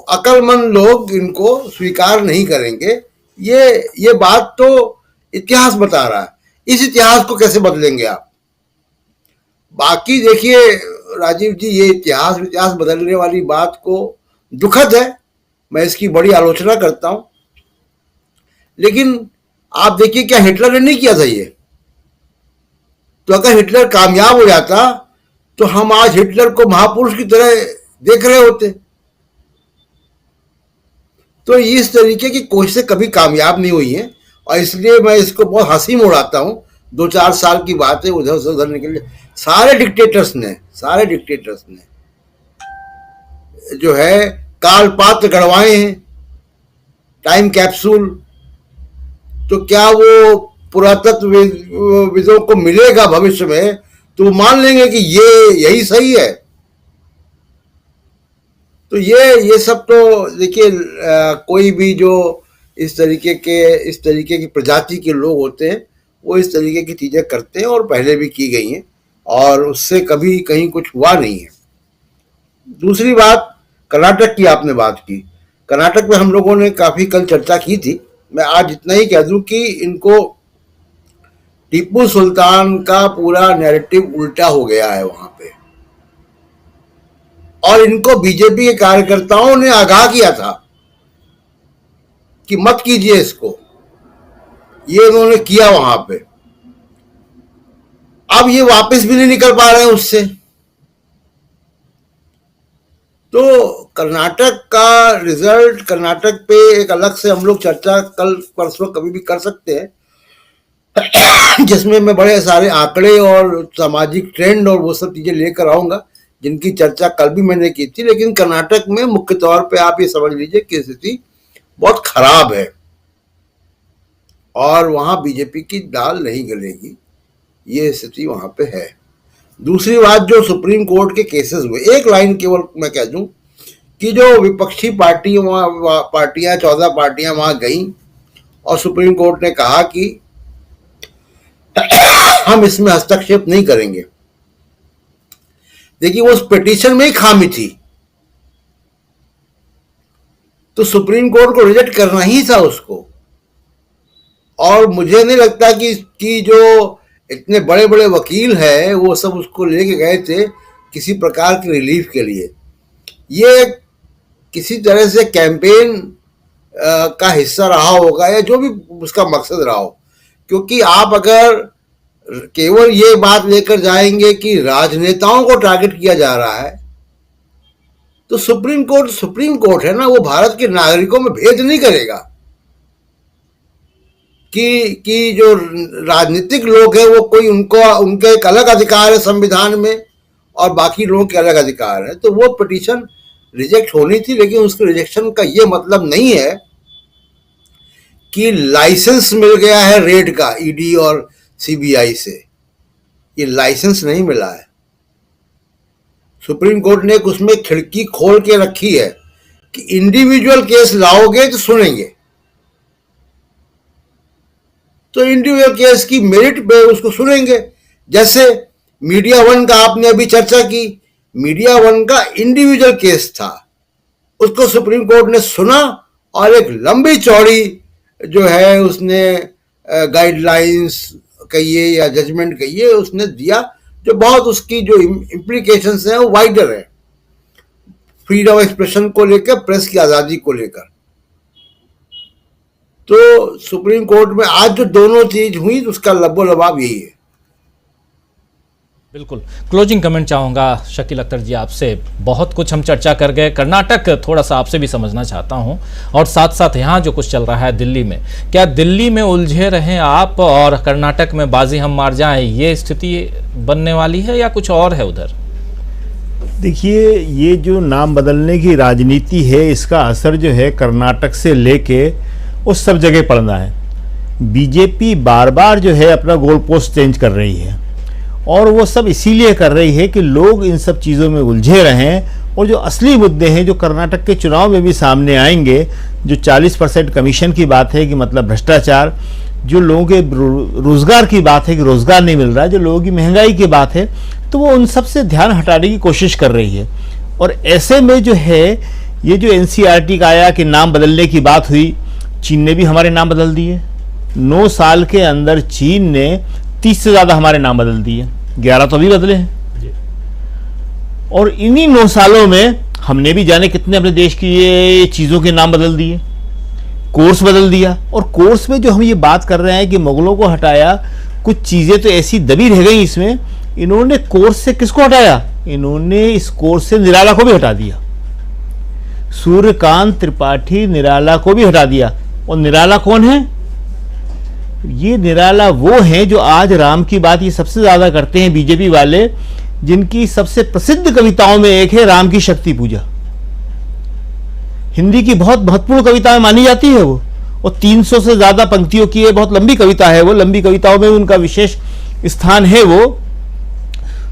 अकलमंद लोग इनको स्वीकार नहीं करेंगे। ये बात तो इतिहास बता रहा है। इस इतिहास को कैसे बदलेंगे आप? बाकी देखिए राजीव जी, ये इतिहास बदलने वाली बात को दुखद है, मैं इसकी बड़ी आलोचना करता हूं। लेकिन आप देखिए, क्या हिटलर ने नहीं किया था ये? तो अगर हिटलर कामयाब हो जाता तो हम आज हिटलर को महापुरुष की तरह देख रहे होते। तो इस तरीके की कोशिशें कभी कामयाब नहीं हुई हैं, और इसलिए मैं इसको बहुत हंसी में उड़ाता हूं। 2-4 साल की बात है, उधर से उधर निकल सारे डिक्टेटर्स ने जो है काल पात्र गढ़वाए हैं, टाइम कैप्सूल। तो क्या वो पुरातत्वविदों को मिलेगा भविष्य में, तो वो मान लेंगे कि यही सही है? तो ये सब तो देखिए, कोई भी जो इस तरीके की प्रजाति के लोग होते हैं, वो इस तरीके की चीजें करते हैं, और पहले भी की गई हैं, और उससे कभी कहीं कुछ हुआ नहीं है। दूसरी बात, कर्नाटक की आपने बात की। कर्नाटक में हम लोगों ने काफी कल चर्चा की थी। मैं आज इतना ही कह दूं कि इनको टीपू सुल्तान का पूरा नैरेटिव उल्टा हो गया है वहां पे, और इनको बीजेपी के कार्यकर्ताओं ने आगाह किया था कि मत कीजिए इसको। ये उन्होंने किया वहां पे। अब ये वापस भी नहीं निकल पा रहे हैं उससे। तो कर्नाटक का रिजल्ट, कर्नाटक पे एक अलग से हम लोग चर्चा कल परसों कभी भी कर सकते हैं, जिसमें मैं बड़े सारे आंकड़े और सामाजिक ट्रेंड और वो सब चीजें लेकर आऊंगा, जिनकी चर्चा कल भी मैंने की थी। लेकिन कर्नाटक में मुख्य तौर पे आप ये समझ लीजिए कि स्थिति बहुत खराब है और वहां बीजेपी की दाल नहीं गलेगी, ये स्थिति वहां पे है। दूसरी बात, जो सुप्रीम कोर्ट के केसेस हुए, एक लाइन केवल मैं कह दूं कि जो विपक्षी पार्टियां 14 पार्टियां वहां गई और सुप्रीम कोर्ट ने कहा कि हम इसमें हस्तक्षेप नहीं करेंगे। देखिए, वो उस पिटीशन में ही खामी थी, तो सुप्रीम कोर्ट को रिजेक्ट करना ही था उसको। और मुझे नहीं लगता कि जो इतने बड़े बड़े वकील हैं वो सब उसको लेके गए थे किसी प्रकार की रिलीफ के लिए। ये किसी तरह से कैंपेन का हिस्सा रहा होगा या जो भी उसका मकसद रहा हो, क्योंकि आप अगर केवल ये बात लेकर जाएंगे कि राजनेताओं को टारगेट किया जा रहा है, तो सुप्रीम कोर्ट है ना, वो भारत के नागरिकों में भेद नहीं करेगा कि जो राजनीतिक लोग हैं वो कोई उनके एक अलग अधिकार है संविधान में और बाकी लोगों के अलग अधिकार है। तो वो पिटीशन रिजेक्ट होनी थी, लेकिन उसके रिजेक्शन का ये मतलब नहीं है कि लाइसेंस मिल गया है रेड का ईडी और सीबीआई से। ये लाइसेंस नहीं मिला है। सुप्रीम कोर्ट ने उसमें खिड़की खोल के रखी है कि इंडिविजुअल केस लाओगे तो सुनेंगे, तो इंडिविजुअल केस की मेरिट पे उसको सुनेंगे। जैसे मीडिया वन का आपने अभी चर्चा की, मीडिया वन का इंडिविजुअल केस था, उसको सुप्रीम कोर्ट ने सुना और एक लंबी चौड़ी जो है उसने गाइडलाइंस कहिए या जजमेंट कहिए उसने दिया, जो बहुत उसकी जो इम्प्लीकेशंस हैं वो वाइडर है, फ्रीडम ऑफ एक्सप्रेशन को लेकर, प्रेस की आजादी को लेकर। तो सुप्रीम कोर्ट में आज जो दोनों चीज हुई उसका लबो लबाब यही है। बिल्कुल, क्लोजिंग कमेंट चाहूंगा शकील अख्तर जी आपसे। बहुत कुछ हम चर्चा कर गए, कर्नाटक थोड़ा सा आपसे भी समझना चाहता हूं, और साथ साथ यहाँ जो कुछ चल रहा है दिल्ली में, क्या दिल्ली में उलझे रहें आप और कर्नाटक में बाजी हम मार जाएं, ये स्थिति बनने वाली है या कुछ और है उधर? देखिए, ये जो नाम बदलने की राजनीति है, इसका असर जो है कर्नाटक से लेके वो सब जगह पड़ना है। बीजेपी बार बार जो है अपना गोल पोस्ट चेंज कर रही है, और वो सब इसीलिए कर रही है कि लोग इन सब चीज़ों में उलझे रहें, और जो असली मुद्दे हैं जो कर्नाटक के चुनाव में भी सामने आएंगे, जो 40% कमीशन की बात है कि मतलब भ्रष्टाचार, जो लोगों के रोजगार की बात है कि रोजगार नहीं मिल रहा है, जो लोगों की महंगाई की बात है, तो वो उन सब से ध्यान हटाने की कोशिश कर रही है। और ऐसे में जो है ये जो NCERT का आया कि नाम बदलने की बात हुई, चीन ने भी हमारे नाम बदल दिए। 9 साल के अंदर चीन ने 30 से ज्यादा हमारे नाम बदल दिए, 11 तो अभी बदले हैं। और इन्हीं 9 सालों में हमने भी जाने कितने अपने देश की ये चीजों के नाम बदल दिए, कोर्स बदल दिया। और कोर्स में जो हम ये बात कर रहे हैं कि मुगलों को हटाया, कुछ चीजें तो ऐसी दबी रह गई इसमें। इन्होंने कोर्स से किसको हटाया? इन्होंने इस कोर्स से निराला को भी हटा दिया, सूर्यकांत त्रिपाठी निराला को भी हटा दिया। और निराला कौन है? ये निराला वो हैं जो आज राम की बात ये सबसे ज्यादा करते हैं बीजेपी वाले, जिनकी सबसे प्रसिद्ध कविताओं में एक है राम की शक्ति पूजा। हिंदी की बहुत महत्वपूर्ण कविता मानी जाती है वो, और 300 से ज्यादा पंक्तियों की है, बहुत लंबी कविता है वो, लंबी कविताओं में उनका विशेष स्थान है वो।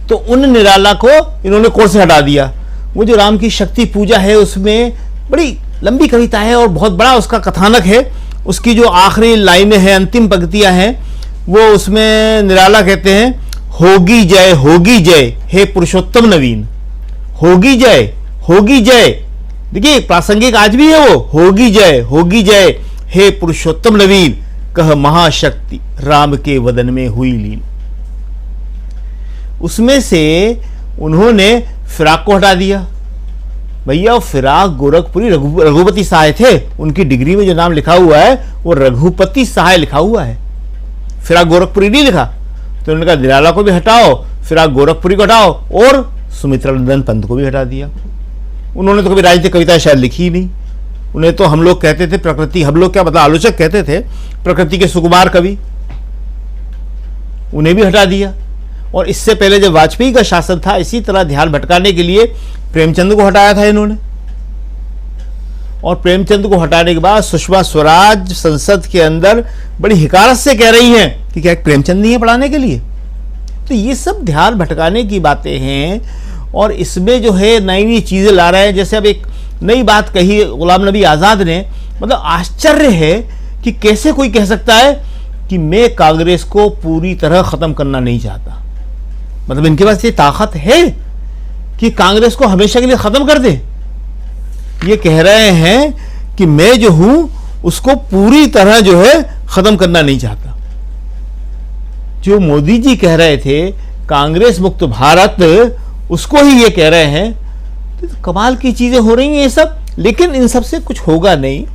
तो उन निराला को इन्होंने कोर्स से हटा दिया। वो जो राम की शक्ति पूजा है उसमें बड़ी लंबी कविता है और बहुत बड़ा उसका कथानक है। उसकी जो आखिरी लाइनें हैं, अंतिम पंक्तियां हैं, वो उसमें निराला कहते हैं, होगी जय हे पुरुषोत्तम नवीन, होगी जय। देखिए प्रासंगिक आज भी है वो, होगी जय हे पुरुषोत्तम नवीन, कह महाशक्ति राम के वदन में हुई लीन। उसमें से उन्होंने फिराक को हटा दिया। भैया फिराक गोरखपुरी रघुपति सहाय थे, उनकी डिग्री में जो नाम लिखा हुआ है वो रघुपति सहाय लिखा हुआ है, फिराक गोरखपुरी नहीं लिखा। तो उन्होंने कहा निराला को भी हटाओ, फिर आप गोरखपुरी को हटाओ और सुमित्रा नंदन पंत को भी हटा दिया। उन्होंने तो कभी राजनीतिक कविता शायद लिखी ही नहीं। उन्हें तो हम लोग कहते थे प्रकृति, हम लोग क्या मतलब आलोचक कहते थे प्रकृति के सुकुमार कवि, उन्हें भी हटा दिया। और इससे पहले जब वाजपेयी का शासन था, इसी तरह ध्यान भटकाने के लिए प्रेमचंद को हटाया था इन्होंने। और प्रेमचंद को हटाने के बाद सुषमा स्वराज संसद के अंदर बड़ी हिकारत से कह रही हैं कि क्या प्रेमचंद नहीं है पढ़ाने के लिए। तो ये सब ध्यान भटकाने की बातें हैं और इसमें जो है नई नई चीजें ला रहे हैं। जैसे अब एक नई बात कही गुलाम नबी आजाद ने, मतलब आश्चर्य है कि कैसे कोई कह सकता है कि मैं कांग्रेस को पूरी तरह खत्म करना नहीं चाहता। मतलब इनके पास ये ताकत है कि कांग्रेस को हमेशा के लिए खत्म कर दे। ये कह रहे हैं कि मैं जो हूं उसको पूरी तरह जो है खत्म करना नहीं चाहता। जो मोदी जी कह रहे थे कांग्रेस मुक्त भारत, उसको ही ये कह रहे हैं। तो कमाल की चीजें हो रही हैं ये सब, लेकिन इन सब से कुछ होगा नहीं।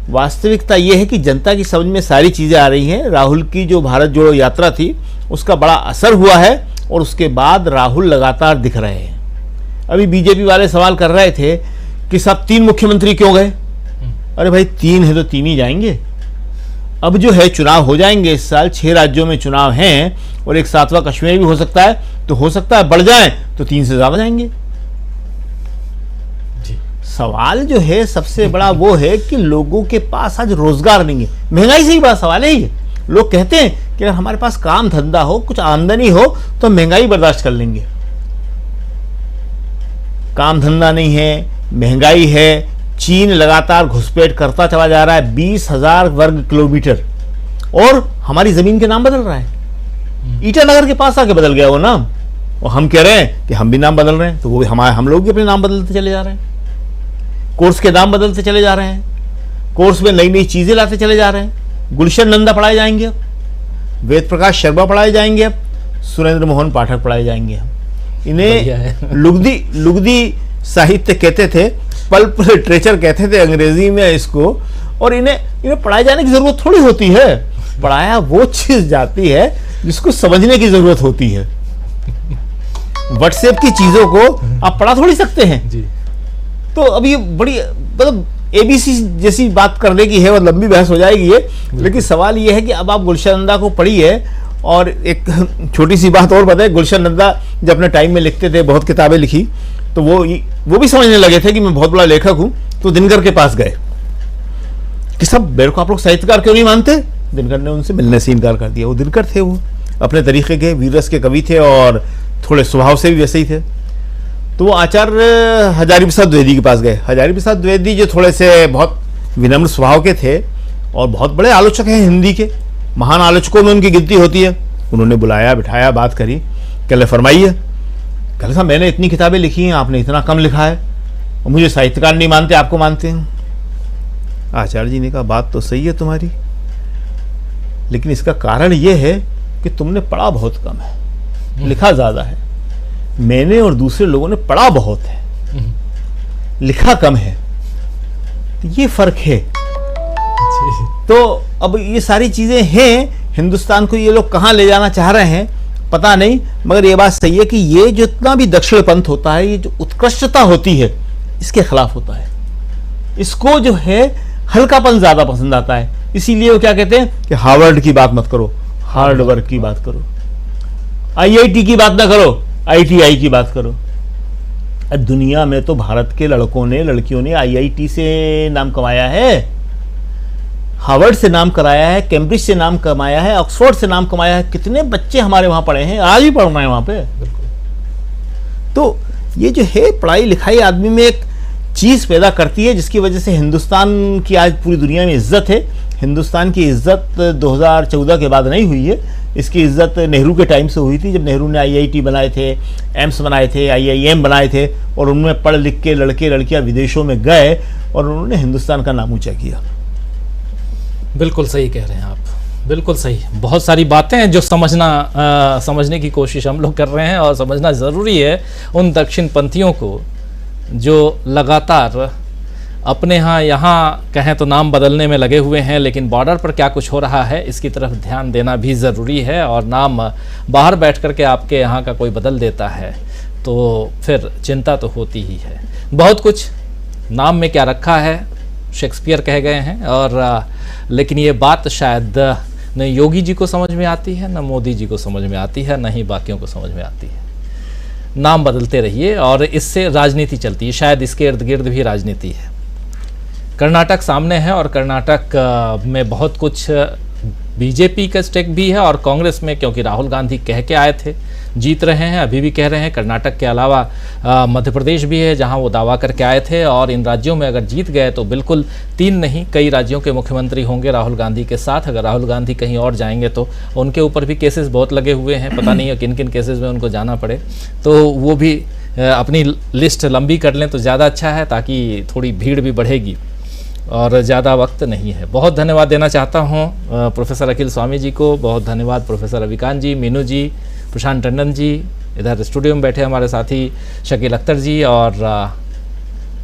वास्तविकता ये है कि जनता की समझ में सारी चीजें आ रही हैं। राहुल की जो भारत जोड़ो यात्रा थी उसका बड़ा असर हुआ है और उसके बाद राहुल लगातार दिख रहे हैं। अभी बीजेपी वाले सवाल कर रहे थे कि सब 3 मुख्यमंत्री क्यों गए। अरे भाई 3 है तो 3 ही जाएंगे। अब जो है चुनाव हो जाएंगे इस साल, 6 राज्यों में चुनाव हैं और एक 7वां कश्मीर भी हो सकता है, तो हो सकता है बढ़ जाए तो 3 से ज्यादा जाएंगे। सवाल जो है सबसे बड़ा वो है कि लोगों के पास आज रोजगार नहीं है। महंगाई से ही बड़ा सवाल है ये। लोग कहते हैं कि अगर हमारे पास काम धंधा हो, कुछ आमदनी हो तो महंगाई बर्दाश्त कर लेंगे। काम धंधा नहीं है, महंगाई है, चीन लगातार घुसपैठ करता चला जा रहा है 20,000 वर्ग किलोमीटर और हमारी जमीन के नाम बदल रहा है। ईटानगर के पास आके बदल गया वो नाम और हम कह रहे हैं कि हम भी नाम बदल रहे हैं, तो वो हम लोग भी अपने नाम बदलते चले जा रहे हैं। कोर्स के नाम बदलते चले जा रहे हैं, कोर्स में नई नई चीजें लाते चले जा रहे हैं। गुलशन नंदा पढ़ाए जाएंगे, अब वेद प्रकाश शर्मा पढ़ाए जाएंगे, अब सुरेंद्र मोहन पाठक पढ़ाए जाएंगे। हम इन्हें लुगदी साहित्य कहते थे, पल्प लिटरेचर कहते थे अंग्रेजी में इसको, और इन्हें पढ़ाए जाने की जरूरत थोड़ी होती है। पढ़ाया वो चीज जाती है जिसको समझने की जरूरत होती है। व्हाट्सएप की चीजों को आप पढ़ा थोड़ी सकते हैं जी। तो अब ये बड़ी मतलब एबीसी जैसी बात करने की है और लंबी बहस हो जाएगी ये, लेकिन सवाल ये है कि अब आप गुलशन नंदा को पढ़िए। और एक छोटी सी बात और बताए, गुलशन नंदा जब अपने टाइम में लिखते थे, बहुत किताबें लिखी, तो वो भी समझने लगे थे कि मैं बहुत बड़ा लेखक हूं, तो दिनकर के पास गए कि सब मेरे को आप लोग साहित्यकार क्यों नहीं मानते। दिनकर ने उनसे मिलने से इनकार कर दिया। वो दिनकर थे, वो अपने तरीके के वीररस के कवि थे और थोड़े स्वभाव से भी वैसे ही थे। तो वो आचार्य हजारी प्रसाद द्विवेदी के पास गए। हजारी प्रसाद द्विवेदी जो थोड़े से बहुत विनम्र स्वभाव के थे और बहुत बड़े आलोचक हैं, हिंदी के महान आलोचकों में उनकी गिनती होती है। उन्होंने बुलाया, बिठाया, बात करी, कहले फरमाइए। कहले साहब मैंने इतनी किताबें लिखी हैं, आपने इतना कम लिखा है और मुझे साहित्यकार नहीं मानते, आपको मानते हैं। आचार्य जी ने कहा बात तो सही है तुम्हारी, लेकिन इसका कारण यह है कि तुमने पढ़ा बहुत कम है, लिखा ज्यादा है। मैंने और दूसरे लोगों ने पढ़ा बहुत है, लिखा कम है, तो ये फर्क है। तो अब ये सारी चीजें हैं। हिंदुस्तान को ये लोग कहां ले जाना चाह रहे हैं पता नहीं, मगर ये बात सही है कि ये जितना भी दक्षिण पंथ होता है, ये जो उत्कृष्टता होती है, इसके खिलाफ होता है। इसको जो है हल्कापन ज्यादा पसंद आता है। इसीलिए वो क्या कहते हैं कि हार्वर्ड की बात मत करो, हार्ड वर्क की बात करो, आईआईटी की बात ना करो, आईटीआई की बात करो। अब दुनिया में तो भारत के लड़कों ने, लड़कियों ने आईआईटी से नाम कमाया है, हार्वर्ड से नाम कराया है, कैम्ब्रिज से नाम कमाया है, ऑक्सफोर्ड से नाम कमाया है। कितने बच्चे हमारे वहां पढ़े हैं, आज भी पढ़ रहे हैं वहां पे। तो ये जो है पढ़ाई लिखाई आदमी में एक चीज पैदा करती है जिसकी वजह से हिंदुस्तान की आज पूरी दुनिया में इज्जत है। हिंदुस्तान की इज्जत 2014 के बाद नहीं हुई है, इसकी इज्जत नेहरू के टाइम से हुई थी, जब नेहरू ने आईआईटी बनाए थे, एम्स बनाए थे, आईआईएम बनाए थे, और उनमें पढ़ लिख के लड़के लड़कियां विदेशों में गए और उन्होंने हिंदुस्तान का नाम ऊंचा किया। बिल्कुल सही कह रहे हैं आप, बिल्कुल सही। बहुत सारी बातें हैं जो समझने की कोशिश हम लोग कर रहे हैं और समझना ज़रूरी है उन दक्षिण पंथियों को जो लगातार अपने यहाँ कहें तो नाम बदलने में लगे हुए हैं, लेकिन बॉर्डर पर क्या कुछ हो रहा है इसकी तरफ ध्यान देना भी ज़रूरी है। और नाम बाहर बैठ कर के आपके यहाँ का कोई बदल देता है तो फिर चिंता तो होती ही है। बहुत कुछ नाम में क्या रखा है शेक्सपियर कह गए हैं, और लेकिन ये बात शायद न योगी जी को समझ में आती है, न मोदी जी को समझ में आती है, न ही बाकियों को समझ में आती है। नाम बदलते रहिए और इससे राजनीति चलती है, शायद इसके इर्द गिर्द भी राजनीति है। कर्नाटक सामने है और कर्नाटक में बहुत कुछ बीजेपी का स्टेक भी है और कांग्रेस में, क्योंकि राहुल गांधी कह के आए थे, जीत रहे हैं, अभी भी कह रहे हैं। कर्नाटक के अलावा मध्य प्रदेश भी है जहां वो दावा करके आए थे, और इन राज्यों में अगर जीत गए तो बिल्कुल 3 नहीं कई राज्यों के मुख्यमंत्री होंगे राहुल गांधी के साथ। अगर राहुल गांधी कहीं और जाएंगे तो उनके ऊपर भी केसेस बहुत लगे हुए हैं, पता नहीं है किन किन केसेस में उनको जाना पड़े, तो वो भी अपनी लिस्ट लंबी कर लें तो ज़्यादा अच्छा है, ताकि थोड़ी भीड़ भी बढ़ेगी और ज़्यादा वक्त नहीं है। बहुत धन्यवाद देना चाहता हूँ प्रोफेसर अखिल स्वामी जी को, बहुत धन्यवाद प्रोफेसर रविकांत जी, मीनू जी, प्रशांत टंडन जी, इधर स्टूडियो में बैठे हमारे साथी शकील अख्तर जी और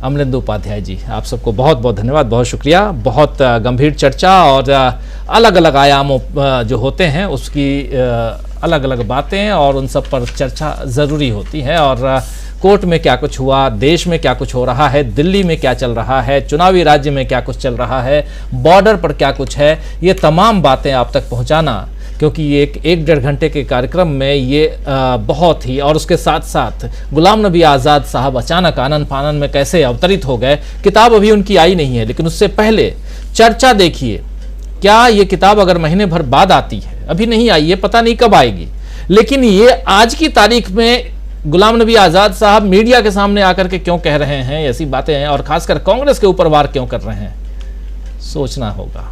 अमलेंदु उपाध्याय जी, आप सबको बहुत बहुत धन्यवाद, बहुत शुक्रिया। बहुत गंभीर चर्चा और अलग अलग आयामों जो होते हैं उसकी अलग अलग बातें और उन सब पर चर्चा ज़रूरी होती है। और कोर्ट में क्या कुछ हुआ, देश में क्या कुछ हो रहा है, दिल्ली में क्या चल रहा है, चुनावी राज्य में क्या कुछ चल रहा है, बॉर्डर पर क्या कुछ है, ये तमाम बातें आप तक पहुंचाना, क्योंकि ये एक 1.5 घंटे के कार्यक्रम में ये बहुत ही, और उसके साथ साथ गुलाम नबी आज़ाद साहब अचानक आनन फानन में कैसे अवतरित हो गए। किताब अभी उनकी आई नहीं है, लेकिन उससे पहले चर्चा देखिए, क्या ये किताब अगर महीने भर बाद आती है, अभी नहीं आई है, पता नहीं कब आएगी, लेकिन ये आज की तारीख में गुलाम नबी आज़ाद साहब मीडिया के सामने आकर के क्यों कह रहे हैं ऐसी बातें हैं, और खासकर कांग्रेस के ऊपर वार क्यों कर रहे हैं, सोचना होगा,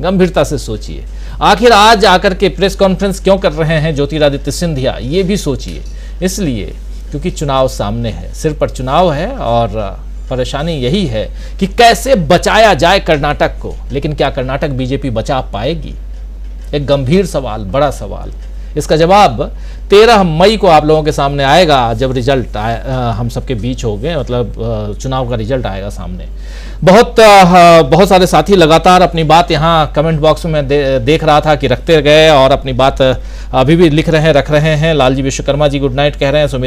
गंभीरता से सोचिए। आखिर आज आकर के प्रेस कॉन्फ्रेंस क्यों कर रहे हैं ज्योतिरादित्य सिंधिया, ये भी सोचिए। इसलिए क्योंकि चुनाव सामने है, सिर पर चुनाव है, और परेशानी यही है कि कैसे बचाया जाए कर्नाटक को। लेकिन क्या कर्नाटक बीजेपी बचा पाएगी? एक गंभीर सवाल, बड़ा सवाल। इसका जवाब 13 मई को आप लोगों के सामने आएगा, जब रिजल्ट हम सबके बीच हो गए, मतलब चुनाव का रिजल्ट आएगा सामने। बहुत सारे साथी लगातार अपनी बात यहाँ कमेंट बॉक्स में देख रहा था कि रखते गए, और अपनी बात अभी भी लिख रहे हैं, रख रहे हैं। लालजी विश्वकर्मा जी गुड नाइट कह रहे हैं, सुमित